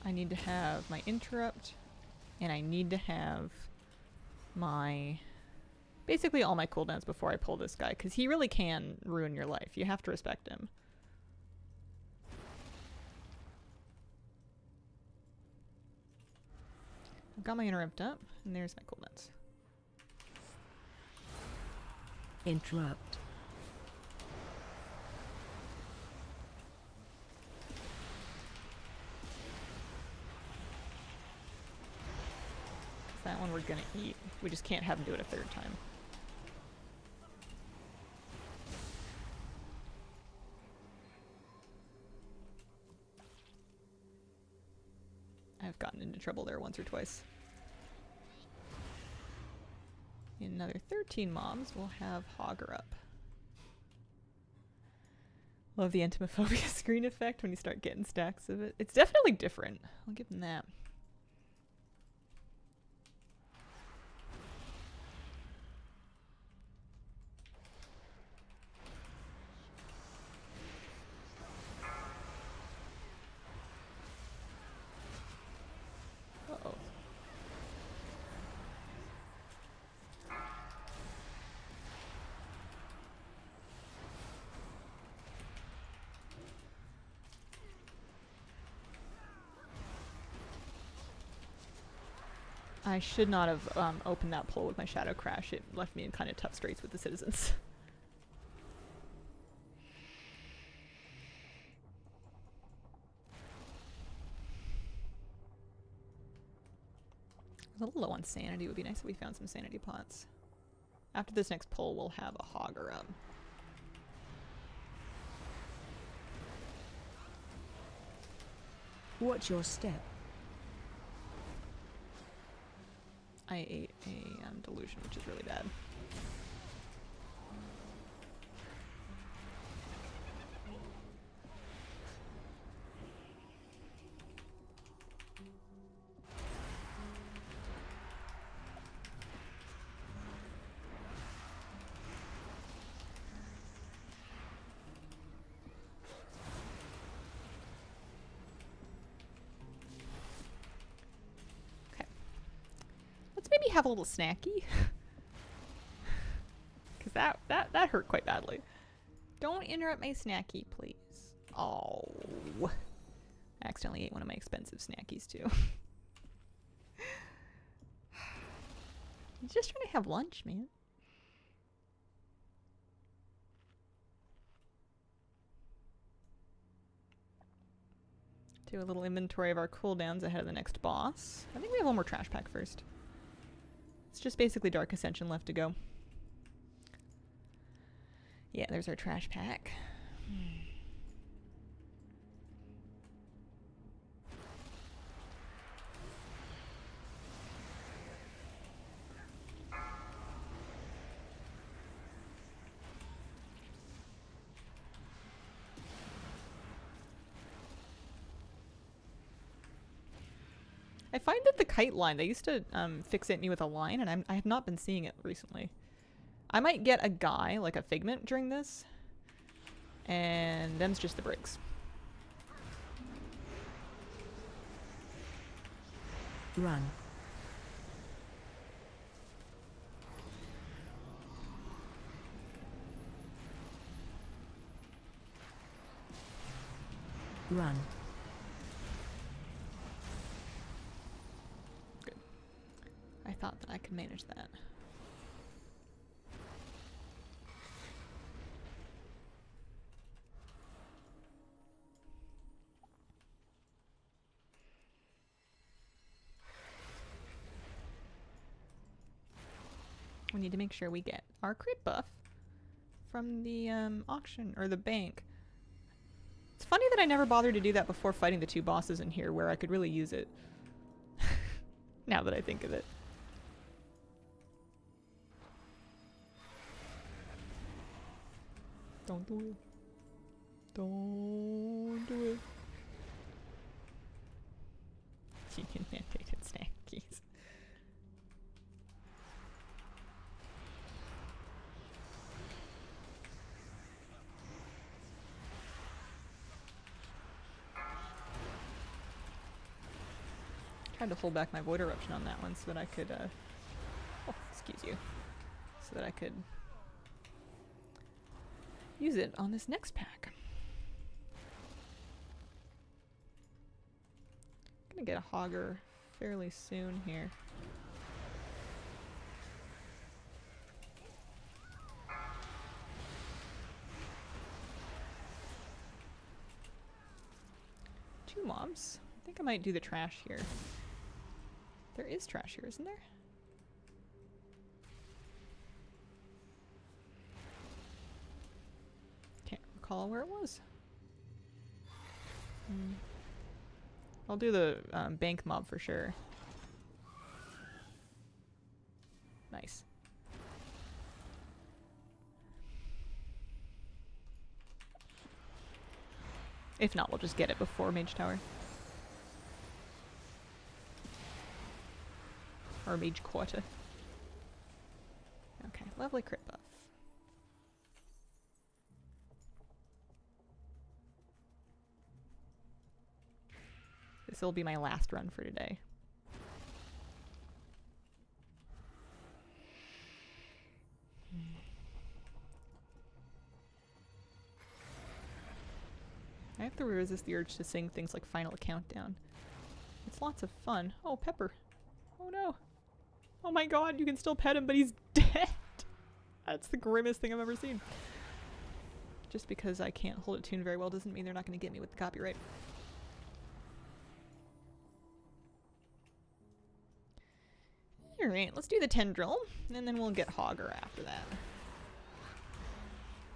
I need to have my interrupt, and I need to have my... basically all my cooldowns before I pull this guy, because he really can ruin your life. You have to respect him. I've got my interrupt up, and there's my cooldowns. Interrupt. That one we're gonna eat. We just can't have him do it a third time. I've gotten into trouble there once or twice. In another 13 mobs, we'll have Hogger up. Love the Entomophobia screen effect when you start getting stacks of it. It's definitely different. I'll give them that. Uh-oh. I should not have opened that pull with my Shadow Crash. It left me in kind of tough straits with the citizens. I was a little low on sanity. It would be nice if we found some sanity pots. After this next pull, we'll have a Hogger up. Watch your step. I ate a delusion, which is really bad. Maybe have a little snacky. Because that hurt quite badly. Don't interrupt my snacky, please. Oh. I accidentally ate one of my expensive snackies too. He's just trying to have lunch, man. Do a little inventory of our cooldowns ahead of the next boss. I think we have one more trash pack first. It's just basically Dark Ascension left to go. Yeah, there's our trash pack. I find that the kite line, they used to fixate me with a line, and I have not been seeing it recently. I might get a guy, like a Figment, during this, and them's just the breaks. Run. Run. I thought that I could manage that. We need to make sure we get our crit buff from the auction or the bank. It's funny that I never bothered to do that before fighting the two bosses in here where I could really use it. Now that I think of it. Don't do it. Don't do it. Union mandated snack keys. Tried to hold back my void eruption on that one so that I could oh, excuse you. So that I could use it on this next pack. Gonna get a Hogger fairly soon here. Two mobs. I think I might do the trash here. There is trash here, isn't there? Can't recall where it was. I'll do the bank mob for sure. Nice. If not, we'll just get it before Mage Tower. Or Mage Quarter. Okay, lovely crit buff. This will be my last run for today. I have to resist the urge to sing things like Final Countdown. It's lots of fun. Oh, Pepper. Oh no. Oh my god, you can still pet him, but he's dead! That's the grimmest thing I've ever seen. Just because I can't hold a tune very well doesn't mean they're not going to get me with the copyright. Alright, let's do the Tendril, and then we'll get Hogger after that.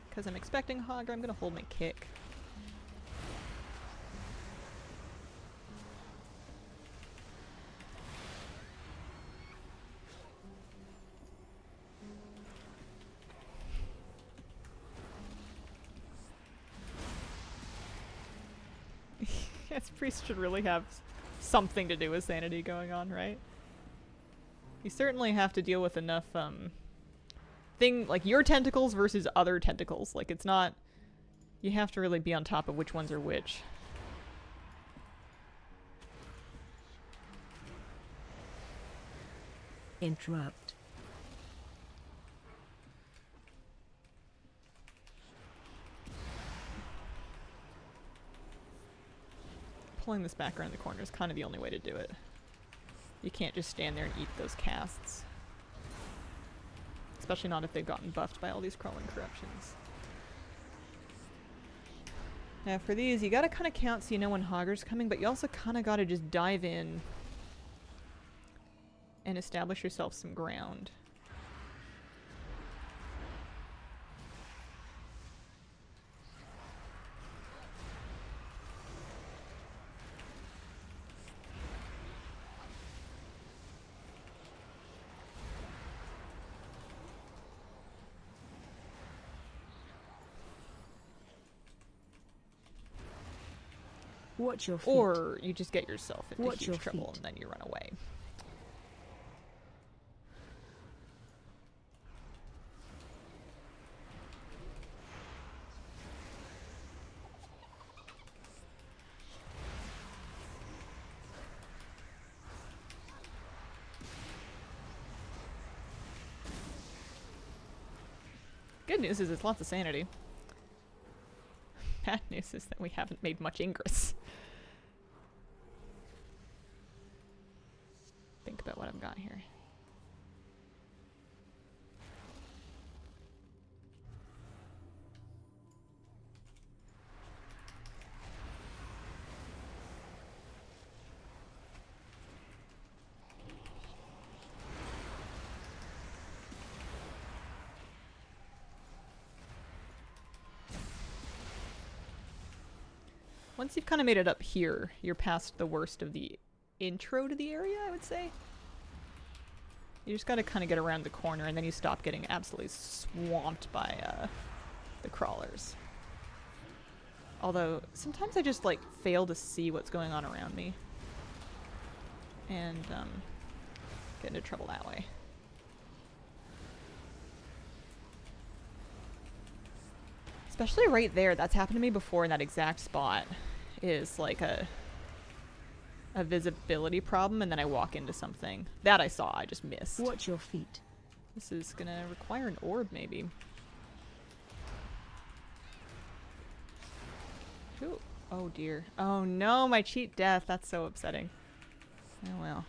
Because I'm expecting Hogger, I'm going to hold my kick. Yes, Priest should really have something to do with sanity going on, right? You certainly have to deal with enough, like your tentacles versus other tentacles. Like, it's not... You have to really be on top of which ones are which. Interrupt. Pulling this back around the corner is kind of the only way to do it. You can't just stand there and eat those casts. Especially not if they've gotten buffed by all these crawling corruptions. Now for these, you gotta kind of count so you know when Hogger's coming, but you also kind of gotta just dive in and establish yourself some ground. Watch your feet. Or you just get yourself into Watch your huge trouble feet. and then you run away. Good news is it's lots of sanity. Bad news is that we haven't made much Ingress. Think about what I've got here. Once you've kind of made it up here, you're past the worst of the intro to the area, I would say. You just gotta kind of get around the corner and then you stop getting absolutely swamped by the crawlers. Although, sometimes I just, like, fail to see what's going on around me. And, get into trouble that way. Especially right there. That's happened to me before in that exact spot. Is, like, a visibility problem, and then I walk into something. That I saw, I just missed. Watch your feet. This is gonna require an orb, maybe. Ooh. Oh dear. Oh no, my cheat death. That's so upsetting. Oh well.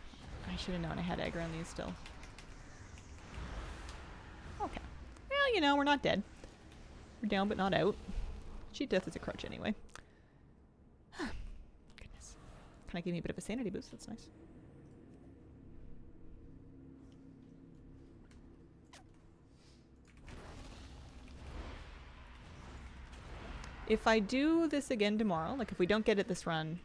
I should have known I had aggro on these still. Okay. Well, you know, we're not dead. We're down but not out. Cheat death is a crutch anyway. Goodness. Kind of gave me a bit of a sanity boost. That's nice. If I do this again tomorrow, like if we don't get it this run,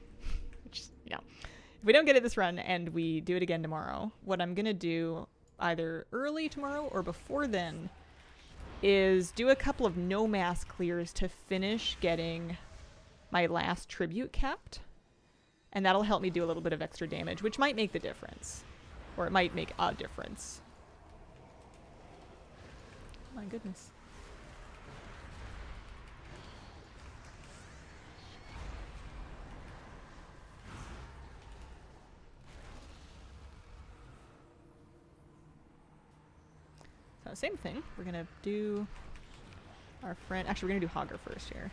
which, yeah, if we don't get it this run and we do it again tomorrow, what I'm going to do either early tomorrow or before then is do a couple of no mass clears to finish getting my last tribute capped. And that'll help me do a little bit of extra damage, which might make the difference. Or it might make a difference. My goodness. So same thing. We're going to do our friend... Actually, we're going to do Hogger first here.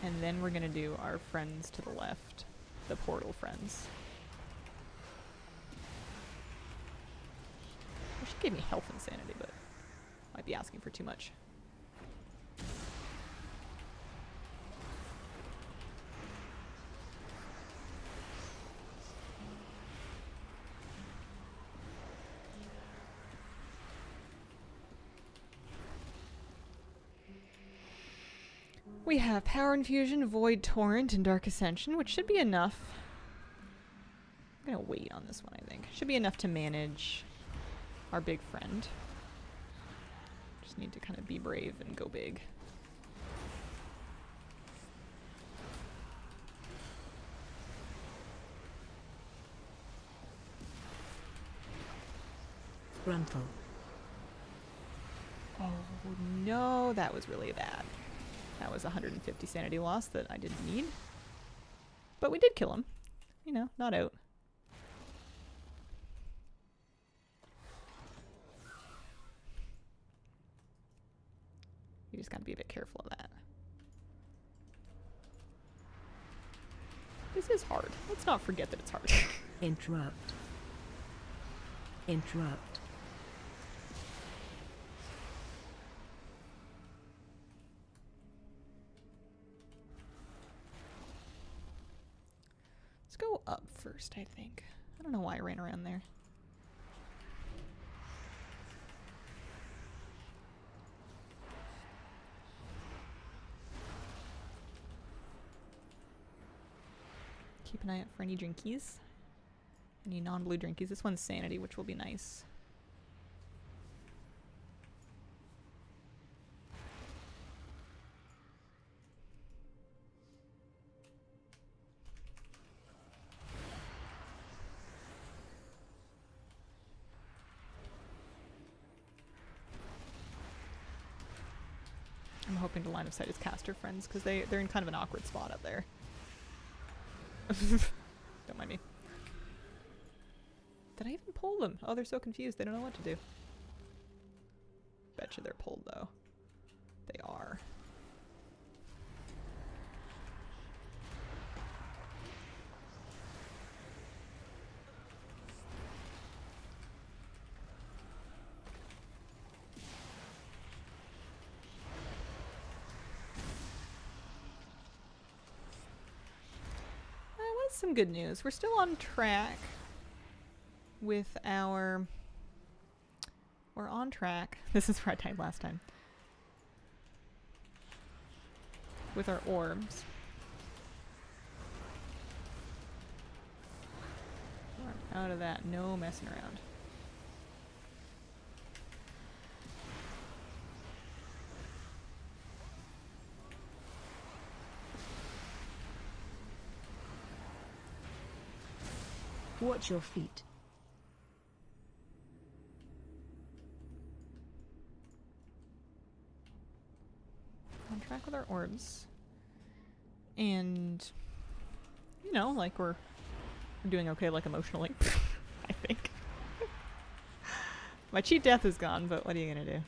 And then we're going to do our friends to the left. The portal friends. Well, she gave me health and sanity, but might be asking for too much. We have Power Infusion, Void Torrent, and Dark Ascension, which should be enough. I'm gonna wait on this one, I think. Should be enough to manage our big friend. Just need to kind of be brave and go big. Gruntle. Oh no, that was really bad. That was 150 sanity loss that I didn't need. But we did kill him. You know, not out. You just gotta be a bit careful of that. This is hard. Let's not forget that it's hard. Interrupt. Interrupt. Let's go up first, I think. I don't know why I ran around there. Keep an eye out for any drinkies. Any non-blue drinkies. This one's sanity, which will be nice. I'm hoping to line of sight his caster friends, because they're in kind of an awkward spot up there. Don't mind me. Did I even pull them? Oh, they're so confused. They don't know what to do. Betcha they're pulled, though. They are. Some good news. We're still on track with our... We're on track. This is where I died last time. With our orbs. We're out of that. No messing around. Watch your feet. On track with our orbs. And, you know, like we're doing okay, like emotionally, I think. My cheat death is gone, but what are you gonna do?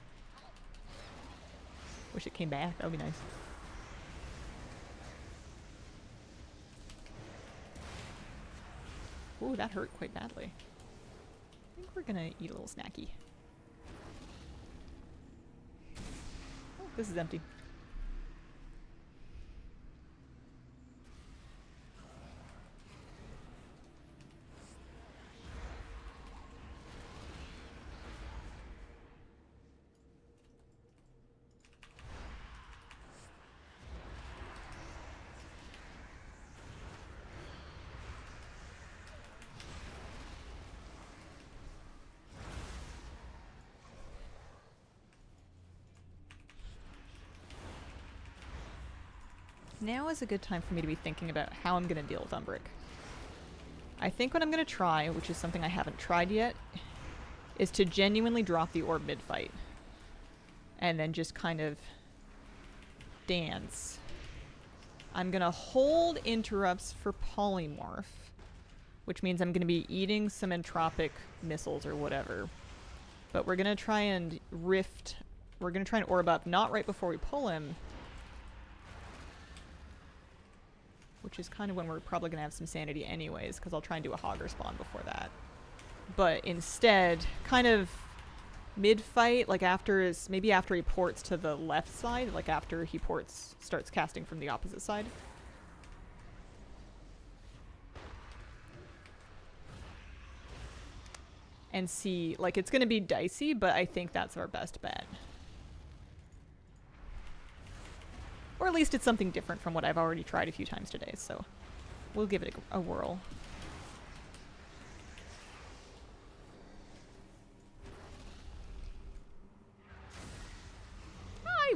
Wish it came back, that would be nice. Ooh, that hurt quite badly. I think we're gonna eat a little snacky. Oh, this is empty. Now is a good time for me to be thinking about how I'm going to deal with Umbric. I think what I'm going to try, which is something I haven't tried yet, is to genuinely drop the orb mid-fight. And then just kind of dance. I'm going to hold interrupts for polymorph, which means I'm going to be eating some entropic missiles or whatever. But we're going to try and rift. We're going to try and orb up, not right before we pull him, which is kind of when we're probably going to have some sanity anyways, because I'll try and do a Hogger spawn before that. But instead, kind of mid-fight, like maybe after he ports to the left side, like after he starts casting from the opposite side. And see, like it's going to be dicey, but I think that's our best bet. Or at least it's something different from what I've already tried a few times today, so we'll give it a whirl.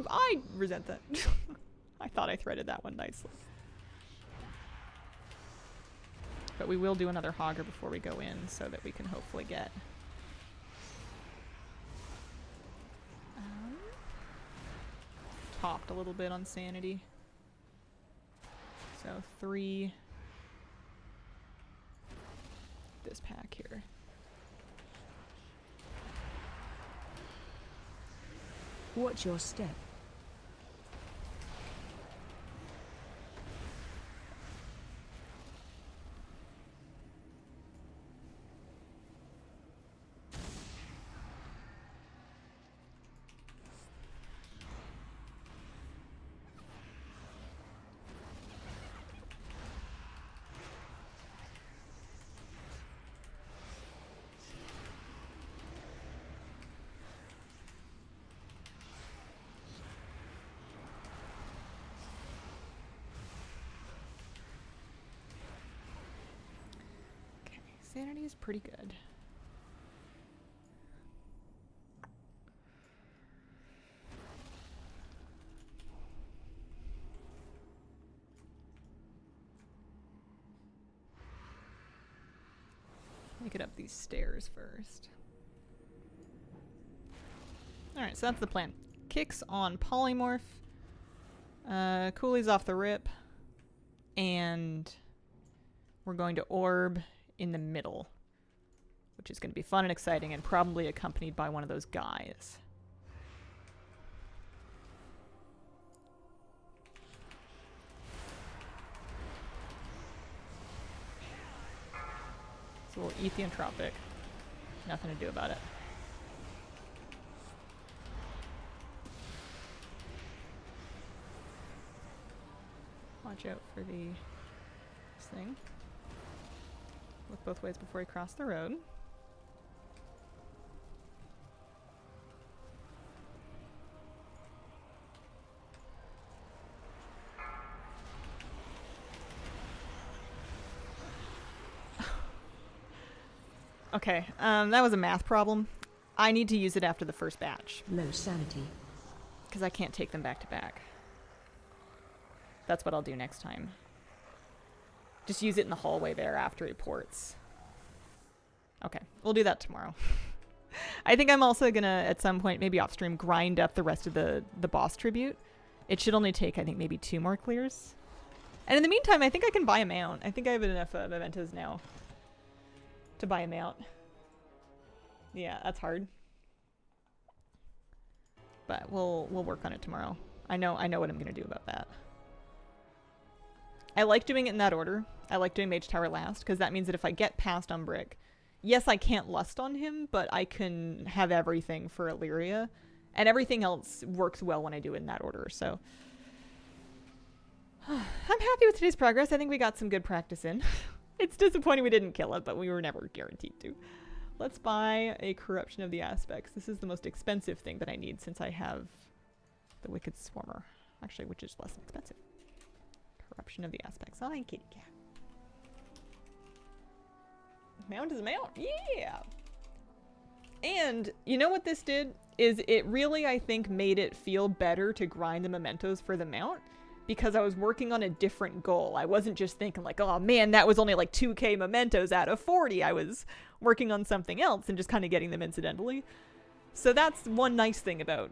I resent that. I thought I threaded that one nicely. But we will do another Hogger before we go in so that we can hopefully get topped a little bit on sanity. So 3 this pack here. Watch your step. Sanity is pretty good. Make it up these stairs first. Alright, so that's the plan. Kicks on polymorph. Cooley's off the rip. And we're going to orb in the middle, which is going to be fun and exciting and probably accompanied by one of those guys. So we'll eat the entropic. Nothing to do about it. Watch out for this thing. Look both ways before you cross the road. Okay, that was a math problem. I need to use it after the first batch. Low sanity. Because I can't take them back to back. That's what I'll do next time. Just use it in the hallway there after he ports. Okay, we'll do that tomorrow. I think I'm also gonna, at some point, maybe off stream, grind up the rest of the boss tribute. It should only take, I think, maybe 2 more clears. And in the meantime, I think I can buy a mount. I think I have enough mementos now to buy a mount. Yeah, that's hard. But we'll work on it tomorrow. I know what I'm gonna do about that. I like doing it in that order. I like doing Mage Tower last, because that means that if I get past Umbric, yes, I can't lust on him, but I can have everything for Illyria. And everything else works well when I do it in that order, so. I'm happy with today's progress. I think we got some good practice in. It's disappointing we didn't kill it, but we were never guaranteed to. Let's buy a Corruption of the Aspects. This is the most expensive thing that I need since I have the Wicked Swarmer. Actually, which is less expensive. Corruption of the Aspects. Oh, kitty cat. Mount is a mount. Yeah! And you know what this did? Is it really, I think, made it feel better to grind the mementos for the mount, because I was working on a different goal. I wasn't just thinking like, oh man, that was only like 2k mementos out of 40. I was working on something else and just kind of getting them incidentally. So that's one nice thing about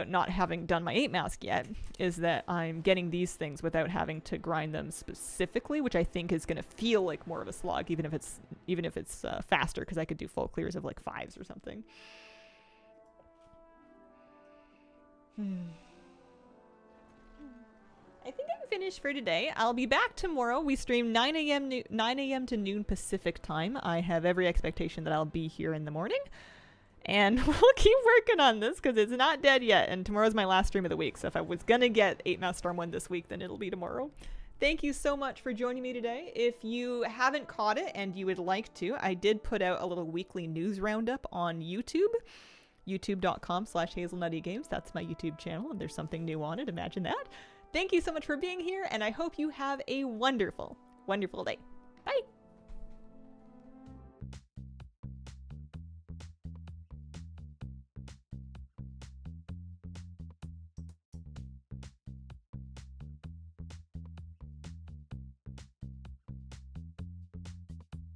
not having done my 8 mask yet, is that I'm getting these things without having to grind them specifically, which I think is going to feel like more of a slog, even if it's faster, because I could do full clears of like 5s or something. I think I'm finished for today. I'll be back tomorrow. We stream 9 a.m. to noon Pacific time. I have every expectation that I'll be here in the morning. And we'll keep working on this because it's not dead yet. And tomorrow's my last stream of the week. So if I was going to get 8 Mask Stormwind this week, then it'll be tomorrow. Thank you so much for joining me today. If you haven't caught it and you would like to, I did put out a little weekly news roundup on YouTube. youtube.com/hazelnuttygames. That's my YouTube channel, and there's something new on it. Imagine that. Thank you so much for being here, and I hope you have a wonderful, wonderful day.